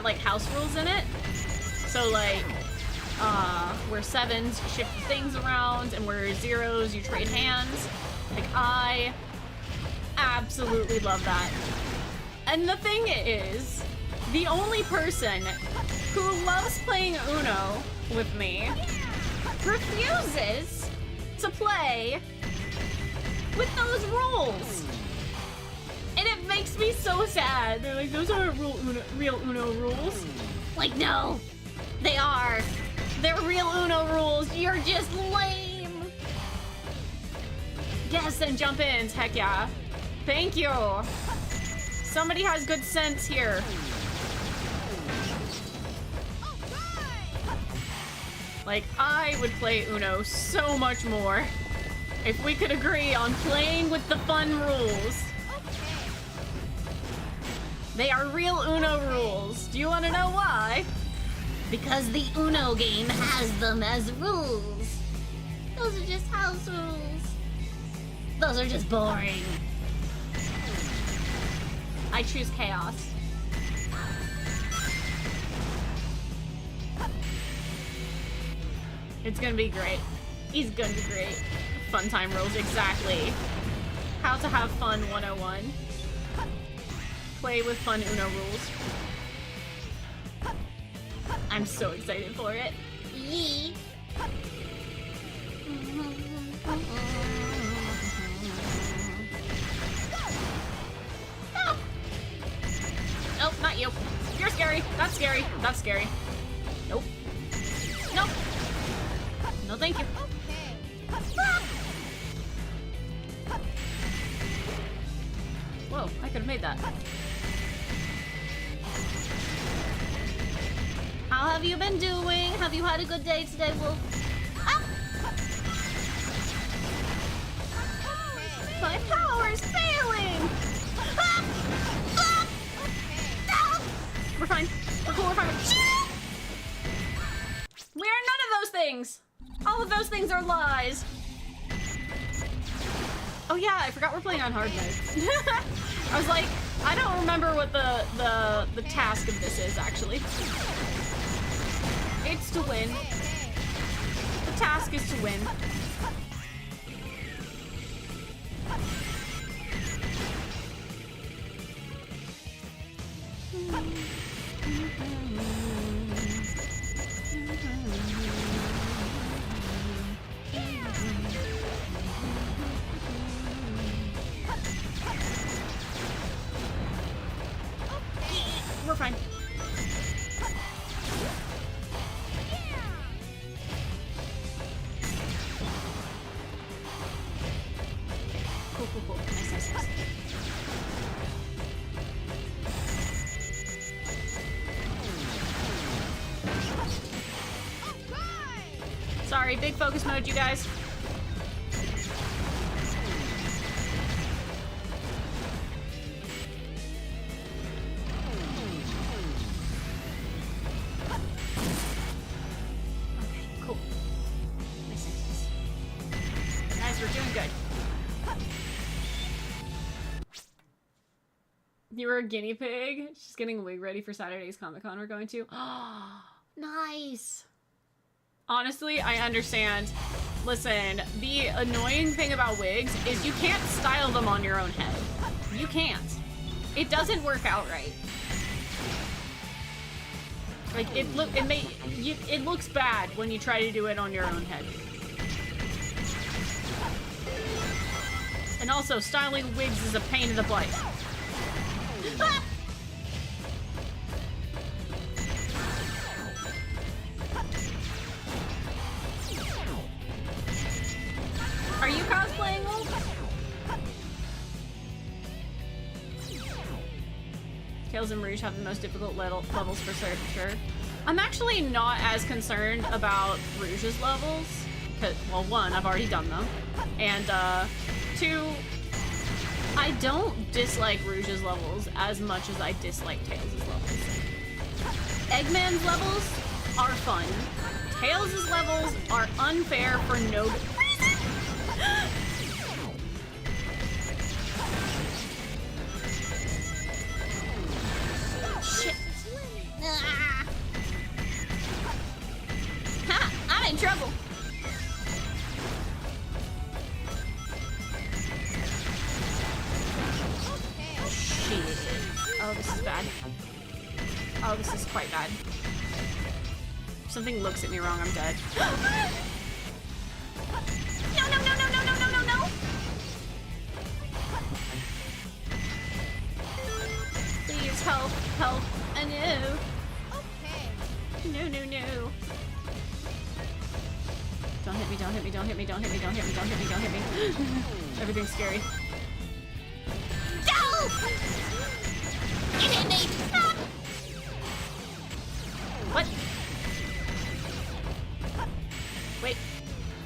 like, house rules in it. So, like, where sevens shift things around, and where zeros you trade hands. Like, I absolutely love that. And the thing is, the only person who loves playing Uno with me refuses to play with those rules. And it makes me so sad. They're like, those aren't real Uno rules. Like, no, they are. They're real Uno rules. You're just lame. Yes, and jump ins. Heck yeah. Thank you. Somebody has good sense here. Like, I would play Uno so much more if we could agree on playing with the fun rules. They are real Uno rules. Do you want to know why? Because the Uno game has them as rules. Those are just house rules. Those are just boring. I choose chaos. It's gonna be great. He's gonna be great. Fun time rules, exactly. How to have fun 101. Play with fun Uno rules. I'm so excited for it. Yee. Nope, not you. You're scary. That's scary. That's scary. Nope. Nope. No, thank you. Whoa, I could have made that. How have you been doing? Have you had a good day today, Wolf? Ah! My power's failing! Ah! Ah! Ah! We're fine. We're cool. We're fine. We are none of those things. All of those things are lies. Oh yeah, I forgot we're playing on hard mode. I was like, I don't remember what the task of this is actually. It's to win. The task is to win. We're fine. Cool, cool, cool. Nice, nice, nice. Sorry, big focus mode, you guys. Okay, cool. Nice, nice, nice. Guys, we're doing good. You were a guinea pig? She's getting a wig ready for Saturday's Comic-Con we're going to. Nice. Honestly, I understand. Listen, the annoying thing about wigs is you can't style them on your own head. You can't. It doesn't work out right. Like, it looks bad when you try to do it on your own head. And also, styling wigs is a pain in the butt. Ah! Are you cosplaying, Wolf? Tails and Rouge have the most difficult levels for sure. I'm actually not as concerned about Rouge's levels. Because, well, one, I've already done them. And, two, I don't dislike Rouge's levels as much as I dislike Tails' levels. Eggman's levels are fun. Tails' levels are unfair for no reason. Shit. Ah. Ha! I'm in trouble. Shit. Oh, this is bad. Oh, this is quite bad. If something looks at me wrong, I'm dead. No, no, no, no, no, no, no, no, no. Please help, help. I know. Okay. No, no, no. Don't hit me, don't hit me, don't hit me, don't hit me, don't hit me, don't hit me, don't hit me. Everything's scary. No! It hit me. Ah. What? Wait.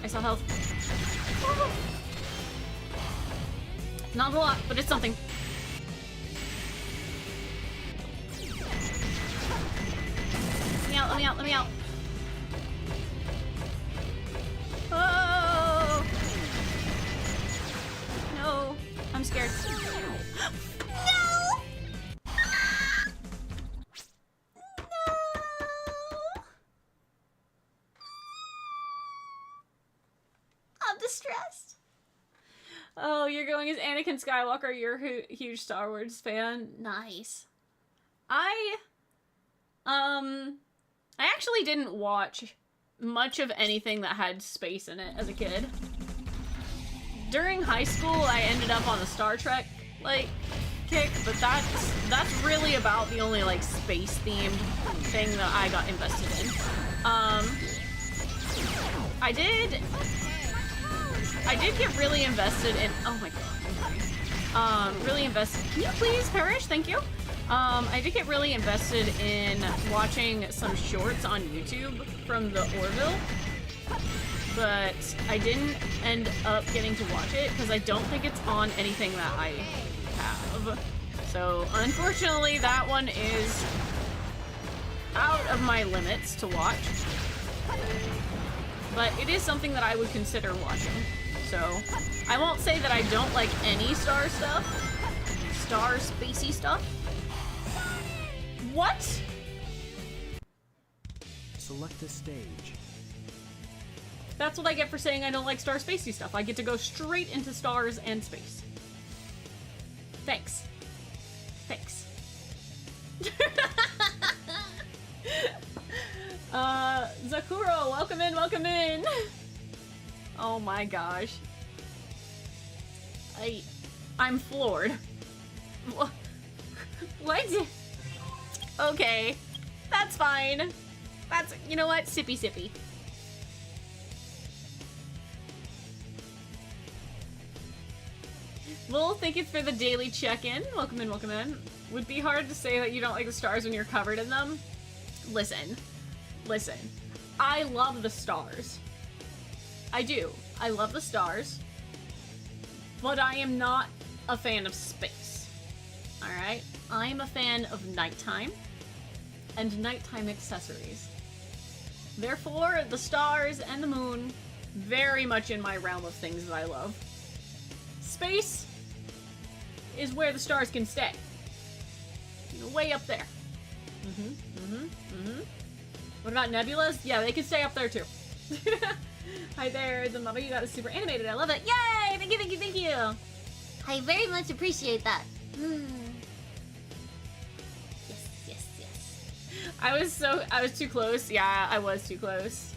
I saw health. Not a lot, but it's something. Let me out, let me out, let me out. Oh! No. I'm scared. No! I'm distressed. Oh, you're going as Anakin Skywalker. You're a huge Star Wars fan. Nice. I actually didn't watch much of anything that had space in it as a kid. During high school, I ended up on a Star Trek, like, kick, but that's really about the only, like, space-themed thing that I got invested in. I did get really invested in, oh my god, really invested, can you please perish? Thank you. I did get really invested in watching some shorts on YouTube from the Orville, but I didn't end up getting to watch it because I don't think it's on anything that I have. So, unfortunately, that one is out of my limits to watch. But it is something that I would consider watching. So, I won't say that I don't like any Star stuff. Star spacey stuff. What? Select a stage. That's what I get for saying I don't like Star spacey stuff. I get to go straight into stars and space. Thanks. Thanks. Zakuro, welcome in, welcome in. Oh my gosh. I'm floored. What? Okay. That's fine. That's, you know what? Sippy sippy. Well, thank you for the daily check-in. Welcome in, welcome in. Would be hard to say that you don't like the stars when you're covered in them. Listen. Listen. I love the stars. I do. I love the stars. But I am not a fan of space. Alright? I am a fan of nighttime and nighttime accessories. Therefore, the stars and the moon, very much in my realm of things that I love. Space is where the stars can stay. You know, way up there. What about nebulas? Yeah, they can stay up there too. Hi there, the mama you got is super animated. I love it. Yay! Thank you, thank you, thank you. I very much appreciate that. Yes, yes, yes. I was too close. Yeah, I was too close.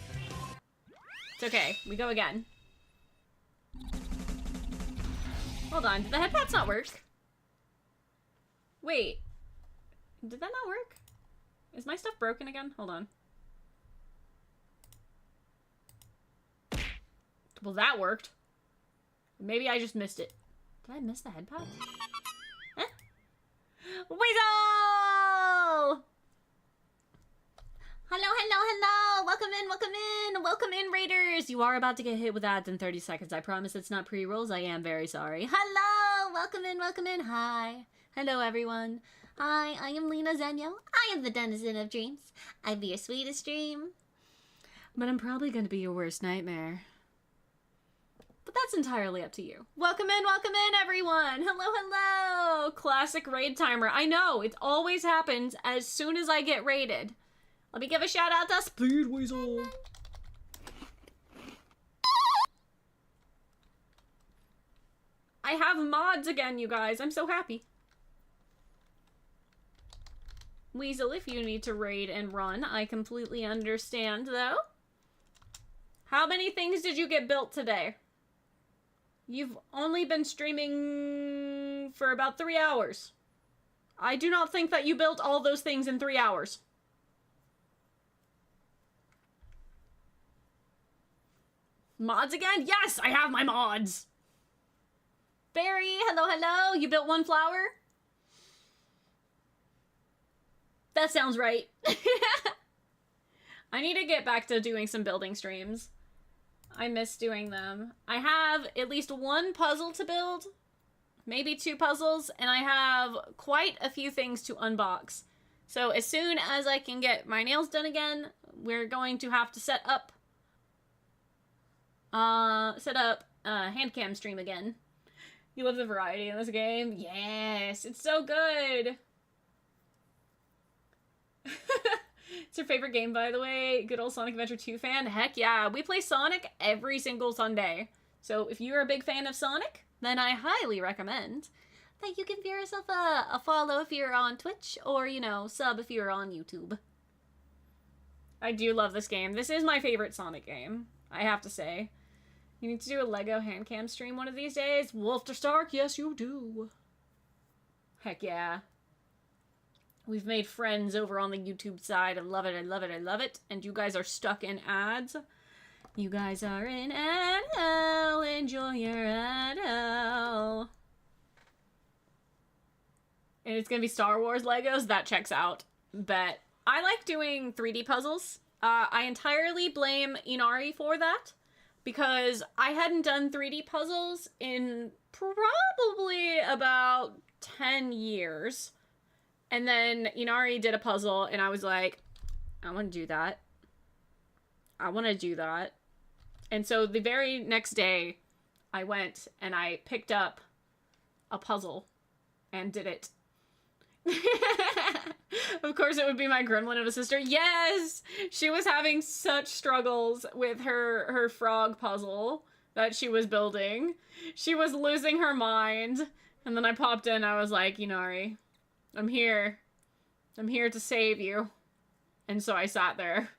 It's okay. We go again. Hold on. Did the head pats not work? Wait. Did that not work? Is my stuff broken again? Hold on. Well, that worked. Maybe I just missed it. Did I miss the head pads? Huh? Weasel! Welcome in, Raiders! You are about to get hit with ads in 30 seconds. I promise it's not pre-rolls. I am very sorry. Hello! Welcome in. Hi. Hello, everyone. Hi, I am Lena Zenyo. I am the denizen of dreams. I'd be your sweetest dream. But I'm probably gonna be your worst nightmare. But that's entirely up to you. Welcome in, everyone! Hello! Classic raid timer. I know, it always happens as soon as I get raided. Let me give a shout out to Speed Weasel. I have mods again, you guys. I'm so happy. Weasel, if you need to raid and run, I completely understand, though. How many things did you get built today? You've only been streaming for about 3 hours. I do not think that you built all those things in 3 hours. Mods again? Yes, I have my mods! Barry, hello. You built 1 flower? That sounds right. I need to get back to doing some building streams. I miss doing them. I have at least 1 puzzle to build, maybe 2 puzzles, and I have quite a few things to unbox. So as soon as I can get my nails done again, we're going to have to set up hand cam stream again. You love the variety in this game? Yes, it's so good. It's your favorite game, by the way. Good old Sonic Adventure 2 fan. Heck yeah, we play Sonic every single Sunday. So if you're a big fan of Sonic, then I highly recommend that you give yourself a follow if you're on Twitch, or, you know, sub if you're on YouTube. I do love this game. This is my favorite Sonic game, I have to say. You need to do a Lego handcam stream one of these days. Wolf to Stark, yes you do. Heck yeah. We've made friends over on the YouTube side. I love it. And you guys are stuck in ads. You guys are in ad hell. Enjoy your ad hell. And it's gonna be Star Wars Legos? That checks out. Bet. I like doing 3D puzzles. I entirely blame Inari for that, because I hadn't done 3D puzzles in probably about 10 years. And then Inari did a puzzle, and I was like, I want to do that. And so the very next day, I went and I picked up a puzzle and did it. Of course, it would be my gremlin of a sister. Yes! She was having such struggles with her frog puzzle that she was building. She was losing her mind. And then I popped in, I was like, Inari, I'm here to save you. And so I sat there.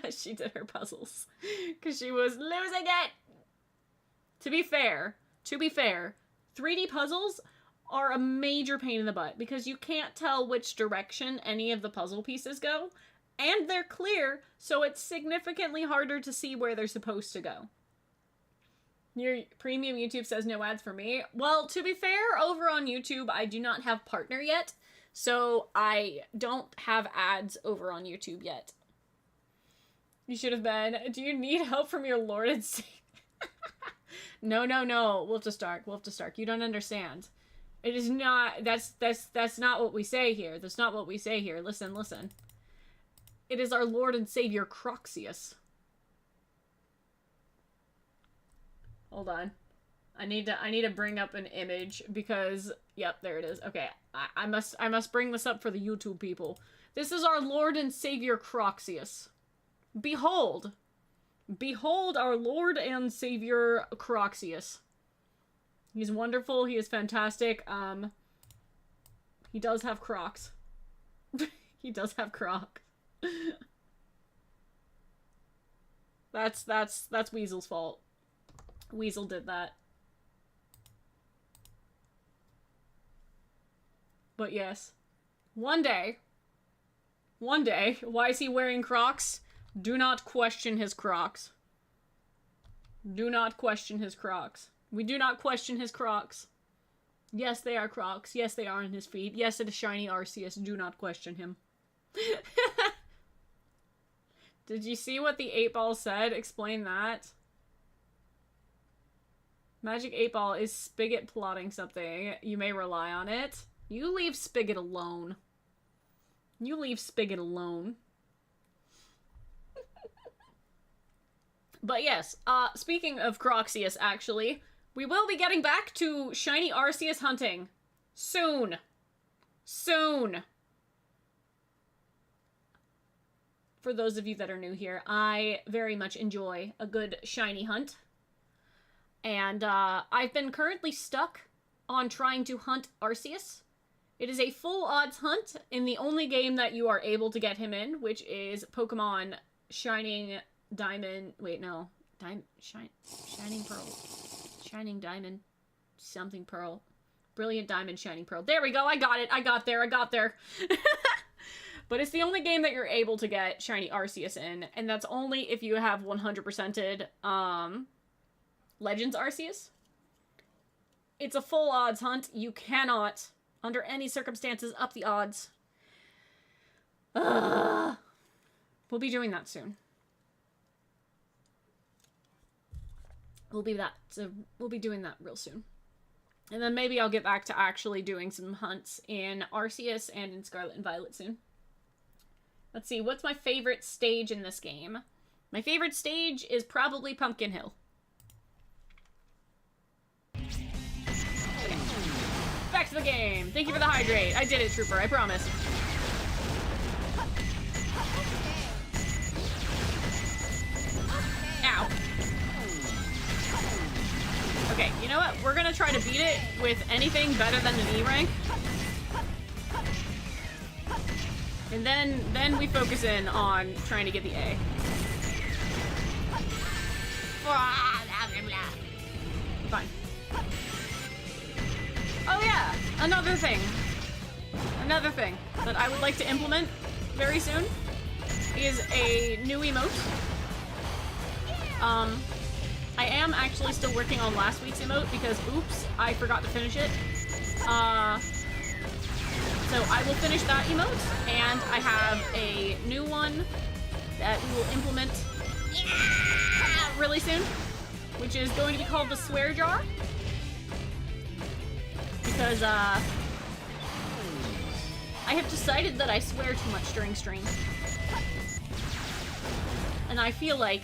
She did her puzzles because she was losing it. To be fair, 3D puzzles are a major pain in the butt because you can't tell which direction any of the puzzle pieces go, and they're clear, so it's significantly harder to see where they're supposed to go. Your premium YouTube says no ads for me. Well, to be fair, over on YouTube, I do not have partner yet, so I don't have ads over on YouTube yet. You should have been. Do you need help from your Lord and Savior? No. Wolf to Stark. You don't understand. It is not, that's not what we say here. That's not what we say here. Listen. It is our Lord and Savior Croxius. Hold on. I need to bring up an image because, yep, there it is. Okay, I must bring this up for the YouTube people. This is our Lord and Savior Croxius. Behold our Lord and Savior Croxius. He's wonderful. He is fantastic. He does have Crocs. He does have Croc. That's Weasel's fault. Weasel did that. But yes. One day, why is he wearing Crocs? Do not question his Crocs. Do not question his Crocs. We do not question his Crocs. Yes, they are Crocs. Yes, they are on his feet. Yes, it is shiny Arceus. Do not question him. Did you see what the 8-ball said? Explain that. Magic 8-ball is Spigot plotting something. You may rely on it. You leave Spigot alone. You leave Spigot alone. But yes, speaking of Croxius, actually, we will be getting back to shiny Arceus hunting. Soon. Soon. For those of you that are new here, I very much enjoy a good shiny hunt. And I've been currently stuck on trying to hunt Arceus. It is a full odds hunt in the only game that you are able to get him in, which is Pokemon Shining Diamond. Wait, no. Shining Pearl. Shining Diamond. Something Pearl. Brilliant Diamond Shining Pearl. There we go. I got it. I got there. But it's the only game that you're able to get shiny Arceus in, and that's only if you have 100%ed Legends Arceus. It's a full odds hunt. You cannot, under any circumstances, up the odds. We'll be doing that soon. We'll be doing that real soon. And then maybe I'll get back to actually doing some hunts in Arceus and in Scarlet and Violet soon. Let's see, what's my favorite stage in this game? My favorite stage is probably Pumpkin Hill. Okay. Back to the game. Thank you for the hydrate. I did it, Trooper. I promise. Ow. Okay, you know what? We're gonna try to beat it with anything better than an E rank. And then we focus in on trying to get the A. Fine. Oh yeah, another thing that I would like to implement very soon is a new emote. I am actually still working on last week's emote because, oops, I forgot to finish it. So I will finish that emote, and I have a new one that we will implement really soon, which is going to be called the Swear Jar. Because, I have decided that I swear too much during stream. And I feel like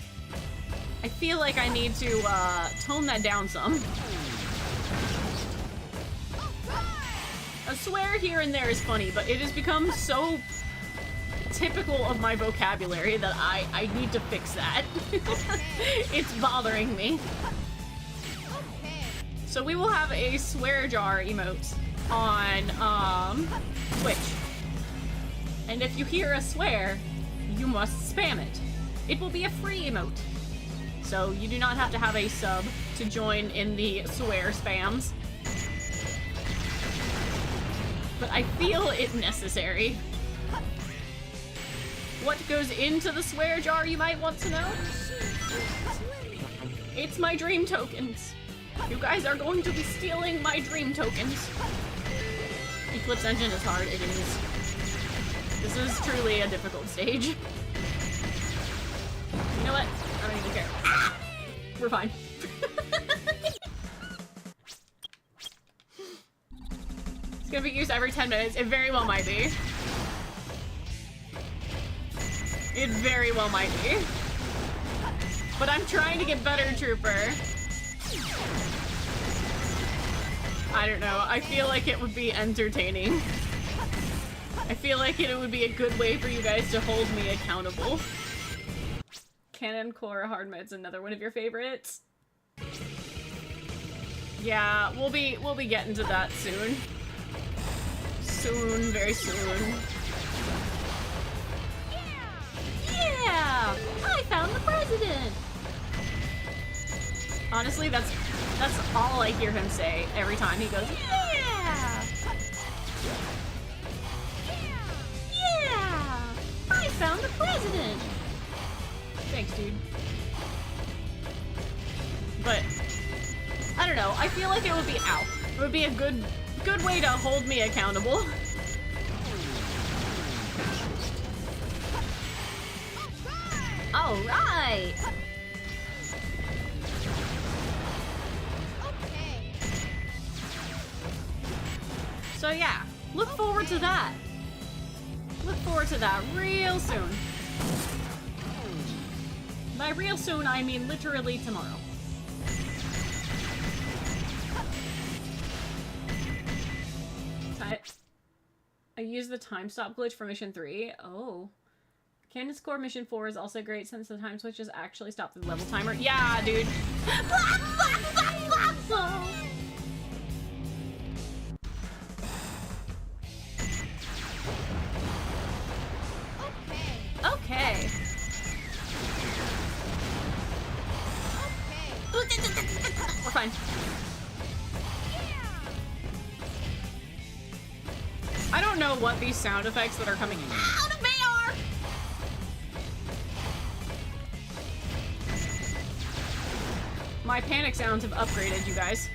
I need to, tone that down some. A swear here and there is funny, but it has become so typical of my vocabulary that I need to fix that. It's bothering me. So we will have a swear jar emote on, Twitch. And if you hear a swear, you must spam it. It will be a free emote. So you do not have to have a sub to join in the swear spams. But I feel it necessary. What goes into the swear jar, you might want to know? It's my dream tokens. You guys are going to be stealing my dream tokens. Eclipse Engine is hard, it is. This is truly a difficult stage. You know what? I don't even care. We're fine. It's gonna be used every 10 minutes. It very well might be. It very well might be. But I'm trying to get better, Trooper. I don't know. I feel like it would be entertaining. I feel like it would be a good way for you guys to hold me accountable. Cannon Core Hard Med's another one of your favorites. Yeah, we'll be getting to that soon. Soon, very soon. Yeah! I found the president! Honestly, that's all I hear him say every time he goes, yeah! Yeah! I found the president! Thanks, dude. But I don't know, I feel like it would be it would be a good way to hold me accountable. right. Okay. So yeah, look forward to that. Look forward to that real soon. By real soon, I mean literally tomorrow. I used the time stop glitch for mission 3. Oh. Cannon Score mission 4 is also great since the time switches actually stop the level timer. Yeah, dude. Okay. Okay. We're fine. I don't know what these sound effects that are coming out of me are. My panic sounds have upgraded, you guys.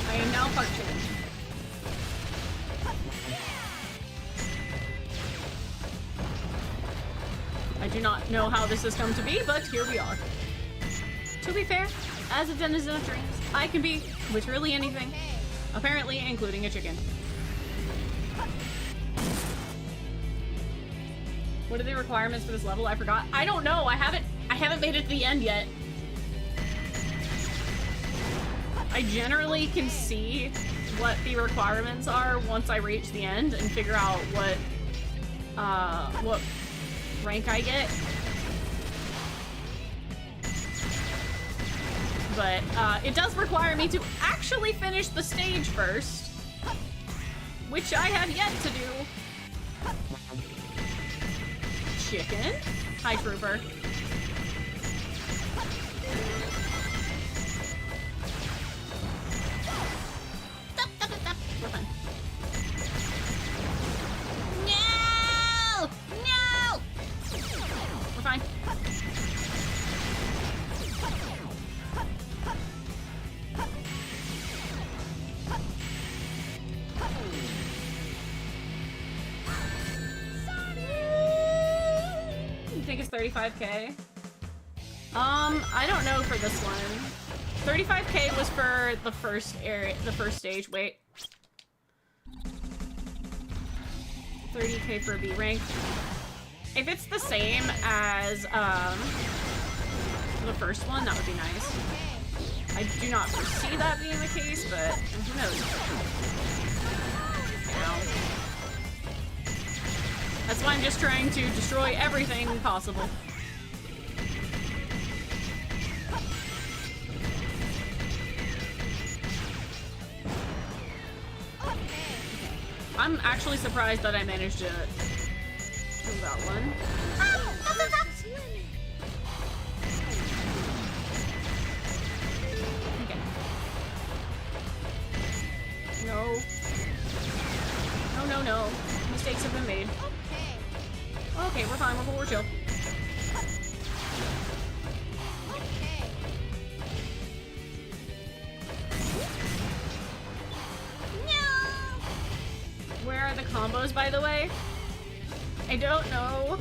I am now part chicken. I do not know how this has come to be, but here we are. To be fair, as a denizen of dreams, I can be literally anything. Apparently, including a chicken. What are the requirements for this level? I forgot. I don't know. I haven't made it to the end yet. I generally can see what the requirements are once I reach the end and figure out what rank I get. But it does require me to actually finish the stage first, which I have yet to do. Chicken. Hi, Trooper. We're fine. No! No! We're fine. You think it's 35K? I don't know for this one. 35K was for the first area, the first stage. Wait. 30K for B rank. If it's the same as the first one, that would be nice. I do not foresee that being the case, but who knows? Ow. That's why I'm just trying to destroy everything possible. I'm actually surprised that I managed to do that one. Okay. No. No, no, no. Mistakes have been made. Okay, we're fine. We're chill. Where are the combos, by the way? I don't know.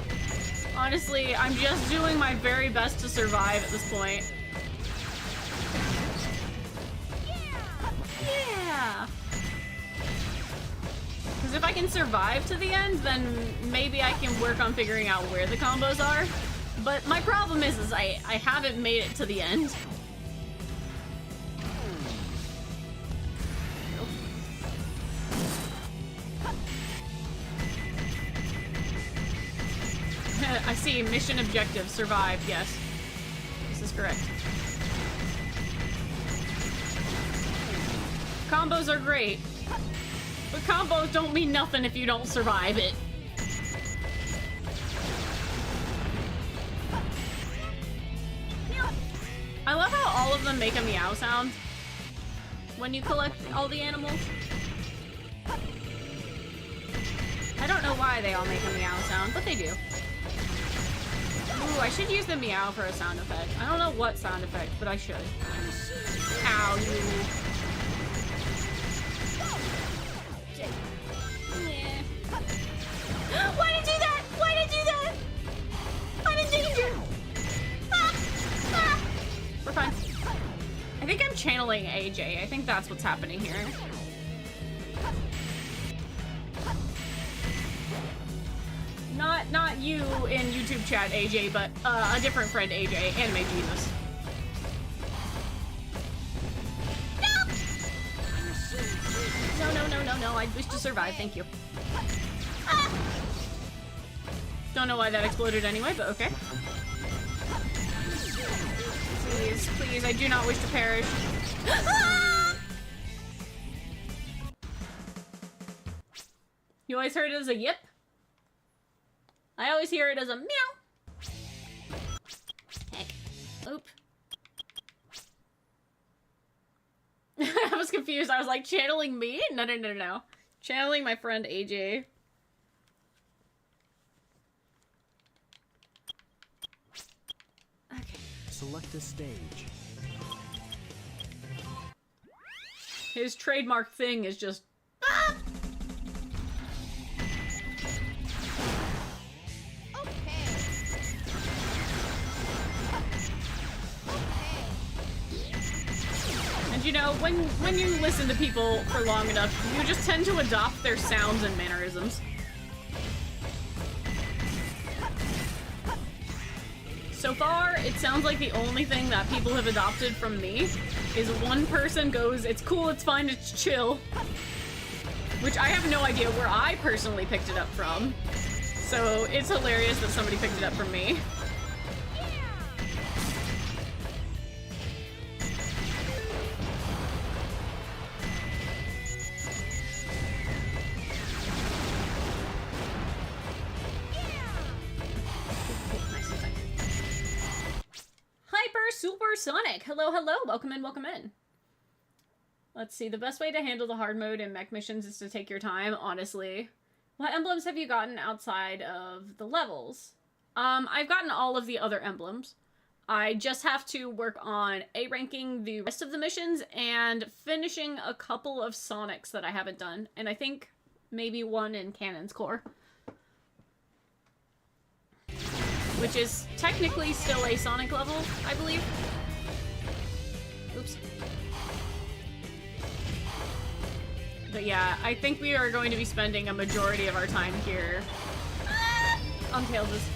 Honestly, I'm just doing my very best to survive at this point. Yeah! Because if I can survive to the end, then maybe I can work on figuring out where the combos are. But my problem is I haven't made it to the end. I see. Mission objective. Survive. Yes. This is correct. Combos are great. But combos don't mean nothing if you don't survive it. I love how all of them make a meow sound when you collect all the animals. I don't know why they all make a meow sound, but they do. Ooh, I should use the meow for a sound effect. I don't know what sound effect, but I should. Ow, you. Why did you do that? Why did you do that? Why did you channeling AJ. I think that's what's happening here. Not you in YouTube chat, AJ, but a different friend, AJ, Anime Jesus. No, I wish to survive, thank you. Don't know why that exploded anyway, but okay. Please, please, I do not wish to perish. You always heard it as a yip? I always hear it as a meow. Heck. Oop. I was confused. I was like, channeling me? No. Channeling my friend AJ. Okay. Select a stage. His trademark thing is just... And you know, when you listen to people for long enough, you just tend to adopt their sounds and mannerisms. So far, it sounds like the only thing that people have adopted from me is one person goes, "It's cool, it's fine, it's chill." Which I have no idea where I personally picked it up from. So it's hilarious that somebody picked it up from me. Supersonic! Hello, welcome in. Let's see, the best way to handle the hard mode in mech missions is to take your time, honestly. What emblems have you gotten outside of the levels? I've gotten all of the other emblems. I just have to work on A-ranking the rest of the missions and finishing a couple of Sonics that I haven't done, and I think maybe one in Cannon's Core. Which is technically still a Sonic level, I believe. Oops. But yeah, I think we are going to be spending a majority of our time here on Tails'.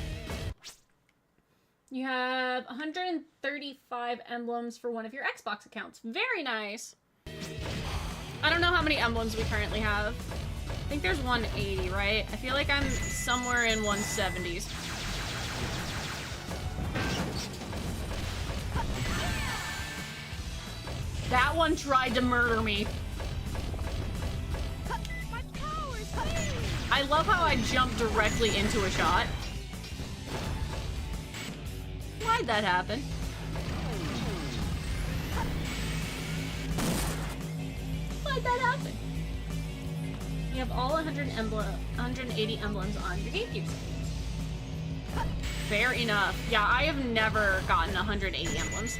You have 135 emblems for one of your Xbox accounts. Very nice. I don't know how many emblems we currently have. I think there's 180, right? I feel like I'm somewhere in 170s. That one tried to murder me. I love how I jumped directly into a shot. Why'd that happen? Why'd that happen? You have all 180 emblems on your GameCube. Fair enough. Yeah, I have never gotten 180 emblems.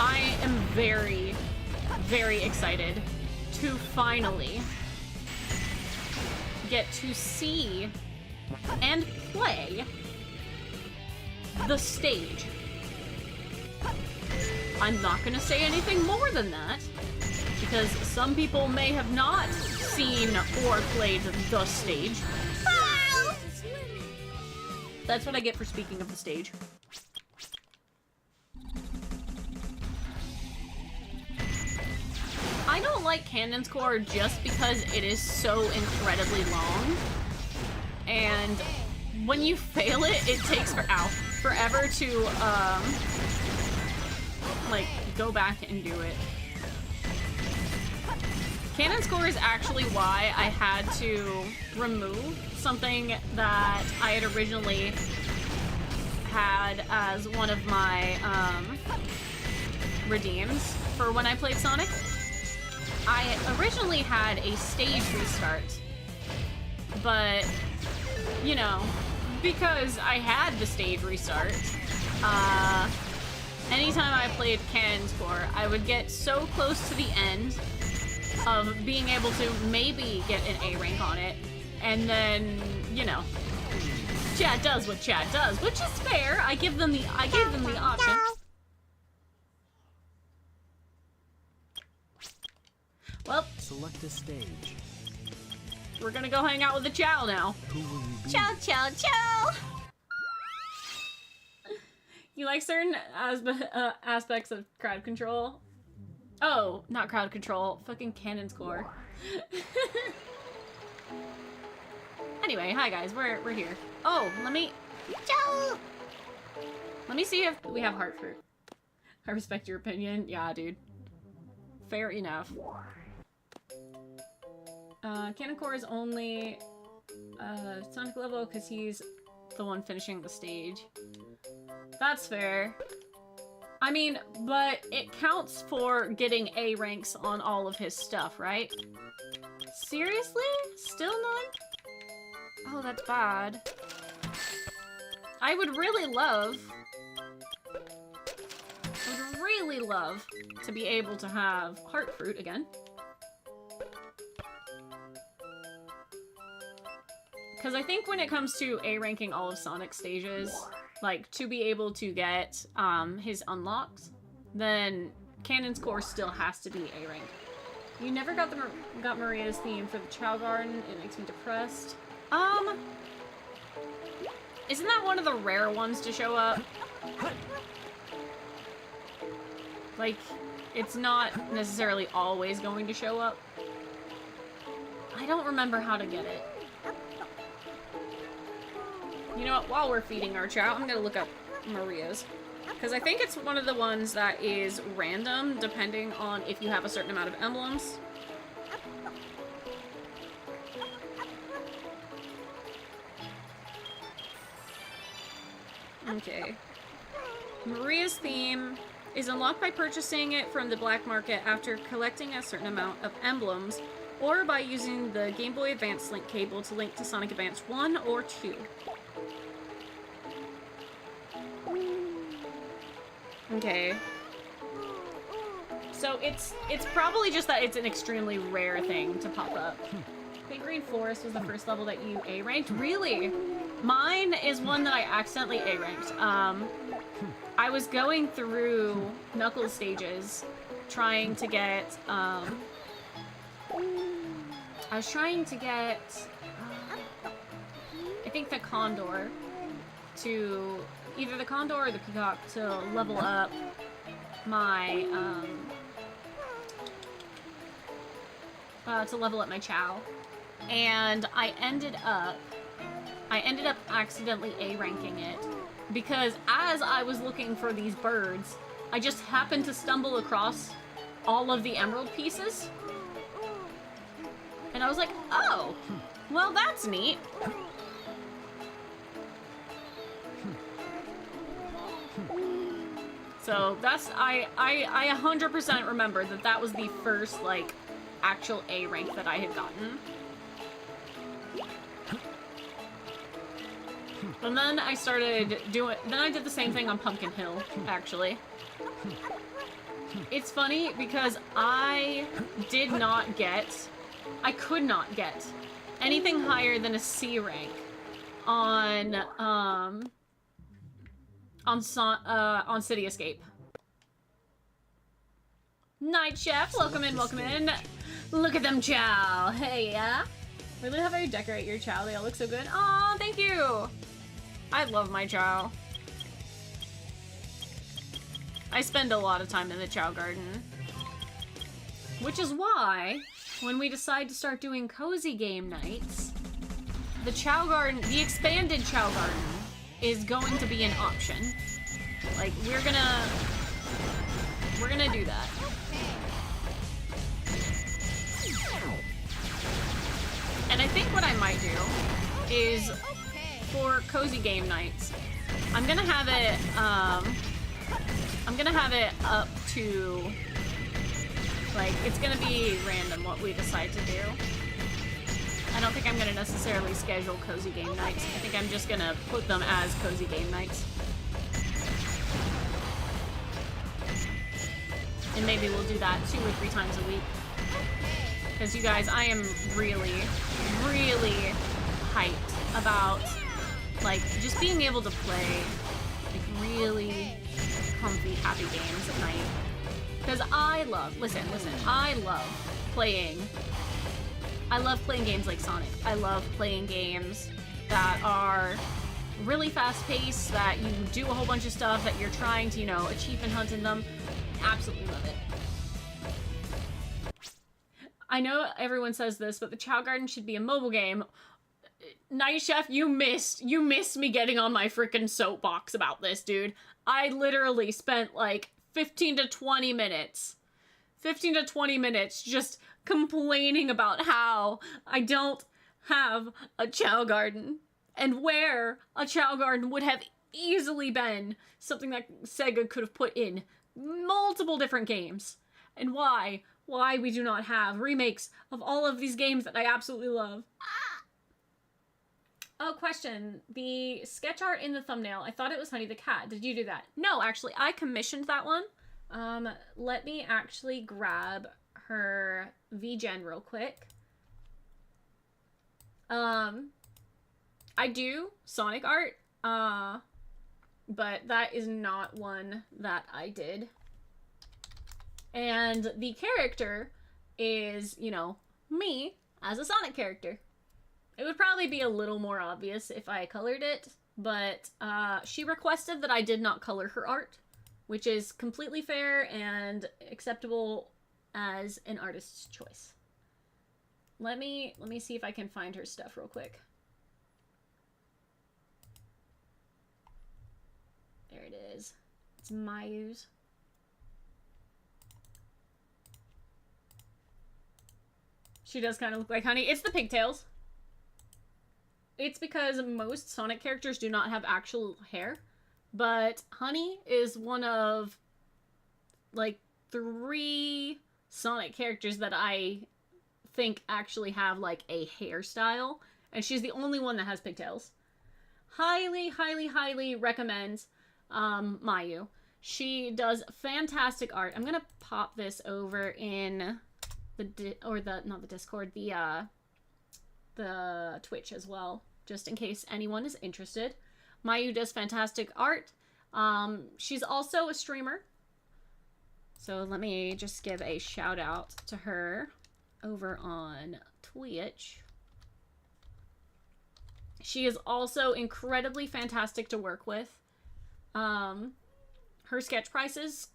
I am very, very excited to finally get to see and play the stage. I'm not gonna say anything more than that, because some people may have not seen or played the stage. That's what I get for speaking of the stage. I don't like Cannon's Core just because it is so incredibly long. And when you fail it, it takes forever to, like, go back and do it. Cannon's Core is actually why I had to remove something that I had originally had as one of my, redeems for when I played Sonic. I originally had a stage restart, but, you know, because I had the stage restart, anytime I played Cannon's Core, I would get so close to the end of being able to maybe get an A rank on it, and then, you know, chat does what chat does, which is fair. I gave them the option. Select a stage. We're gonna go hang out with the Chow now. Who will you be? Chow, chow, chow! You like certain aspects of crowd control? Oh, not crowd control. Fucking Cannon's Core. Anyway, hi guys, we're here. Oh, let me see if we have heart fruit. I respect your opinion. Yeah, dude. Fair enough. Cannon Core is only Sonic level because he's the one finishing the stage. That's fair. I mean, but it counts for getting A ranks on all of his stuff, right? Seriously? Still none? Oh, that's bad. I would really love to be able to have heart fruit again. Because I think when it comes to A ranking all of Sonic's stages, like, to be able to get his unlocks, then Cannon's Core still has to be A rank. You never got Maria's theme for the Chow Garden. It makes me depressed. Isn't that one of the rare ones to show up? Like, it's not necessarily always going to show up. I don't remember how to get it. You know what, while we're feeding our Chow, I'm gonna look up Maria's. Because I think it's one of the ones that is random, depending on if you have a certain amount of emblems. Okay. Maria's theme is unlocked by purchasing it from the black market after collecting a certain amount of emblems, or by using the Game Boy Advance link cable to link to Sonic Advance 1 or 2. Okay. So it's probably just that it's an extremely rare thing to pop up. Big Green Forest was the first level that you A-ranked? Really? Mine is one that I accidentally A-ranked. I was going through Knuckles stages trying to get, I was trying to get, I think the Condor to, either the Condor or the Peacock to level up my, my Chow. And I ended up accidentally A-ranking it because as I was looking for these birds, I just happened to stumble across all of the emerald pieces. And I was like, oh, well, that's neat. So that's, I 100% remember that was the first, like, actual A rank that I had gotten. And then I started doing, then I did the same thing on Pumpkin Hill, actually. It's funny because I could not get anything higher than a C rank on City Escape. Night Chef, welcome in, welcome in. Look at them Chow, hey yeah. Really how you decorate your Chow, they all look so good. Aw, thank you. I love my Chow. I spend a lot of time in the Chow Garden. Which is why, when we decide to start doing cozy game nights, the Chow Garden, the expanded Chow Garden, is going to be an option. Like, we're gonna do that. And I think what I might do is, for cozy game nights, I'm gonna have it up to, like, it's gonna be random what we decide to do. I don't think I'm gonna necessarily schedule cozy game nights. I think I'm just gonna put them as cozy game nights. And maybe we'll do that 2 or 3 times a week. Because you guys, I am really, really hyped about, like, just being able to play, like, really comfy, happy games at night. Because I love, listen, I love playing I love playing games like Sonic. I love playing games that are really fast-paced, that you do a whole bunch of stuff, that you're trying to, you know, achievement hunt in them. Absolutely love it. I know everyone says this, but the CHAO Garden should be a mobile game. Night Chef, you missed me getting on my freaking soapbox about this, dude. I literally spent like 15 to 20 minutes just complaining about how I don't have a CHAO Garden, and where a CHAO Garden would have easily been something that Sega could have put in multiple different games, and why we do not have remakes of all of these games that I absolutely love. Oh, question. The sketch art in the thumbnail, I thought it was Honey the Cat. Did you do that? No, actually, I commissioned that one. Let me actually grab her VGen real quick. I do Sonic art, but that is not one that I did. And the character is, you know, me as a Sonic character. It would probably be a little more obvious if I colored it, but she requested that I did not color her art, which is completely fair and acceptable as an artist's choice. Let me see if I can find her stuff real quick. There it is. It's Mayu's. She does kind of look like Honey. It's the pigtails. It's because most Sonic characters do not have actual hair, but Honey is one of, like, 3 Sonic characters that I think actually have, like, a hairstyle, and she's the only one that has pigtails. Highly, highly, highly recommend Mayu. She does fantastic art. I'm gonna pop this over in not the Discord, the Twitch as well, just in case anyone is interested. Mayu does fantastic art. She's also a streamer, so let me just give a shout out to her over on Twitch. She is also incredibly fantastic to work with. Her sketch prices,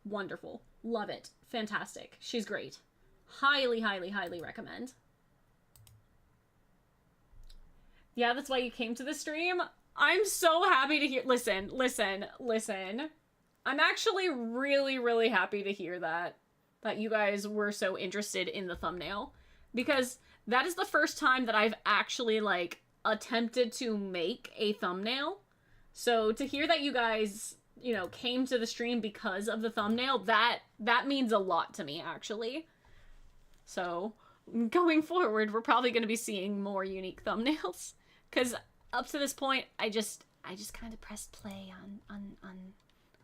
wonderful. Love it. Fantastic. She's great. Highly, highly, highly recommend. Yeah, that's why you came to the stream. I'm so happy to hear. Listen. I'm actually really, really happy to hear that you guys were so interested in the thumbnail, because that is the first time that I've actually, like, attempted to make a thumbnail. So to hear that you guys, you know, came to the stream because of the thumbnail, that means a lot to me, actually. So going forward, we're probably going to be seeing more unique thumbnails, because up to this point, I just kind of pressed play on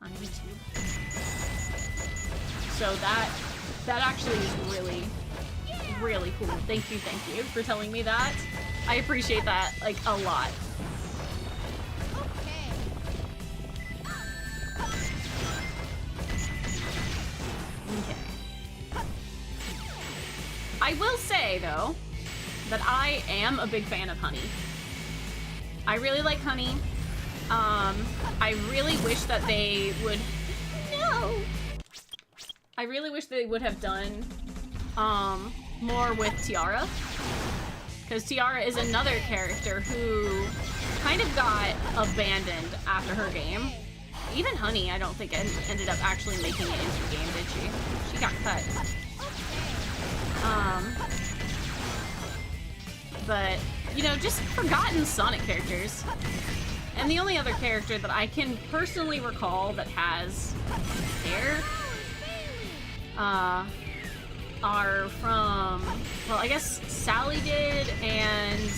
YouTube. So that actually is really, really cool. Thank you for telling me that. I appreciate that, like, a lot. Okay. I will say, though, that I am a big fan of Honey. I really like Honey. I really wish that they would... No! I really wish they would have done more with Tiara. Because Tiara is another character who kind of got abandoned after her game. Even Honey, I don't think ended up actually making it into the game, did she? She got cut. But, you know, just forgotten Sonic characters. And the only other character that I can personally recall that has hair are from, well, I guess Sally did, and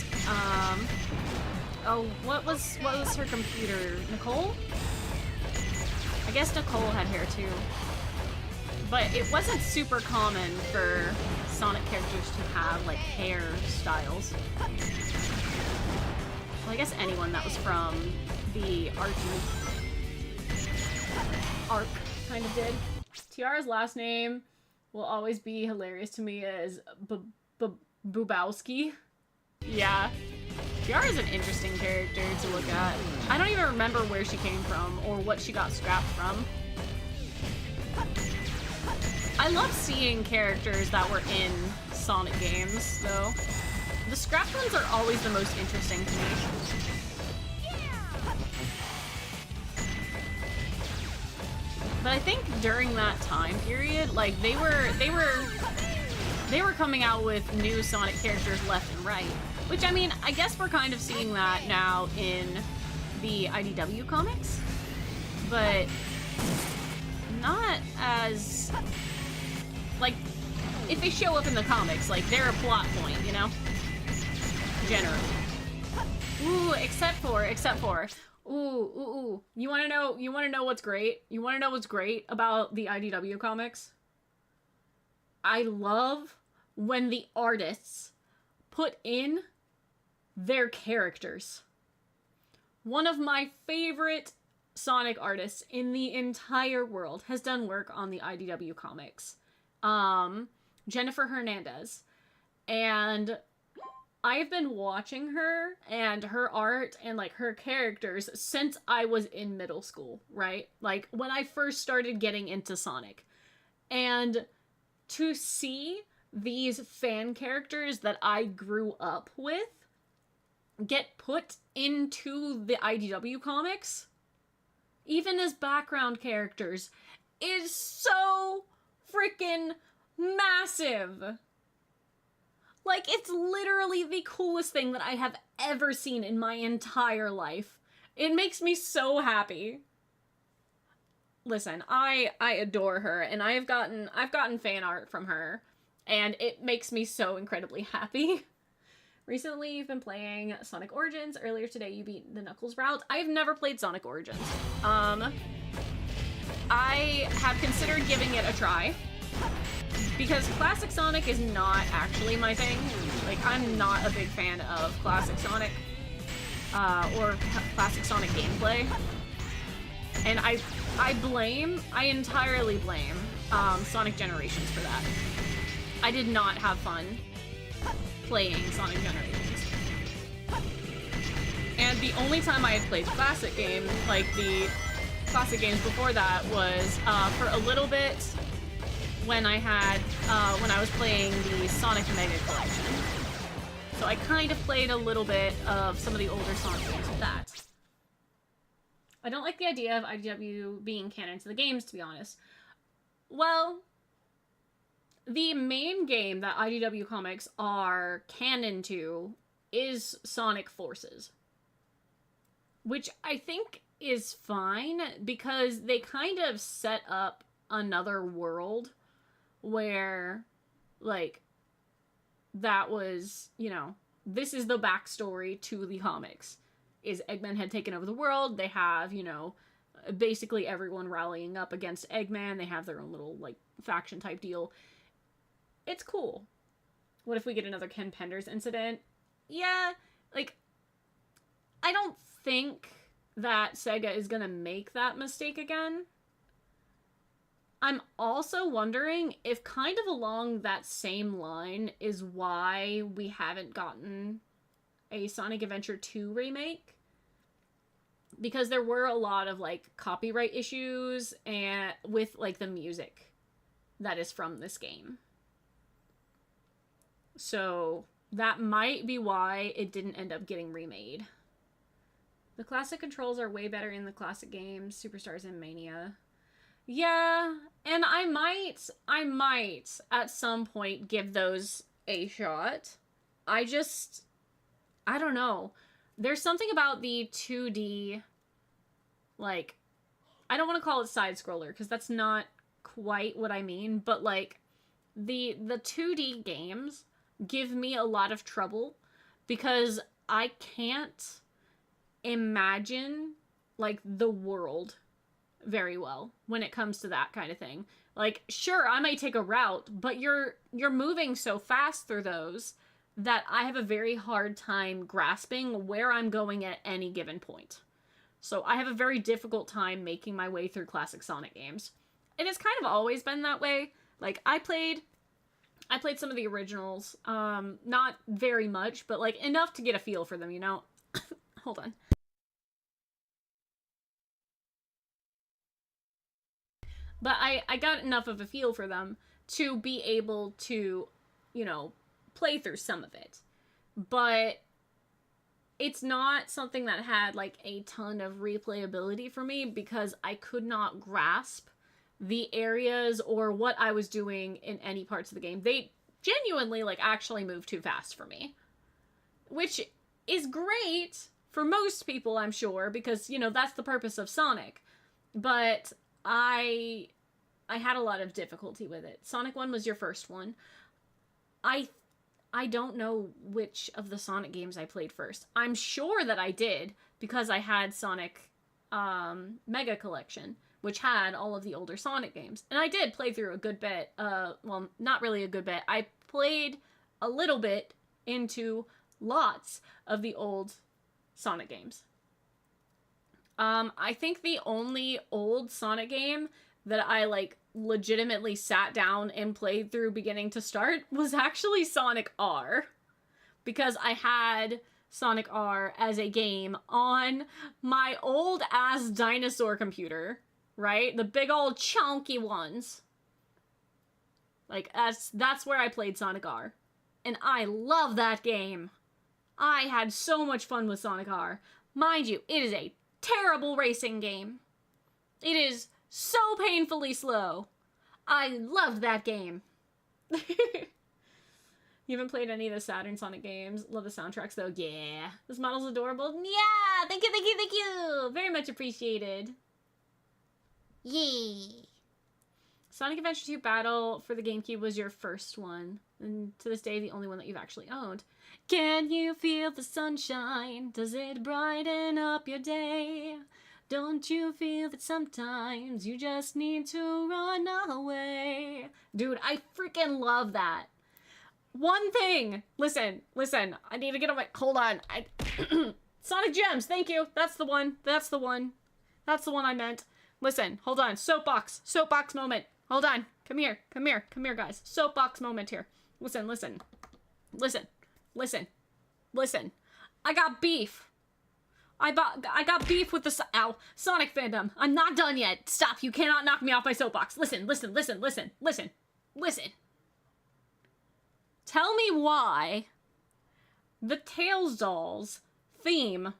oh, what was her computer? Nicole? I guess Nicole had hair too. But it wasn't super common for Sonic characters to have, like, hair styles. Well, I guess anyone that was from the arc kind of did. Tiara's last name will always be hilarious to me as Bubowski. Yeah. Kiara is an interesting character to look at. I don't even remember where she came from or what she got scrapped from. I love seeing characters that were in Sonic games, though. The scrapped ones are always the most interesting to me. But I think during that time period, like they were coming out with new Sonic characters left and right. Which, I mean, I guess we're kind of seeing that now in the IDW comics, but not as, like, if they show up in the comics, like, they're a plot point, you know? Generally. Ooh, except for, ooh. You wanna know what's great? You wanna know what's great about the IDW comics? I love when the artists put in their characters. One of my favorite Sonic artists in the entire world has done work on the IDW comics. Jennifer Hernandez. And I've been watching her and her art and like her characters since I was in middle school, right? Like when I first started getting into Sonic. And to see these fan characters that I grew up with get put into the IDW comics, even as background characters, is so freaking massive. Like, it's literally the coolest thing that I have ever seen in my entire life. It makes me so happy. Listen, I adore her, and I've gotten fan art from her, and it makes me so incredibly happy. Recently, you've been playing Sonic Origins. Earlier today, you beat the Knuckles route. I've never played Sonic Origins. I have considered giving it a try, because Classic Sonic is not actually my thing. Like, I'm not a big fan of Classic Sonic, or Classic Sonic gameplay. And I entirely blame, Sonic Generations for that. I did not have fun playing Sonic Generations. And the only time I had played classic games, like the classic games before that, was for a little bit when I had when I was playing the Sonic Mega Collection. So I kind of played a little bit of some of the older Sonic games with that. I don't like the idea of IDW being canon to the games, to be honest. Well, the main game that IDW comics are canon to is Sonic Forces. Which I think is fine, because they kind of set up another world where, like, that was, you know, this is the backstory to the comics. Is Eggman had taken over the world, they have, you know, basically everyone rallying up against Eggman, they have their own little, like, faction type deal. It's cool. What if we get another Ken Penders incident? Yeah, like, I don't think that Sega is gonna make that mistake again. I'm also wondering if kind of along that same line is why we haven't gotten a Sonic Adventure 2 remake. Because there were a lot of, like, copyright issues and with, like, the music that is from this game. So that might be why it didn't end up getting remade. The classic controls are way better in the classic games, Superstars and Mania. Yeah, and I might at some point give those a shot. I don't know. There's something about the 2D, like, I don't want to call it side-scroller, because that's not quite what I mean, but, like, the 2D games give me a lot of trouble, because I can't imagine, like, the world very well when it comes to that kind of thing. Like, sure, I might take a route, but you're moving so fast through those that I have a very hard time grasping where I'm going at any given point. So I have a very difficult time making my way through classic Sonic games. It has kind of always been that way. Like, I played I played some of the originals. Not very much, but like enough to get a feel for them, you know? Hold on. But I got enough of a feel for them to be able to, you know, play through some of it. But it's not something that had like a ton of replayability for me because I could not grasp the areas or what I was doing in any parts of the game. They genuinely like actually move too fast for me, which is great for most people, I'm sure, because, you know, that's the purpose of Sonic. But I had a lot of difficulty with it. Sonic 1 was your first one. I don't know which of the Sonic games I played first. I'm sure that I did because I had Sonic Mega Collection, which had all of the older Sonic games. And I did play through a good bit. Well, not really a good bit. I played a little bit into lots of the old Sonic games. I think the only old Sonic game that I like legitimately sat down and played through beginning to start was actually Sonic R, because I had Sonic R as a game on my old ass dinosaur computer, right? The big old chunky ones. Like that's where I played Sonic R. And I love that game. I had so much fun with Sonic R. Mind you, it is a terrible racing game. It is so painfully slow. I loved that game. You haven't played any of the Saturn Sonic games. Love the soundtracks though. Yeah. This model's adorable. Yeah! Thank you, thank you, thank you! Very much appreciated. Yay. Sonic Adventure 2 Battle for the GameCube was your first one. And to this day, the only one that you've actually owned. Can you feel the sunshine? Does it brighten up your day? Don't you feel that sometimes you just need to run away? Dude, I freaking love that. One thing. Listen. I need to get on my... Hold on. Sonic Gems, thank you. That's the one. That's the one I meant. Listen, hold on. Soapbox moment. Hold on. Come here, guys. Soapbox moment here. Listen. I got beef. I got beef with the Sonic fandom. I'm not done yet. Stop. You cannot knock me off my soapbox. Listen. Tell me why the Tails dolls theme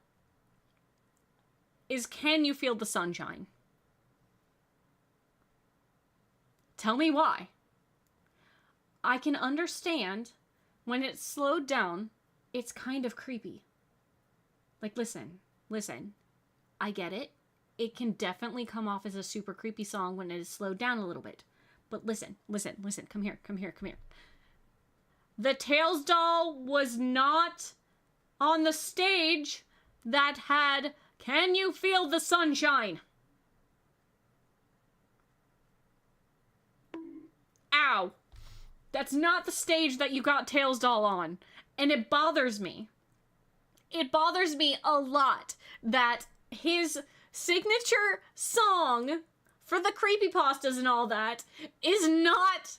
is Can You Feel the Sunshine? Tell me why. I can understand when it's slowed down, it's kind of creepy. Like, listen. I get it. It can definitely come off as a super creepy song when it is slowed down a little bit. But listen. Come here. The Tails doll was not on the stage that had Can You Feel the Sunshine? Ow. That's not the stage that you got Tails doll on. And it bothers me. It bothers me a lot that his signature song for the creepypastas and all that is not...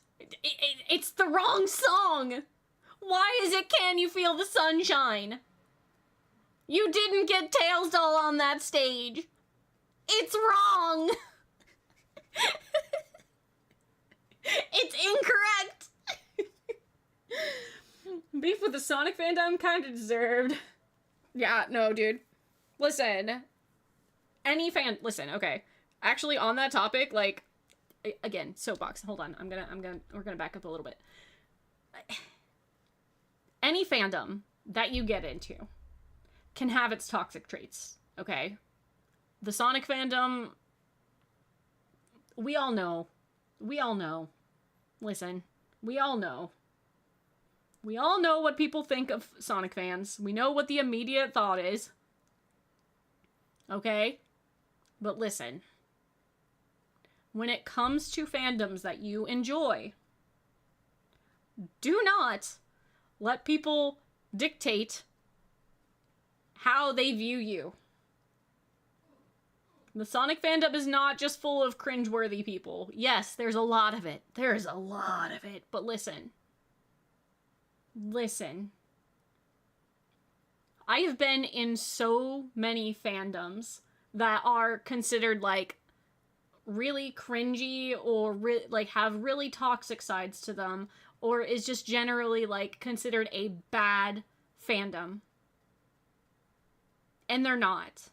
It's the wrong song. Why is it Can You Feel the Sunshine? You didn't get Tails doll on that stage. It's wrong. It's incorrect. Beef with the Sonic fandom kind of deserved. Yeah, no, dude. Listen, listen, okay. Actually, on that topic, like, again, soapbox. Hold on, we're gonna back up a little bit. Any fandom that you get into can have its toxic traits, okay? The Sonic fandom, we all know. Listen, we all know. We all know what people think of Sonic fans. We know what the immediate thought is. Okay? But listen. When it comes to fandoms that you enjoy, do not let people dictate how they view you. The Sonic fandom is not just full of cringeworthy people. Yes, there's a lot of it. There's a lot of it. But listen. Listen. I have been in so many fandoms that are considered, like, really cringy or like have really toxic sides to them, or is just generally, like, considered a bad fandom. And they're not.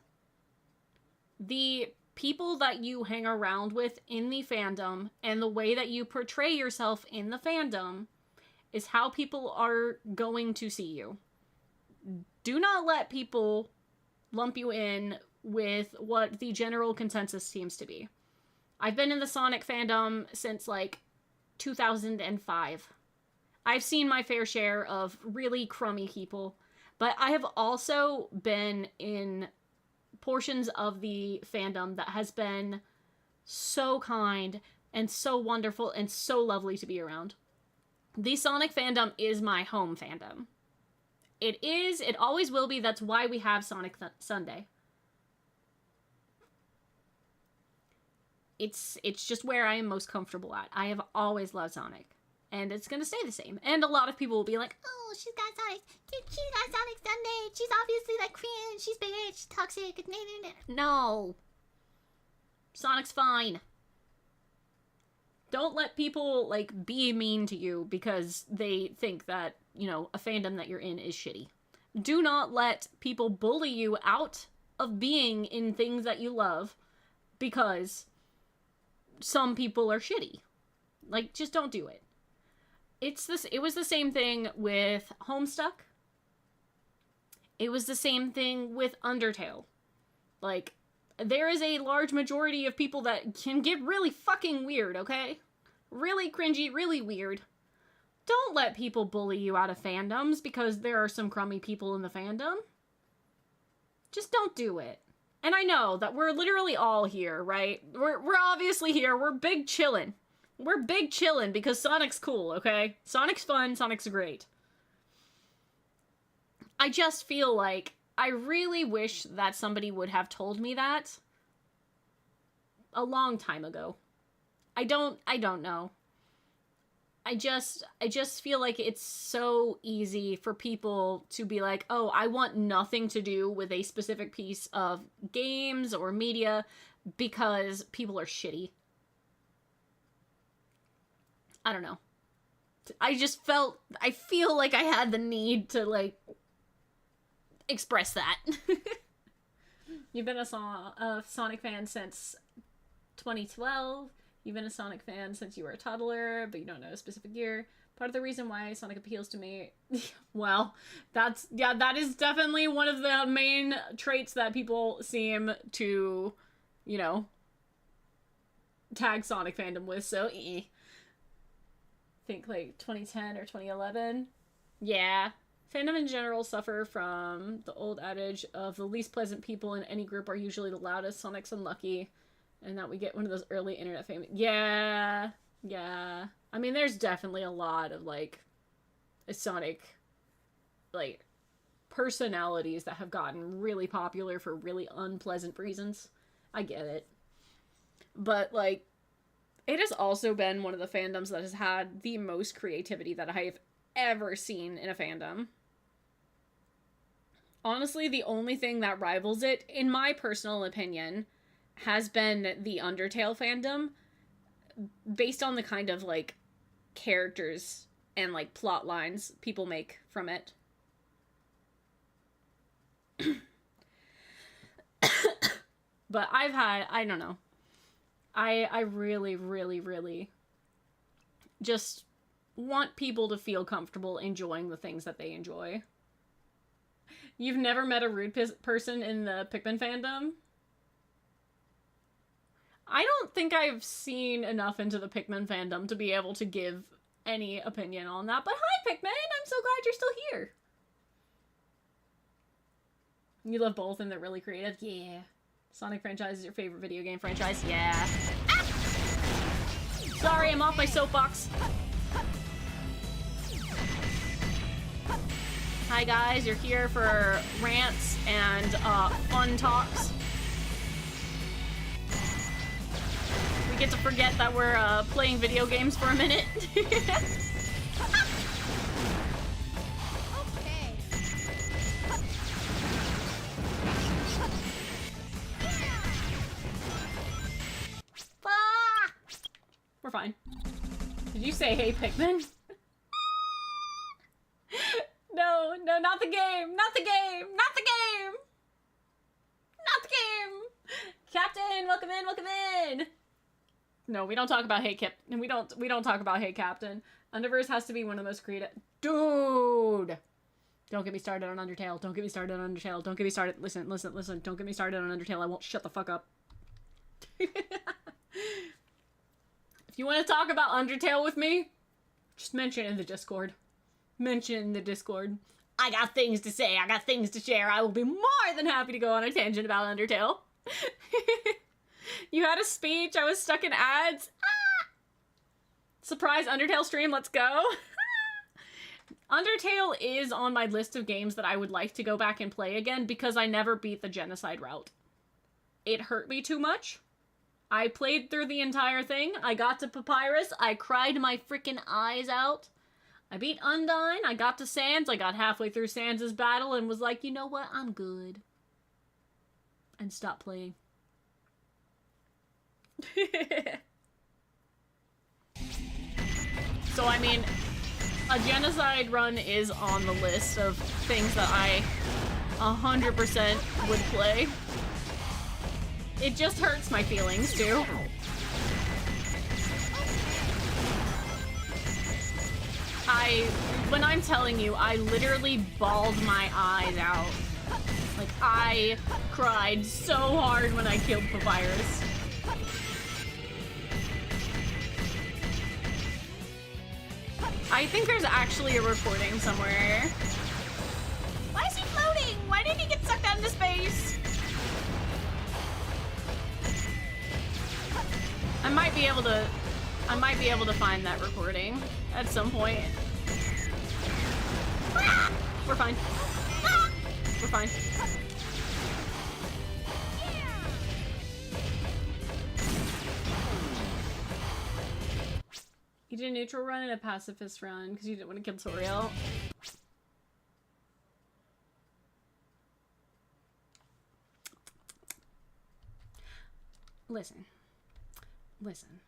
The people that you hang around with in the fandom and the way that you portray yourself in the fandom is how people are going to see you. Do not let people lump you in with what the general consensus seems to be. I've been in the Sonic fandom since, like, 2005. I've seen my fair share of really crummy people, but I have also been in portions of the fandom that has been so kind and so wonderful and so lovely to be around. The Sonic fandom is my home fandom. It is, it always will be, that's why we have Sonic Sunday. It's just where I am most comfortable at. I have always loved Sonic. And it's gonna stay the same. And a lot of people will be like, Oh, she's got Sonic. She's got Sonic Sunday. She's obviously like cringe. She's bad. She's toxic. no. Sonic's fine. Don't let people, like, be mean to you because they think that, you know, a fandom that you're in is shitty. Do not let people bully you out of being in things that you love because some people are shitty. Like, just don't do it. It was the same thing with Homestuck. It was the same thing with Undertale. Like, there is a large majority of people that can get really fucking weird, okay? Really cringy, really weird. Don't let people bully you out of fandoms because there are some crummy people in the fandom. Just don't do it. And I know that we're literally all here, right? We're obviously here. We're big chillin'. We're big chillin' because Sonic's cool, okay? Sonic's fun. Sonic's great. I just feel like I really wish that somebody would have told me that a long time ago. I don't know. I just feel like it's so easy for people to be like, oh, I want nothing to do with a specific piece of games or media because people are shitty. I don't know. I feel like I had the need to, like, express that. You've been a Sonic fan since 2012. You've been a Sonic fan since you were a toddler, but you don't know a specific year. Part of the reason why Sonic appeals to me, well, that is definitely one of the main traits that people seem to, you know, tag Sonic fandom with, so think like 2010 or 2011. Yeah. Fandom in general suffer from the old adage of the least pleasant people in any group are usually the loudest. Sonic's unlucky. And that we get one of those early internet fame. Yeah. I mean, there's definitely a lot of, like, Sonic, like, personalities that have gotten really popular for really unpleasant reasons. I get it. But, like, it has also been one of the fandoms that has had the most creativity that I have ever seen in a fandom. Honestly, the only thing that rivals it, in my personal opinion, has been the Undertale fandom, based on the kind of, like, characters and, like, plot lines people make from it. But I don't know. I really, really, really just want people to feel comfortable enjoying the things that they enjoy. You've never met a rude person in the Pikmin fandom? I don't think I've seen enough into the Pikmin fandom to be able to give any opinion on that. But hi, Pikmin! I'm so glad you're still here. You love both and they're really creative? Yeah. Sonic franchise is your favorite video game franchise? Yeah. Ah! Sorry, I'm off my soapbox. Hi guys, you're here for rants and fun talks. We get to forget that we're playing video games for a minute. Did you say hey Pikmin? No, no, not the game! Not the game! Not the game! Not the game! Captain, welcome in, welcome in! No, we don't talk about Hey Kip. We don't talk about Hey Captain. Underverse has to be one of the most creative. Dude! Don't get me started on Undertale. Don't get me started on Undertale. Don't get me started. Listen. Don't get me started on Undertale. I won't shut the fuck up. If you want to talk about Undertale with me, just mention it in the Discord. Mention it in the Discord. I got things to say. I got things to share. I will be more than happy to go on a tangent about Undertale. You had a speech. I was stuck in ads. Ah! Surprise Undertale stream. Let's go. Undertale is on my list of games that I would like to go back and play again because I never beat the genocide route. It hurt me too much. I played through the entire thing. I got to Papyrus. I cried my freaking eyes out. I beat Undyne. I got to Sans. I got halfway through Sans' battle and was like, you know what? I'm good. And stopped playing. So, I mean, a genocide run is on the list of things that I 100% would play. It just hurts my feelings, too. When I'm telling you, I literally bawled my eyes out. Like, I cried so hard when I killed Papyrus. I think there's actually a recording somewhere. Why is he floating? Why did he get sucked out into space? I might be able to find that recording at some point. We're fine. We're fine. You did a neutral run and a pacifist run because you didn't want to kill Toriel. Listen. Listen.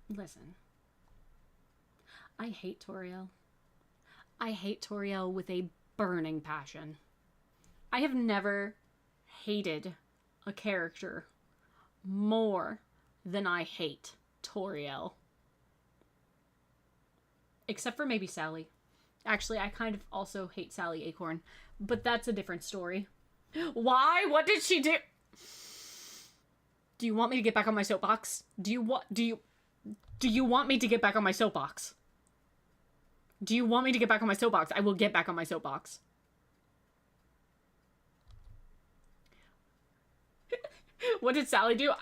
Listen. I hate Toriel. I hate Toriel with a burning passion. I have never hated a character more than I hate Toriel. Except for maybe Sally. Actually, I kind of also hate Sally Acorn, but that's a different story. Why? What did she do? Do you want me to get back on my soapbox? Do you want me to get back on my soapbox? Do you want me to get back on my soapbox? I will get back on my soapbox. What did Sally do?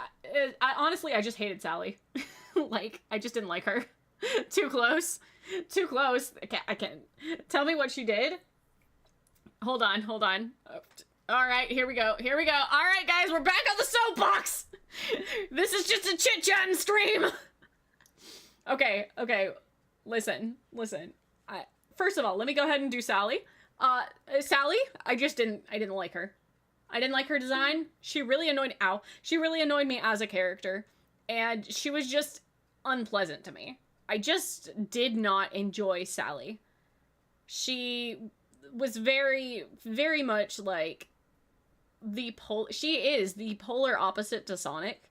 I honestly, I just hated Sally. Like, I just didn't like her. Too close. Too close. I can't. Tell me what she did. Hold on. Alright, here we go. Alright, guys, we're back on the soapbox! This is just a chit-chatting stream! Okay. Listen. First of all, let me go ahead and do Sally. Sally, I didn't like her. I didn't like her design. She really annoyed me as a character. And she was just unpleasant to me. I just did not enjoy Sally. She was very, very much like she is the polar opposite to Sonic.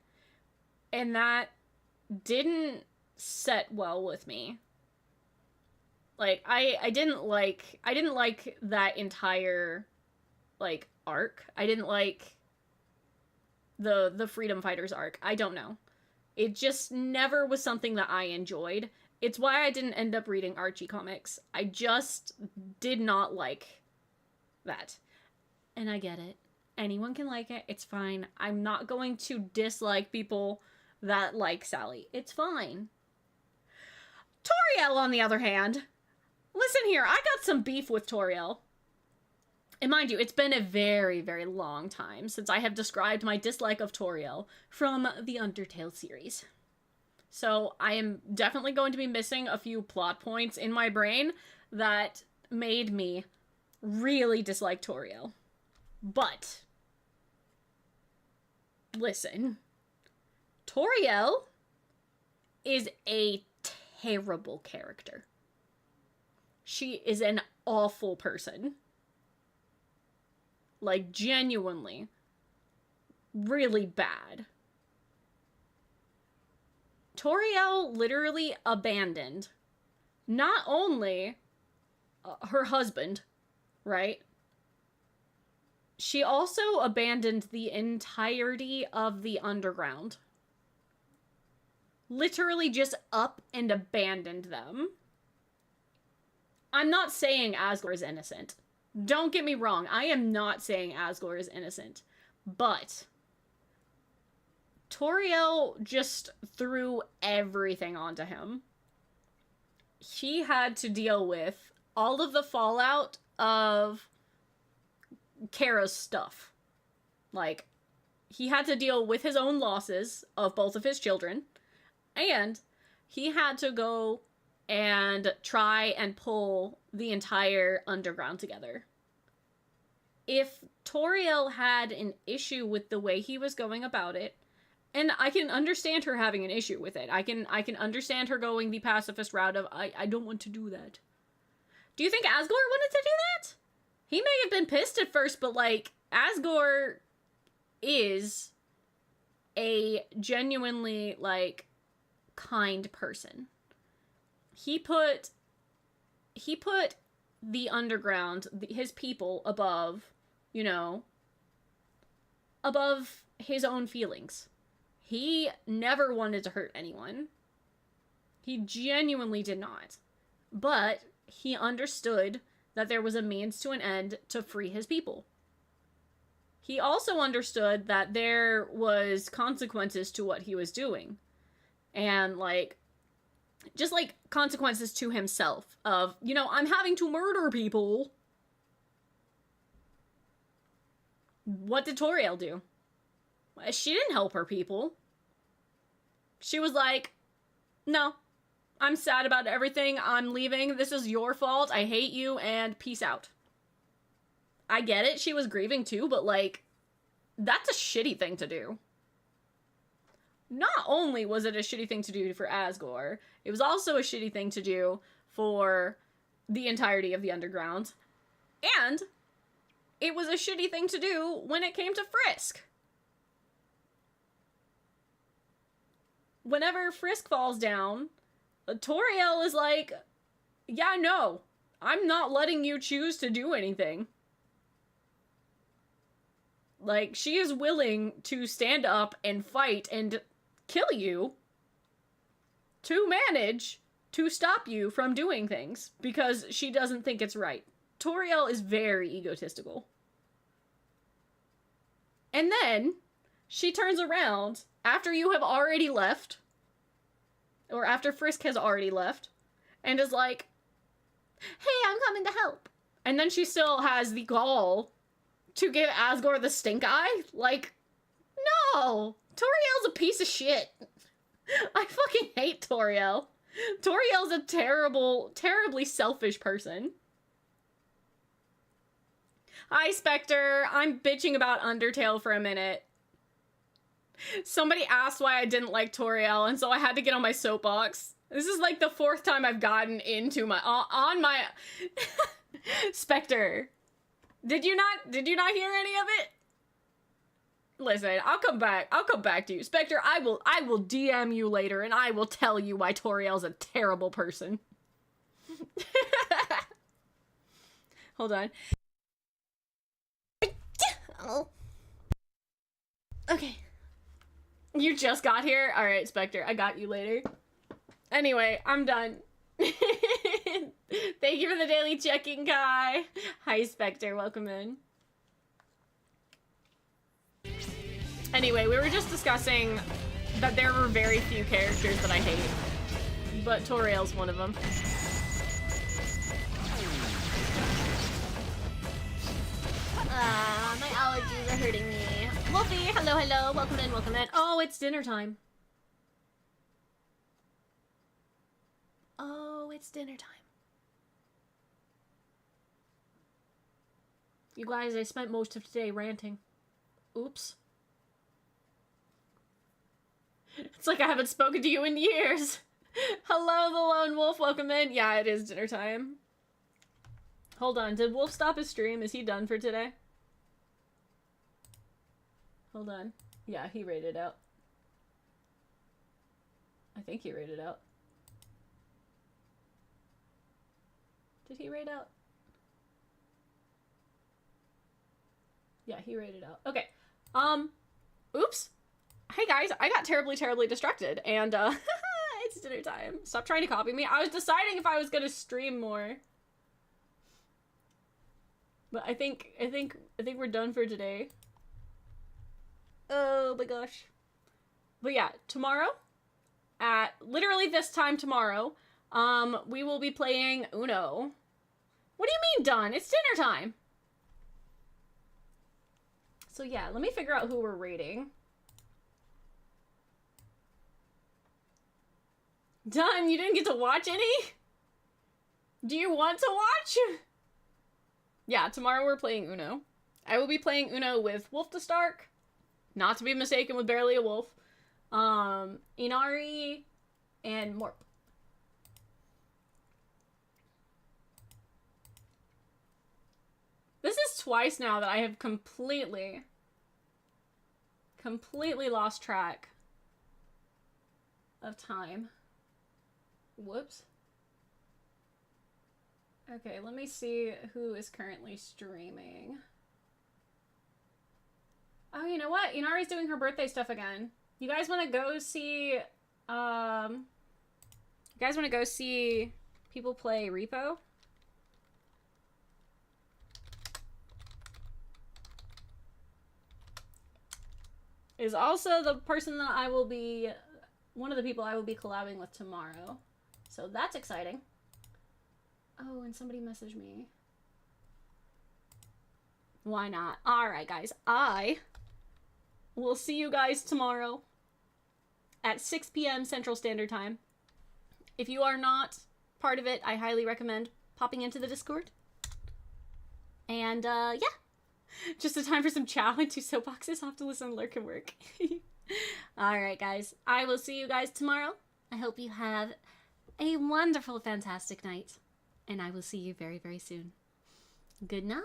And that didn't set well with me. Like, I didn't like that entire, like, arc. I didn't like the Freedom Fighters arc. I don't know. It just never was something that I enjoyed. It's why I didn't end up reading Archie comics. I just did not like that. And I get it. Anyone can like it. It's fine. I'm not going to dislike people that like Sally. It's fine. Toriel, on the other hand. Listen here, I got some beef with Toriel. And mind you, it's been a very, very long time since I have described my dislike of Toriel from the Undertale series. So I am definitely going to be missing a few plot points in my brain that made me really dislike Toriel. But, listen, Toriel is a terrible character. She is an awful person. Like, genuinely. Really bad. Toriel literally abandoned not only her husband, right? She also abandoned the entirety of the underground. Literally just up and abandoned them. I'm not saying Asgore is innocent. Don't get me wrong. I am not saying Asgore is innocent. But Toriel just threw everything onto him. He had to deal with all of the fallout of Kara's stuff. Like, he had to deal with his own losses of both of his children, and he had to go and try and pull the entire underground together. If Toriel had an issue with the way he was going about it, and I can understand her having an issue with it. I can understand her going the pacifist route of, I don't want to do that. Do you think Asgore wanted to do that? He may have been pissed at first, but, like, Asgore is a genuinely, like, kind person. He put the underground, his people, above, you know, above his own feelings. He never wanted to hurt anyone. He genuinely did not. But he understood that there was a means to an end to free his people. He also understood that there was consequences to what he was doing. And, like, just, like, consequences to himself of, you know, I'm having to murder people. What did Toriel do? She didn't help her people. She was like, no, I'm sad about everything. I'm leaving. This is your fault. I hate you, and peace out. I get it. She was grieving too, but, like, that's a shitty thing to do. Not only was it a shitty thing to do for Asgore, it was also a shitty thing to do for the entirety of the underground. And it was a shitty thing to do when it came to Frisk. Whenever Frisk falls down, Toriel is like, yeah, no, I'm not letting you choose to do anything. Like, she is willing to stand up and fight and kill you to manage to stop you from doing things because she doesn't think it's right. Toriel is very egotistical. And then she turns around after you have already left, or after Frisk has already left, and is like, hey, I'm coming to help. And then she still has the gall to give Asgore the stink eye? Like, no! Toriel's a piece of shit. I fucking hate Toriel. Toriel's a terribly selfish person. Hi, Spectre. I'm bitching about Undertale for a minute. Somebody asked why I didn't like Toriel, and so I had to get on my soapbox. This is like the 4th time I've gotten into my on my Spectre. Did you not hear any of it? Listen, I'll come back to you. Spectre, I will DM you later and I will tell you why Toriel's a terrible person. Hold on. Oh. Okay. You just got here? Alright, Spectre, I got you later. Anyway, I'm done. Thank you for the daily checking, Kai. Hi, Spectre, welcome in. Anyway, we were just discussing that there were very few characters that I hate, but Toriel's one of them. My allergies are hurting me. Wolfie, hello, hello, welcome in, welcome in. Oh, it's dinner time. Oh, it's dinner time. You guys, I spent most of today ranting. Oops. It's like I haven't spoken to you in years. Hello, the lone wolf. Welcome in. Yeah, it is dinner time. Hold on. Did Wolf stop his stream? Is he done for today? Hold on. Yeah, he raided out. I think he raided out. Did he raid out? Yeah, he raided out. Okay. Oops. Hey guys, I got terribly, terribly distracted, and it's dinner time. Stop trying to copy me. I was deciding if I was gonna stream more. But I think we're done for today. Oh my gosh. But yeah, tomorrow, at literally this time tomorrow, we will be playing Uno. What do you mean done? It's dinner time. So yeah, let me figure out who we're rating. Done, you didn't get to watch any? Do you want to watch? Yeah, tomorrow we're playing Uno. I will be playing Uno with Wolf the Stark, not to be mistaken with Barely a Wolf, Inari, and Morp. This is twice now that I have completely lost track of time. Whoops. Okay, let me see who is currently streaming. Oh, you know what? Inari's doing her birthday stuff again. You guys want to go see, people play Repo? Is also the person that I will be, one of the people I will be collabing with tomorrow. So that's exciting. Oh, and somebody messaged me. Why not? Alright, guys. I will see you guys tomorrow at 6 p.m. Central Standard Time. If you are not part of it, I highly recommend popping into the Discord. And, yeah. Just a time for some chow and 2 soapboxes. I'll have to listen to Lurk and work. Alright, guys. I will see you guys tomorrow. I hope you have a wonderful, fantastic night. And I will see you very, very soon. Good night.